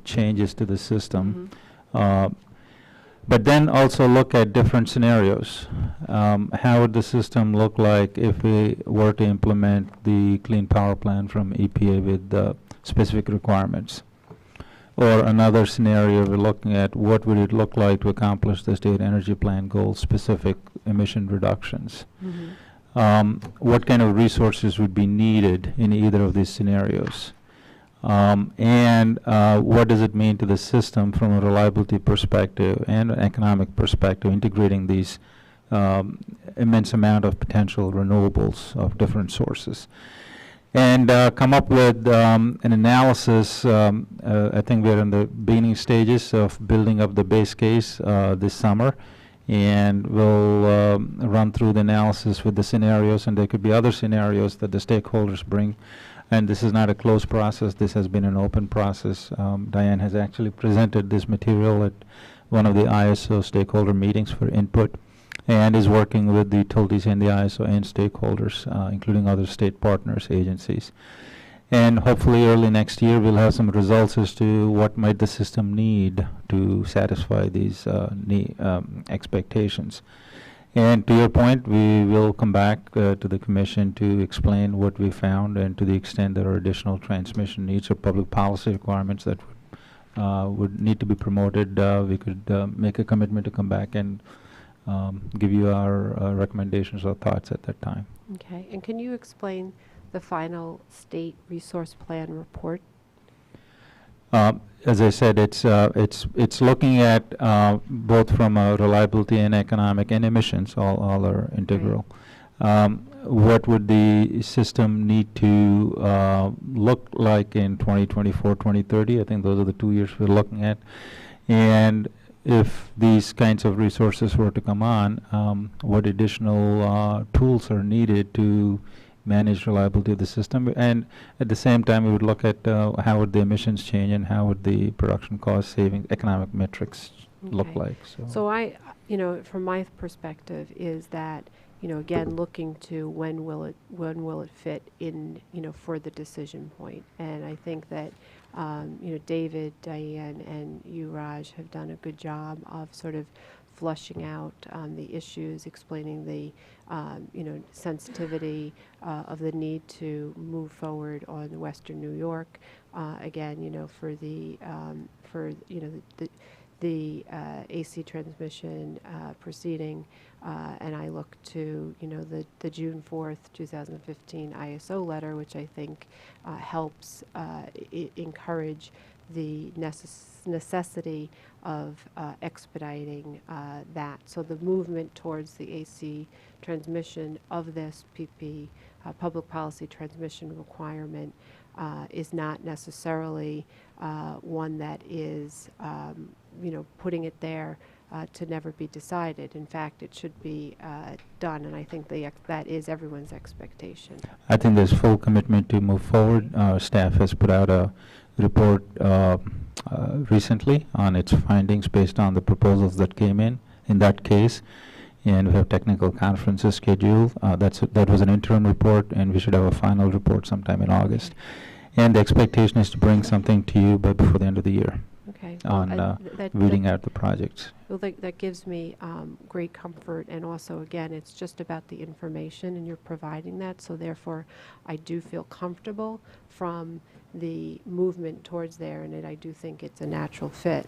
changes to the system. But then also look at different scenarios. How would the system look like if we were to implement the Clean Power Plan from EPA with specific requirements? Or another scenario, we're looking at what would it look like to accomplish the state energy plan goal specific emission reductions. What kind of resources would be needed in either of these scenarios? And what does it mean to the system from a reliability perspective and an economic perspective, integrating these immense amount of potential renewables of different sources? And come up with an analysis. I think we're in the beginning stages of building up the base case this summer, and we'll run through the analysis with the scenarios, and there could be other scenarios that the stakeholders bring. And this is not a closed process. This has been an open process. Diane has actually presented this material at one of the ISO stakeholder meetings for input, and is working with the utilities and the ISO and stakeholders, including other state partners, agencies. And hopefully early next year we'll have some results as to what might the system need to satisfy these expectations. And to your point, we will come back to the Commission to explain what we found, and to the extent there are additional transmission needs or public policy requirements that would need to be promoted, we could make a commitment to come back and give you our recommendations or thoughts at that time. Okay, and can you explain the final state resource plan report? As I said, it's looking at both from a reliability and economic and emissions, all are integral. Right. What would the system need to look like in 2024, 2030? I think those are the 2 years we're looking at. And if these kinds of resources were to come on, what additional tools are needed to manage reliability of the system? And at the same time, we would look at how would the emissions change and how would the production cost saving economic metrics look like. So I, from my perspective, is that, again, looking to when will it fit in, for the decision point. And I think that David, Diane, and you, Raj, have done a good job of sort of flushing out the issues, explaining the sensitivity of the need to move forward on Western New York. Again, for the AC transmission proceeding, and I look to the June 4th, 2015 ISO letter, which I think helps encourage the necessity of expediting that. So the movement towards the AC transmission of this PP, public policy transmission requirement, is not necessarily one that is, putting it there to never be decided. In fact, it should be done, and I think that is everyone's expectation. I think there's full commitment to move forward. Staff has put out a report recently on its findings based on the proposals that came in that case, and we have technical conferences scheduled. That was an interim report, and we should have a final report sometime in August. And the expectation is to bring something to you before the end of the year. Okay, on that- weeding out the projects. Well, that gives me great comfort, and also, again, it's just about the information, and you're providing that, so therefore, I do feel comfortable from the movement towards there, and I do think it's a natural fit.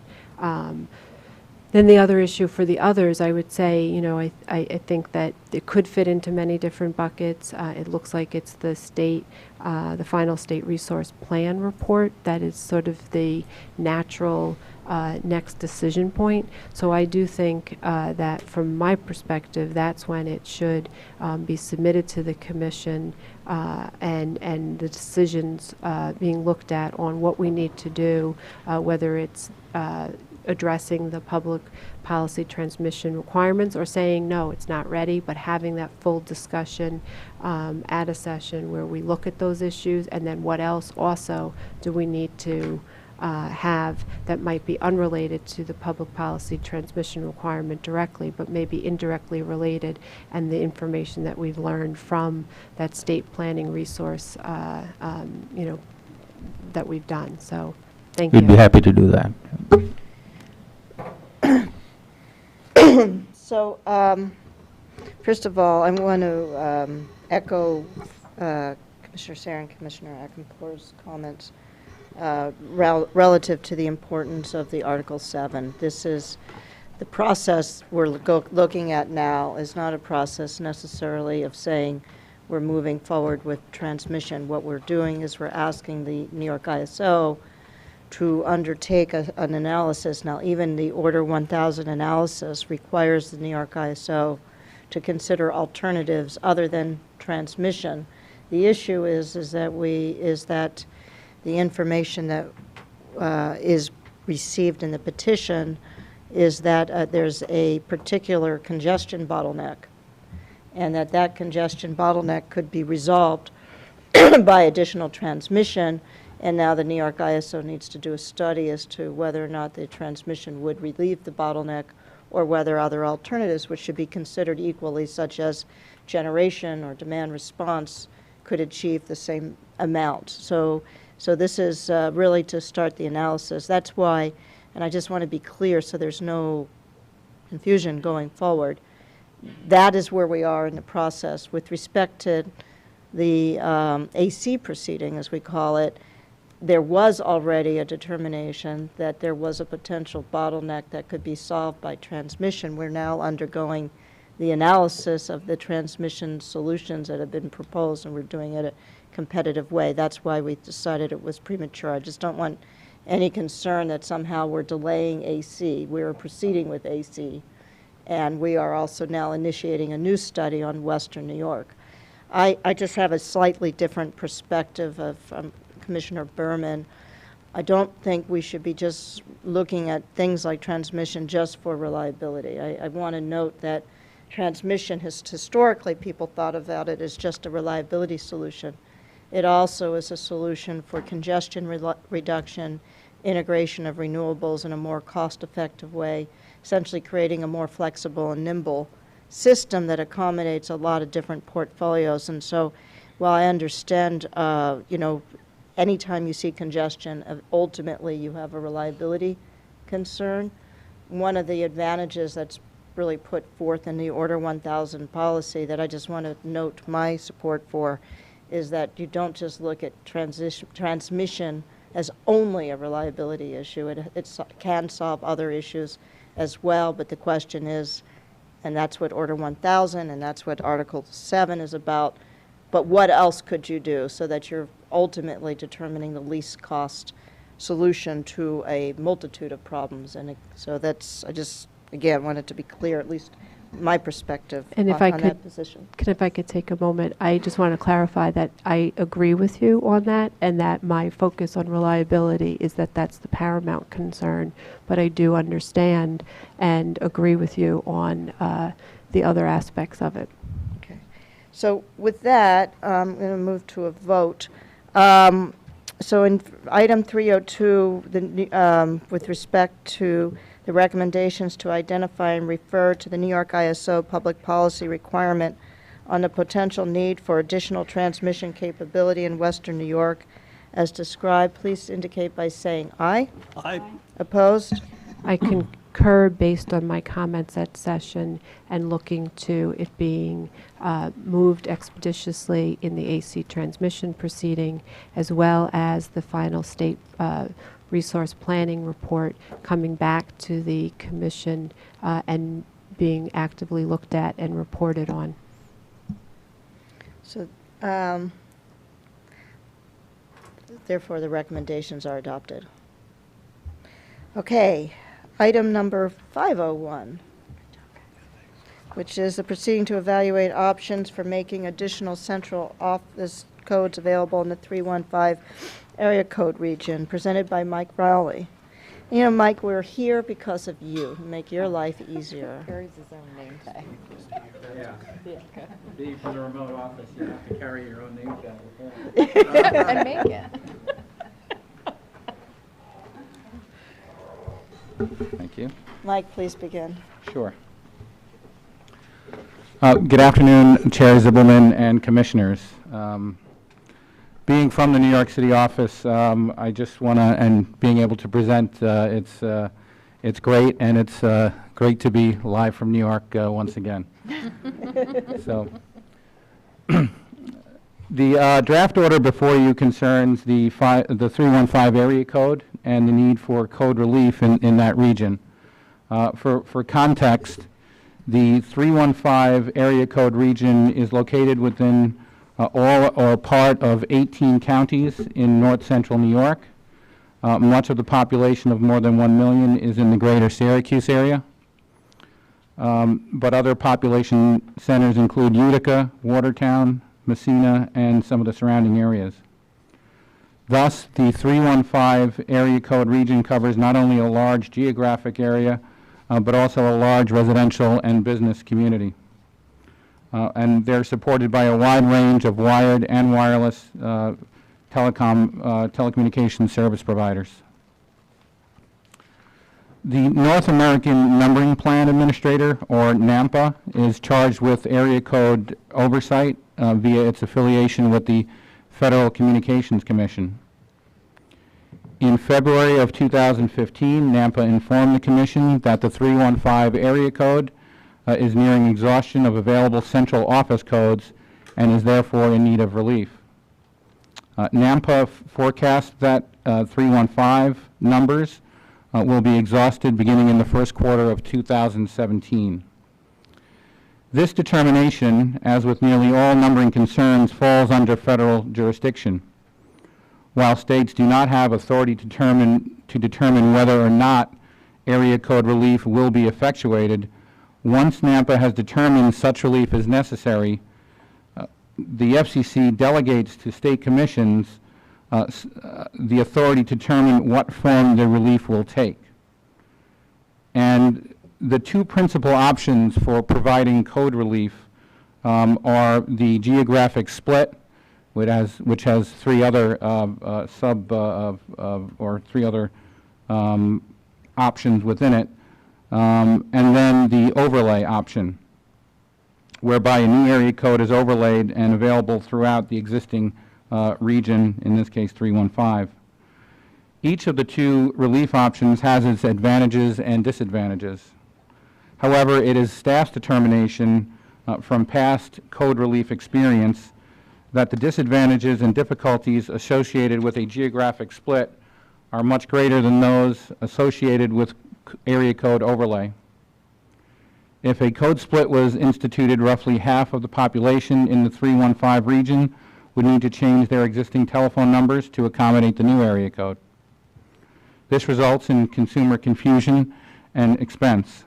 Then the other issue for the others, I would say, you know, I think that it could fit into many different buckets. It looks like it's the final state resource plan report that is sort of the natural next decision point. So I do think that from my perspective, that's when it should be submitted to the commission and the decisions being looked at on what we need to do, whether it's addressing the public policy transmission requirements or saying, no, it's not ready, but having that full discussion at a session where we look at those issues, and then what else also do we need to have that might be unrelated to the public policy transmission requirement directly, but maybe indirectly related, and the information that we've learned from that state planning resource, you know, that we've done. So, thank you. We'd be happy to do that. So, first of all, I want to echo Commissioner Sarah and Commissioner Akinpor's comments relative to the importance of the Article 7. This is the process we're looking at now is not a process necessarily of saying we're moving forward with transmission. What we're doing is we're asking the New York ISO to undertake an analysis. Now, even the Order 1000 analysis requires the New York ISO to consider alternatives other than transmission. The issue is that the information that is received in the petition is that there's a particular congestion bottleneck, and that congestion bottleneck could be resolved by additional transmission. And now the New York ISO needs to do a study as to whether or not the transmission would relieve the bottleneck, or whether other alternatives, which should be considered equally, such as generation or demand response, could achieve the same amount. So this is really to start the analysis. That's why, and I just want to be clear so there's no confusion going forward, that is where we are in the process. With respect to the AC proceeding, as we call it, there was already a determination that there was a potential bottleneck that could be solved by transmission. We're now undergoing the analysis of the transmission solutions that have been proposed, and we're doing it a competitive way. That's why we decided it was premature. I just don't want any concern that somehow we're delaying AC. We're proceeding with AC, and we are also now initiating a new study on Western New York. I just have a slightly different perspective of Commissioner Berman. I don't think we should be just looking at things like transmission just for reliability. I want to note that transmission has historically, people thought about it as just a reliability solution. It also is a solution for congestion reduction, integration of renewables in a more cost-effective way, essentially creating a more flexible and nimble system that accommodates a lot of different portfolios. And so while I understand, you know, anytime you see congestion, ultimately you have a reliability concern. One of the advantages that's really put forth in the Order 1000 policy that I just want to note my support for is that you don't just look at transmission as only a reliability issue. It can solve other issues as well, but the question is, and that's what Order 1000 and that's what Article 7 is about, but what else could you do so that you're ultimately determining the least cost solution to a multitude of problems? And so that's, I just, again, wanted to be clear, at least my perspective And if on I that could, position. if I could take a moment, I just want to clarify that I agree with you on that, and that my focus on reliability is that that's the paramount concern, but I do understand and agree with you on the other aspects of it. Okay. So with that, I'm going to move to a vote. So in item 302, with respect to the recommendations to identify and refer to the New York ISO public policy requirement on the potential need for additional transmission capability in Western New York, as described, please indicate by saying aye. Aye. Opposed? I concur based on my comments at session and looking to it being moved expeditiously in the AC transmission proceeding, as well as the final state resource planning report coming back to the commission and being actively looked at and reported on. So, therefore, the recommendations are adopted. Okay, item number 501, which is the proceeding to evaluate options for making additional central office codes available in the 315 area code region, presented by Mike Rowley. You know, Mike, we're here because of you. Make your life easier. Carries his own name tag. Yeah. Being from the remote office, you have to carry your own name tag. And make it. Thank you. Mike, please begin. Sure. Good afternoon, Chair Zibelman and Commissioners. Being from the New York City office, I just want to, and being able to present, it's great, and it's great to be live from New York once again. So, the draft order before you concerns the 315 area code and the need for code relief in that region. For context, the 315 area code region is located within all or part of 18 counties in north central New York. Much of the population of more than 1 million is in the greater Syracuse area. But other population centers include Utica, Watertown, Messina, and some of the surrounding areas. Thus, the 315 area code region covers not only a large geographic area, but also a large residential and business community. And they're supported by a wide range of wired and wireless telecommunications service providers. The North American Numbering Plan Administrator, or NAMPA, is charged with area code oversight via its affiliation with the Federal Communications Commission. In February of 2015, NAMPA informed the Commission that the 315 area code is nearing exhaustion of available central office codes and is therefore in need of relief. NAMPA forecasts that 315 numbers will be exhausted beginning in the first quarter of 2017. This determination, as with nearly all numbering concerns, falls under federal jurisdiction. While states do not have authority to determine whether or not area code relief will be effectuated, once NAMPA has determined such relief is necessary, the FCC delegates to state commissions the authority to determine what form the relief will take. And the two principal options for providing code relief are the geographic split, which has three other options within it, and then the overlay option, whereby a new area code is overlaid and available throughout the existing region, in this case 315. Each of the two relief options has its advantages and disadvantages. However, it is staff's determination from past code relief experience that the disadvantages and difficulties associated with a geographic split are much greater than those associated with area code overlay. If a code split was instituted, roughly half of the population in the 315 region would need to change their existing telephone numbers to accommodate the new area code. This results in consumer confusion and expense.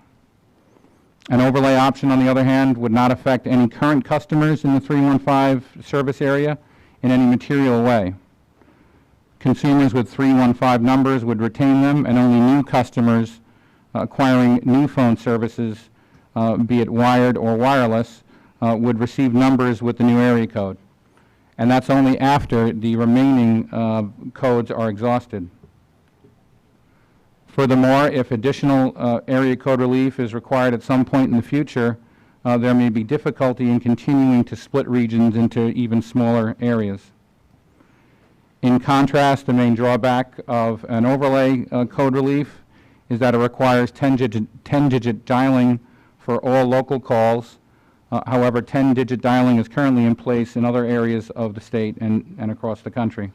An overlay option, on the other hand, would not affect any current customers in the 315 service area in any material way. Consumers with 315 numbers would retain them, and only new customers acquiring new phone services, be it wired or wireless, would receive numbers with the new area code. And that's only after the remaining codes are exhausted. Furthermore, if additional area code relief is required at some point in the future, there may be difficulty in continuing to split regions into even smaller areas. In contrast, the main drawback of an overlay code relief is that it requires 10-digit dialing for all local calls. However, 10-digit dialing is currently in place in other areas of the state and across the country.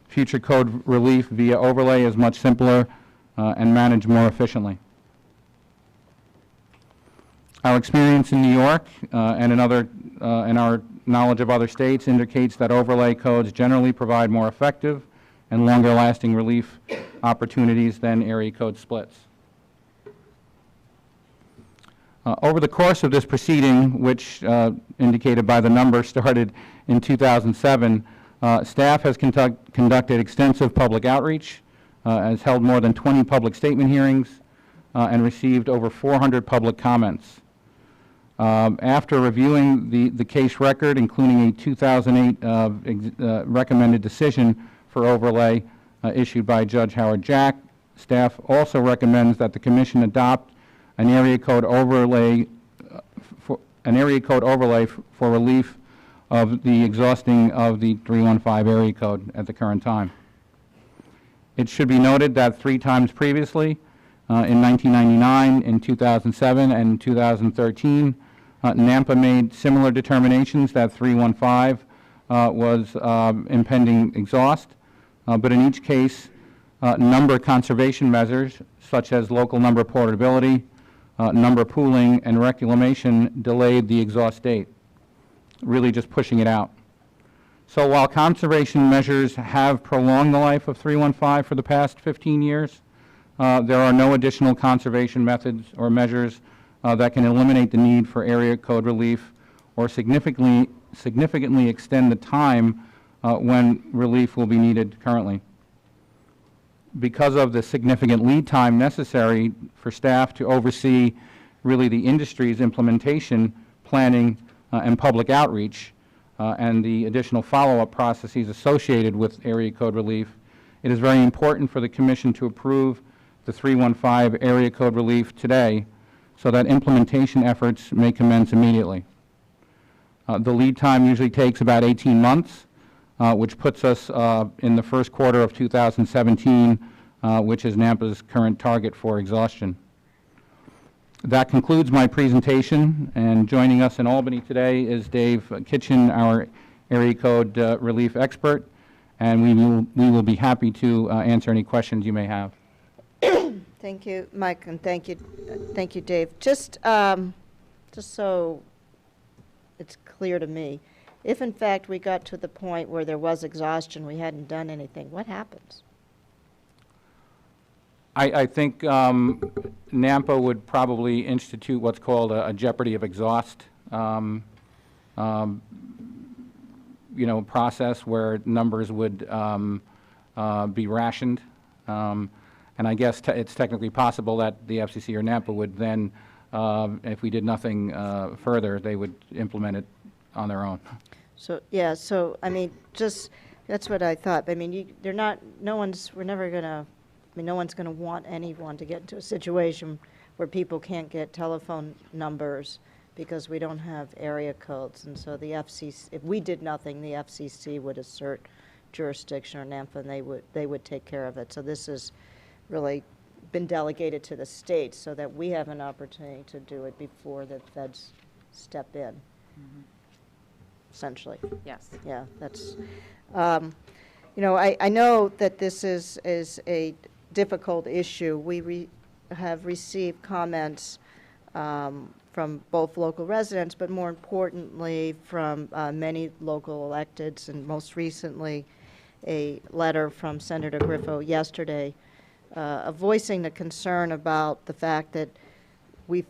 Future code relief via overlay is much simpler and managed more efficiently. Our experience in New York and in our knowledge of other states indicates that overlay codes generally provide more effective and longer-lasting relief opportunities than area code splits. Over the course of this proceeding, which indicated by the number started in 2007, staff has conducted extensive public outreach, has held more than 20 public statement hearings, and received over 400 public comments. After reviewing the case record, including a 2008 recommended decision for overlay issued by Judge Howard Jack, staff also recommends that the Commission adopt an area code overlay for relief of the exhausting of the 315 area code at the current time. It should be noted that 3 times previously, in 1999, in 2007, and 2013, NAMPA made similar determinations that 315 was impending exhaust, but in each case, number conservation measures, such as local number portability, number pooling, and reclamation delayed the exhaust date, really just pushing it out. So while conservation measures have prolonged the life of 315 for the past 15 years, there are no additional conservation methods or measures that can eliminate the need for area code relief or significantly extend the time when relief will be needed currently. Because of the significant lead time necessary for staff to oversee really the industry's implementation, planning, and public outreach, and the additional follow-up processes associated with area code relief, it is very important for the Commission to approve the 315 area code relief today so that implementation efforts may commence immediately. The lead time usually takes about 18 months, which puts us in the first quarter of 2017, which is NAMPA's current target for exhaustion. That concludes my presentation, and joining us in Albany today is Dave Kitchen, our area code relief expert, and we will be happy to answer any questions you may have. Thank you, Mike, and thank you, Dave. Just so it's clear to me, if in fact we got to the point where there was exhaustion, we hadn't done anything, what happens? I think NAMPA would probably institute what's called a jeopardy of exhaust, process where numbers would be rationed. And I guess it's technically possible that the FCC or NAMPA would then, if we did nothing further, they would implement it on their own. So, yeah, so, I mean, that's what I thought. I mean, we're never going to, no one's going to want anyone to get into a situation where people can't get telephone numbers because we don't have area codes. And so the FCC, if we did nothing, the FCC would assert jurisdiction or NAMPA, and they would take care of it. So this has really been delegated to the states so that we have an opportunity to do it before the feds step in, essentially. Yes. Yeah, that's, I know that this is a difficult issue. We have received comments from both local residents, but more importantly from many local electeds, and most recently a letter from Senator Griffo yesterday voicing the concern about the fact that we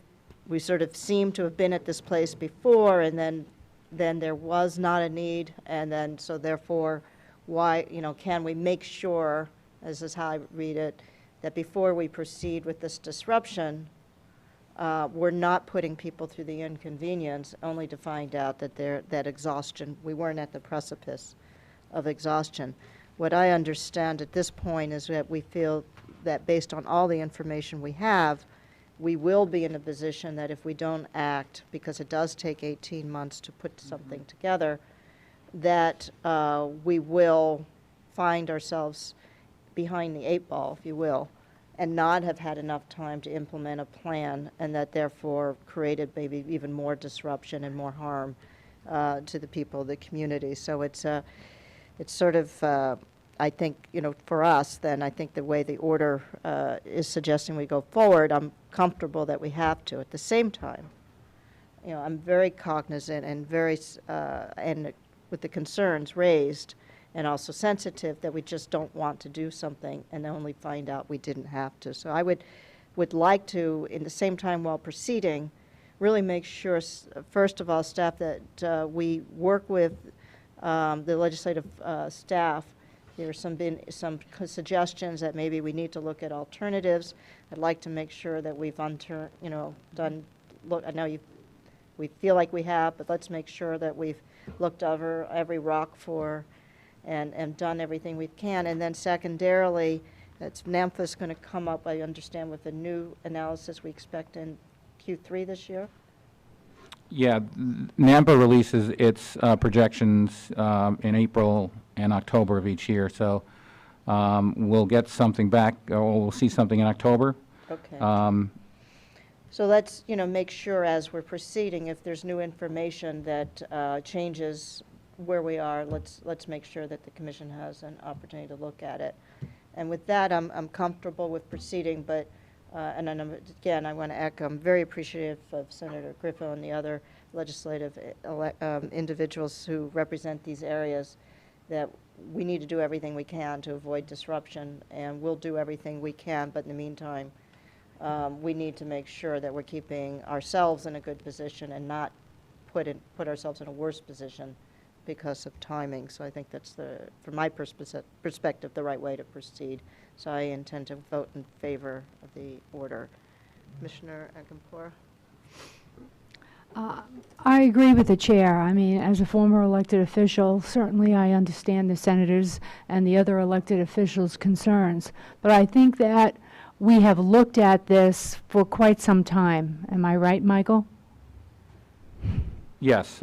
sort of seem to have been at this place before, and then there was not a need, and then so therefore why, can we make sure, this is how I read it, that before we proceed with this disruption, we're not putting people through the inconvenience only to find out that that exhaustion, we weren't at the precipice of exhaustion. What I understand at this point is that we feel that based on all the information we have, we will be in a position that if we don't act, because it does take 18 months to put something together, that we will find ourselves behind the 8 ball, if you will, and not have had enough time to implement a plan, and that therefore created maybe even more disruption and more harm to the people of the community. So it's sort of, I think, for us, then I think the way the order is suggesting we go forward, I'm comfortable that we have to. At the same time, I'm very cognizant and very, and with the concerns raised, and also sensitive that we just don't want to do something and only find out we didn't have to. So I would like to, in the same time while proceeding, really make sure, first of all, staff, that we work with the legislative staff. There are some suggestions that maybe we need to look at alternatives. I'd like to make sure that we've done. Look, I know we feel like we have, but let's make sure that we've looked over every rock and done everything we can. And then secondarily, that's NAMFA's going to come up, I understand, with a new analysis we expect in Q3 this year. Yeah, NAMPA releases its projections in April and October of each year, so we'll get something back, or we'll see something in October. Okay. So let's, make sure as we're proceeding, if there's new information that changes where we are, let's make sure that the commission has an opportunity to look at it. And with that, I'm comfortable with proceeding, but and then again, I want to echo, I'm very appreciative of Senator Griffo and the other legislative individuals who represent these areas, that we need to do everything we can to avoid disruption, and we'll do everything we can, but in the meantime, we need to make sure that we're keeping ourselves in a good position and not put ourselves in a worse position because of timing. So I think that's, from my perspective, the right way to proceed. So I intend to vote in favor of the order. Commissioner Aguilar? I agree with the chair. I mean, as a former elected official, certainly I understand the senators and the other elected officials' concerns. But I think that we have looked at this for quite some time. Am I right, Michael? Yes,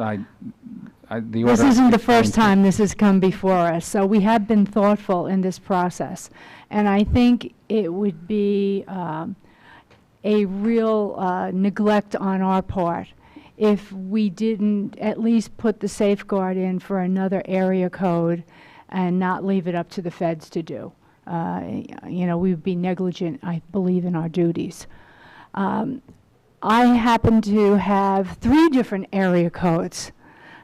This isn't the first time this has come before us, so we have been thoughtful in this process. And I think it would be a real neglect on our part if we didn't at least put the safeguard in for another area code and not leave it up to the feds to do. We would be negligent, I believe, in our duties. I happen to have 3 different area codes.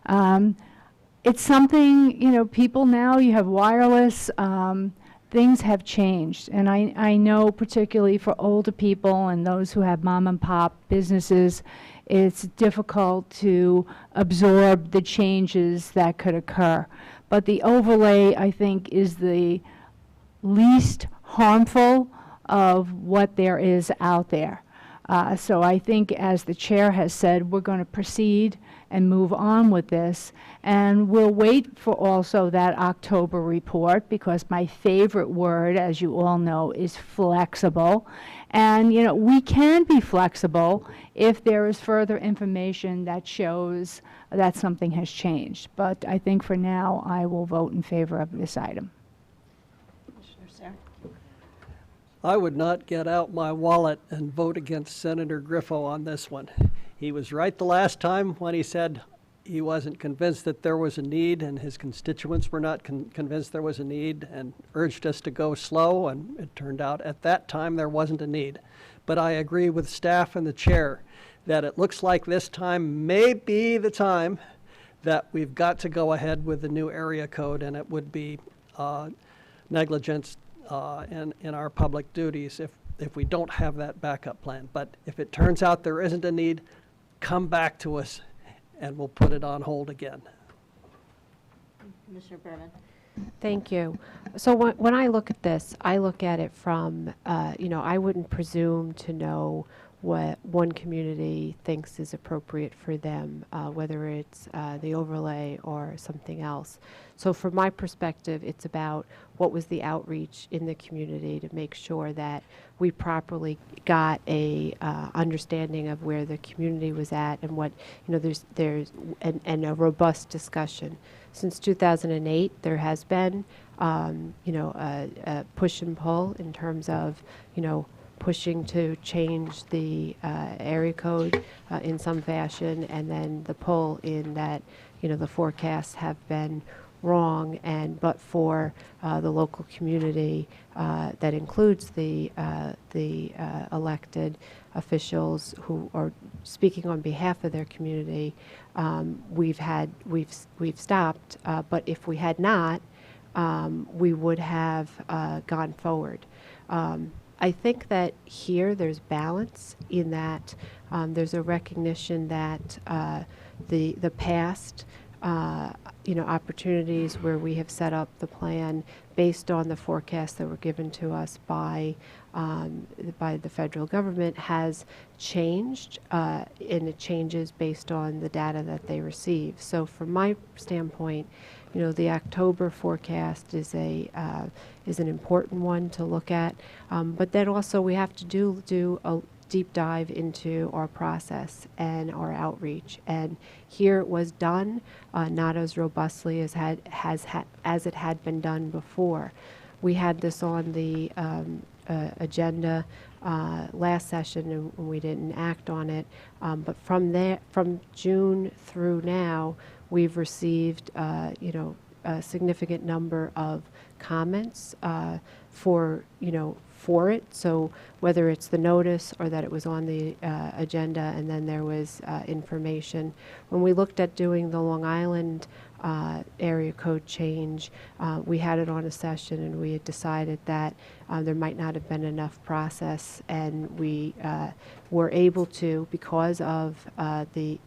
It's something, people now, you have wireless, things have changed. And I know particularly for older people and those who have mom and pop businesses, it's difficult to absorb the changes that could occur. But the overlay, I think, is the least harmful of what there is out there. So I think, as the chair has said, we're going to proceed and move on with this. And we'll wait for also that October report, because my favorite word, as you all know, is flexible. And, we can be flexible if there is further information that shows that something has changed. But I think for now, I will vote in favor of this item. I would not get out my wallet and vote against Senator Griffo on this one. He was right the last time when he said he wasn't convinced that there was a need, and his constituents were not convinced there was a need, and urged us to go slow, and it turned out at that time there wasn't a need. But I agree with staff and the chair that it looks like this time may be the time that we've got to go ahead with the new area code, and it would be negligence in our public duties if we don't have that backup plan. But if it turns out there isn't a need, come back to us and we'll put it on hold again. Commissioner Berman? Thank you. So when I look at this, I look at it from, I wouldn't presume to know what one community thinks is appropriate for them, whether it's the overlay or something else. So from my perspective, it's about what was the outreach in the community to make sure that we properly got a understanding of where the community was at and what, there's and a robust discussion. Since 2008, there has been, a push and pull in terms of, pushing to change the area code in some fashion, and then the pull in that, the forecasts have been wrong, and but for the local community that includes the elected officials who are speaking on behalf of their community, we've stopped. But if we had not, we would have gone forward. I think that here there's balance in that there's a recognition that the past opportunities where we have set up the plan based on the forecasts that were given to us by the federal government has changed, and it changes based on the data that they receive. So from my standpoint, the October forecast is an important one to look at, but then also we have to do a deep dive into our process and our outreach. And here it was done, not as robustly as it had been done before. We had this on the agenda last session, and we didn't act on it. But from June through now, we've received, a significant number of comments for it. So whether it's the notice or that it was on the agenda and then there was information. When we looked at doing the Long Island area code change, we had it on a session, and we had decided that there might not have been enough process, and we were able to, because of the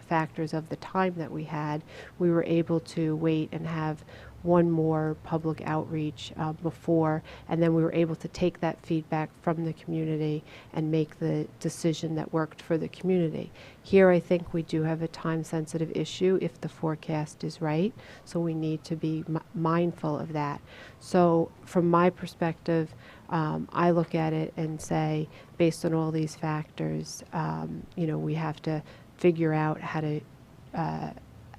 factors of the time that we had, we were able to wait and have one more public outreach before, and then we were able to take that feedback from the community and make the decision that worked for the community. Here I think we do have a time-sensitive issue if the forecast is right, so we need to be mindful of that. So from my perspective, I look at it and say, based on all these factors, we have to figure out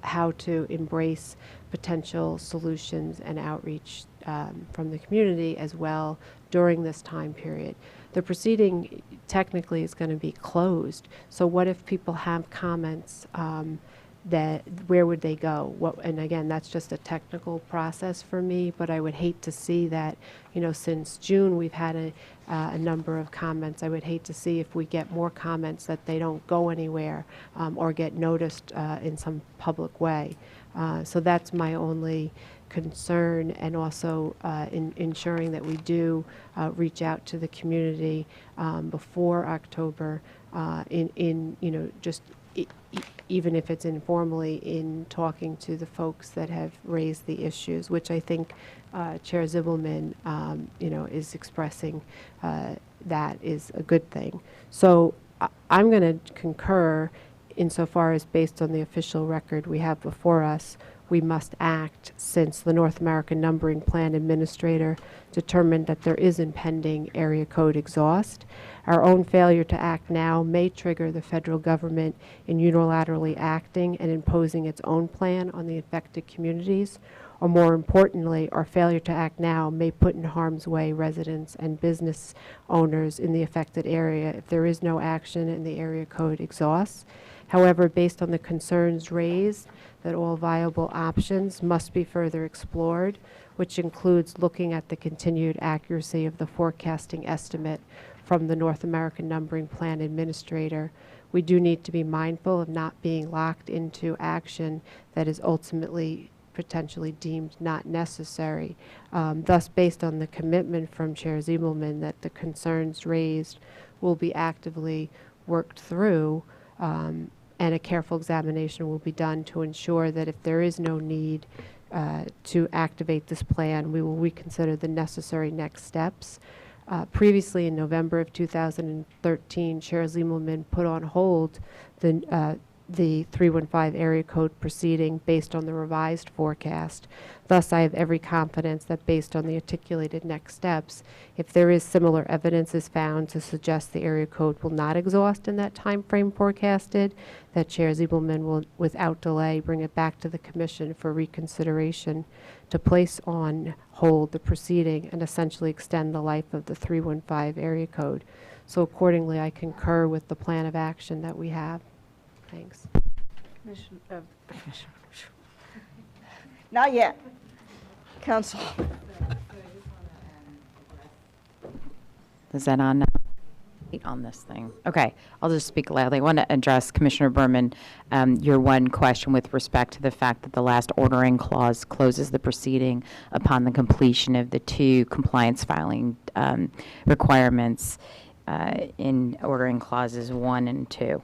how to embrace potential solutions and outreach from the community as well during this time period. The proceeding technically is going to be closed. So what if people have comments that where would they go? And again, that's just a technical process for me, but I would hate to see that, since June we've had a number of comments. I would hate to see if we get more comments that they don't go anywhere or get noticed in some public way. So that's my only concern, and also in ensuring that we do reach out to the community before October even if it's informally, in talking to the folks that have raised the issues, which I think Chair Zibelman, is expressing that is a good thing. So I'm going to concur insofar as, based on the official record we have before us, we must act, since the North American Numbering Plan Administrator determined that there is impending area code exhaust. Our own failure to act now may trigger the federal government in unilaterally acting and imposing its own plan on the affected communities, or more importantly, our failure to act now may put in harm's way residents and business owners in the affected area if there is no action and the area code exhausts. However, based on the concerns raised, that all viable options must be further explored, which includes looking at the continued accuracy of the forecasting estimate from the North American Numbering Plan Administrator. We do need to be mindful of not being locked into action that is ultimately potentially deemed not necessary. Thus, based on the commitment from Chair Zibelman that the concerns raised will be actively worked through, and a careful examination will be done to ensure that if there is no need to activate this plan, we will reconsider the necessary next steps. Previously, in November of 2013, Chair Zimmelman put on hold the 315 area code proceeding based on the revised forecast. Thus, I have every confidence that based on the articulated next steps, if there is similar evidence is found to suggest the area code will not exhaust in that time frame forecasted, that Chair Zibelman will, without delay, bring it back to the Commission for reconsideration to place on hold the proceeding and essentially extend the life of the 315 area code. So accordingly, I concur with the plan of action that we have. Thanks. Not yet. Council. Is that on this thing? Okay, I'll just speak loudly. I want to address Commissioner Berman, your one question with respect to the fact that the last ordering clause closes the proceeding upon the completion of the 2 compliance filing requirements in ordering clauses 1 and 2.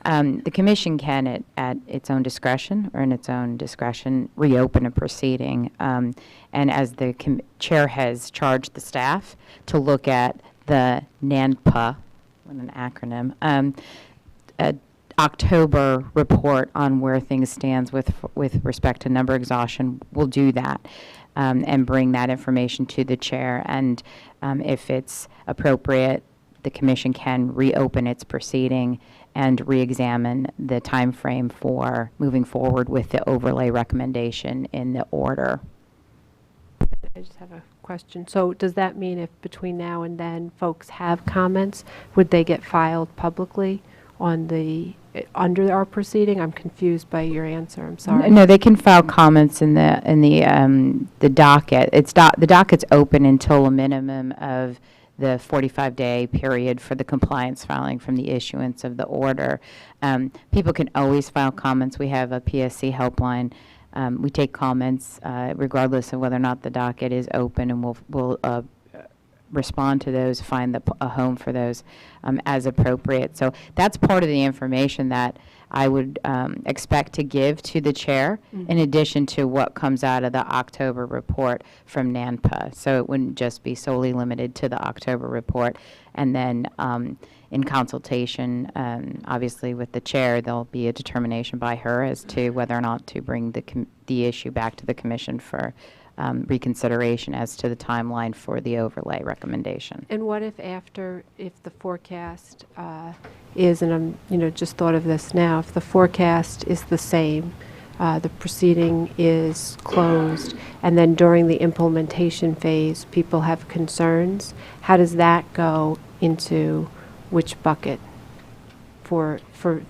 The Commission can, at its own discretion or in its own discretion, reopen a proceeding. And as the Chair has charged the staff to look at the NANPA, what an acronym, October report on where things stands with respect to number exhaustion, we'll do that and bring that information to the Chair. And if it's appropriate, the Commission can reopen its proceeding and re-examine the time frame for moving forward with the overlay recommendation in the order. I just have a question. So does that mean if between now and then folks have comments, would they get filed publicly on the under our proceeding? I'm confused by your answer. I'm sorry. No, they can file comments in the docket. The docket's open until a minimum of the 45-day period for the compliance filing from the issuance of the order. People can always file comments. We have a PSC helpline. We take comments regardless of whether or not the docket is open, and we'll respond to those, find a home for those as appropriate. So that's part of the information that I would expect to give to the Chair, in addition to what comes out of the October report from NANPA. So it wouldn't just be solely limited to the October report. And then in consultation, obviously with the Chair, there'll be a determination by her as to whether or not to bring the issue back to the Commission for reconsideration as to the timeline for the overlay recommendation. And what if if the forecast is, and I'm just thought of this now, if the forecast is the same, the proceeding is closed, and then during the implementation phase, people have concerns, how does that go into which bucket for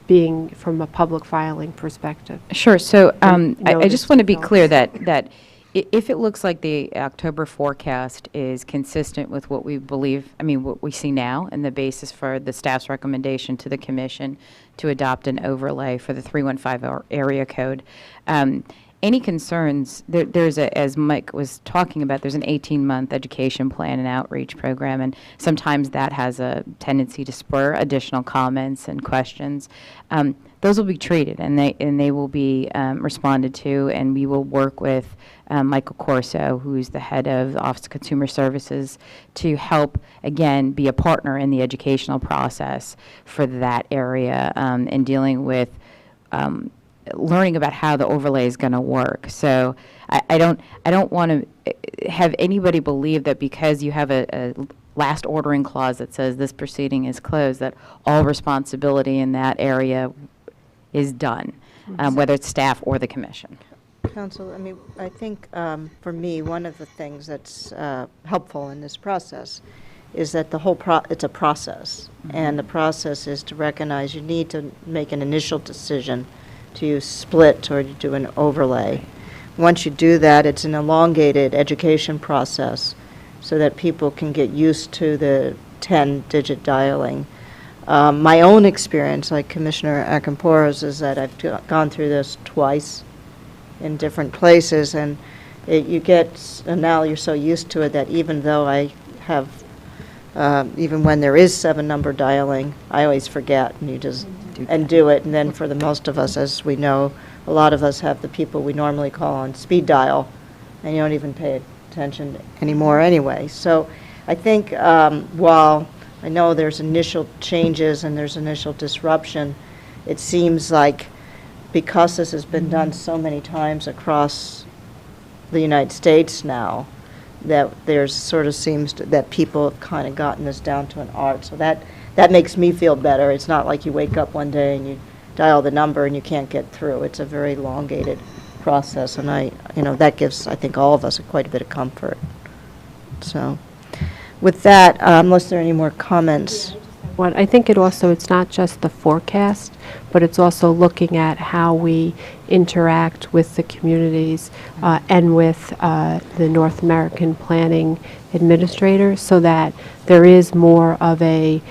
being from a public filing perspective? Sure. So I just want to be clear that if it looks like the October forecast is consistent with what we believe, what we see now, and the basis for the staff's recommendation to the Commission to adopt an overlay for the 315 area code, any concerns, there's as Mike was talking about, there's an 18-month education plan and outreach program, and sometimes that has a tendency to spur additional comments and questions. Those will be treated, and they will be responded to, and we will work with Michael Corso, who's the head of the Office of Consumer Services, to help, again, be a partner in the educational process for that area in dealing with learning about how the overlay is going to work. So I don't want to have anybody believe that because you have a last ordering clause that says this proceeding is closed, that all responsibility in that area is done, whether it's staff or the Commission. Council, I think for me, one of the things that's helpful in this process is that it's a process, and the process is to recognize you need to make an initial decision to split or to do an overlay. Once you do that, it's an elongated education process so that people can get used to the 10-digit dialing. My own experience, like Commissioner Akamporo's, is that I've gone through this twice in different places, and and now you're so used to it that even though I have, even when there is 7-number dialing, I always forget, and you just do it. And then for the most of us, as we know, a lot of us have the people we normally call on speed dial, and you don't even pay attention anymore anyway. So I think while I know there's initial changes and there's initial disruption, it seems like because this has been done so many times across the United States now, that there's sort of seems that people have kind of gotten this down to an art. So that makes me feel better. It's not like you wake up one day and you dial the number and you can't get through. It's a very elongated process, and that gives, I think, all of us quite a bit of comfort. So with that, unless there are any more comments. I think it's not just the forecast, but it's also looking at how we interact with the communities and with the North American Planning Administrator, so that there is more of a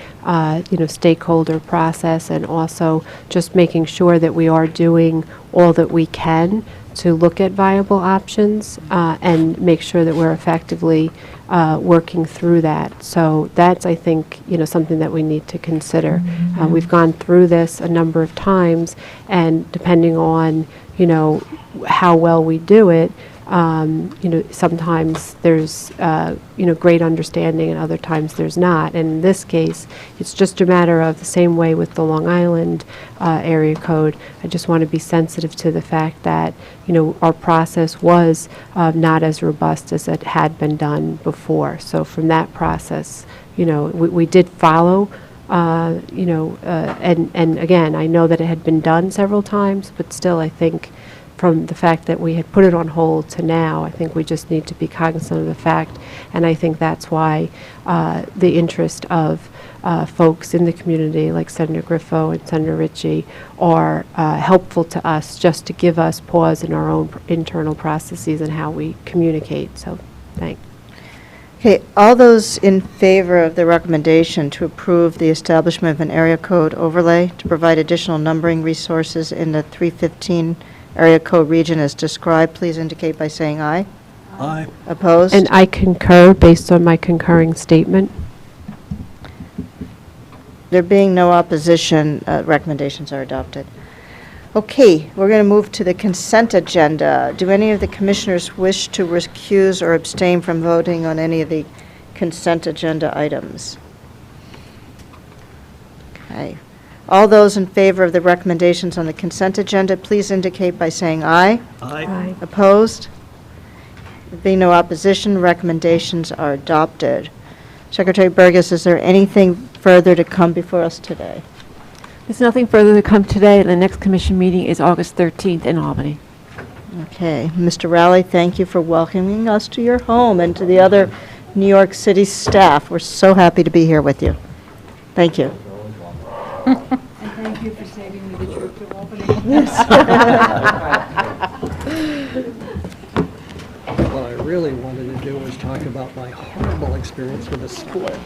stakeholder process, and also just making sure that we are doing all that we can to look at viable options and make sure that we're effectively working through that. So that's, I think, something that we need to consider. We've gone through this a number of times, and depending on, how well we do it, sometimes there's, great understanding, and other times there's not. And in this case, it's just a matter of the same way with the Long Island area code. I just want to be sensitive to the fact that, our process was not as robust as it had been done before. So from that process, we did follow, and again, I know that it had been done several times, but still, I think from the fact that we had put it on hold to now, I think we just need to be cognizant of the fact, and I think that's why the interest of folks in the community like Senator Griffo and Senator Ritchie are helpful to us, just to give us pause in our own internal processes and how we communicate. So, thanks. Okay, all those in favor of the recommendation to approve the establishment of an area code overlay to provide additional numbering resources in the 315 area code region as described, please indicate by saying aye. Aye. Opposed? And I concur based on my concurring statement. There being no opposition, recommendations are adopted. Okay, we're going to move to the consent agenda. Do any of the commissioners wish to recuse or abstain from voting on any of the consent agenda items? Okay. All those in favor of the recommendations on the consent agenda, please indicate by saying aye. Aye. Opposed? There being no opposition, recommendations are adopted. Secretary Burgess, is there anything further to come before us today? There's nothing further to come today. The next commission meeting is August 13th in Albany. Okay. Mr. Rowley, thank you for welcoming us to your home and to the other New York City staff. We're so happy to be here with you. Thank you. And thank you for saving me the trip to Albany. Yes. What I really wanted to do was talk about my horrible experience with a split.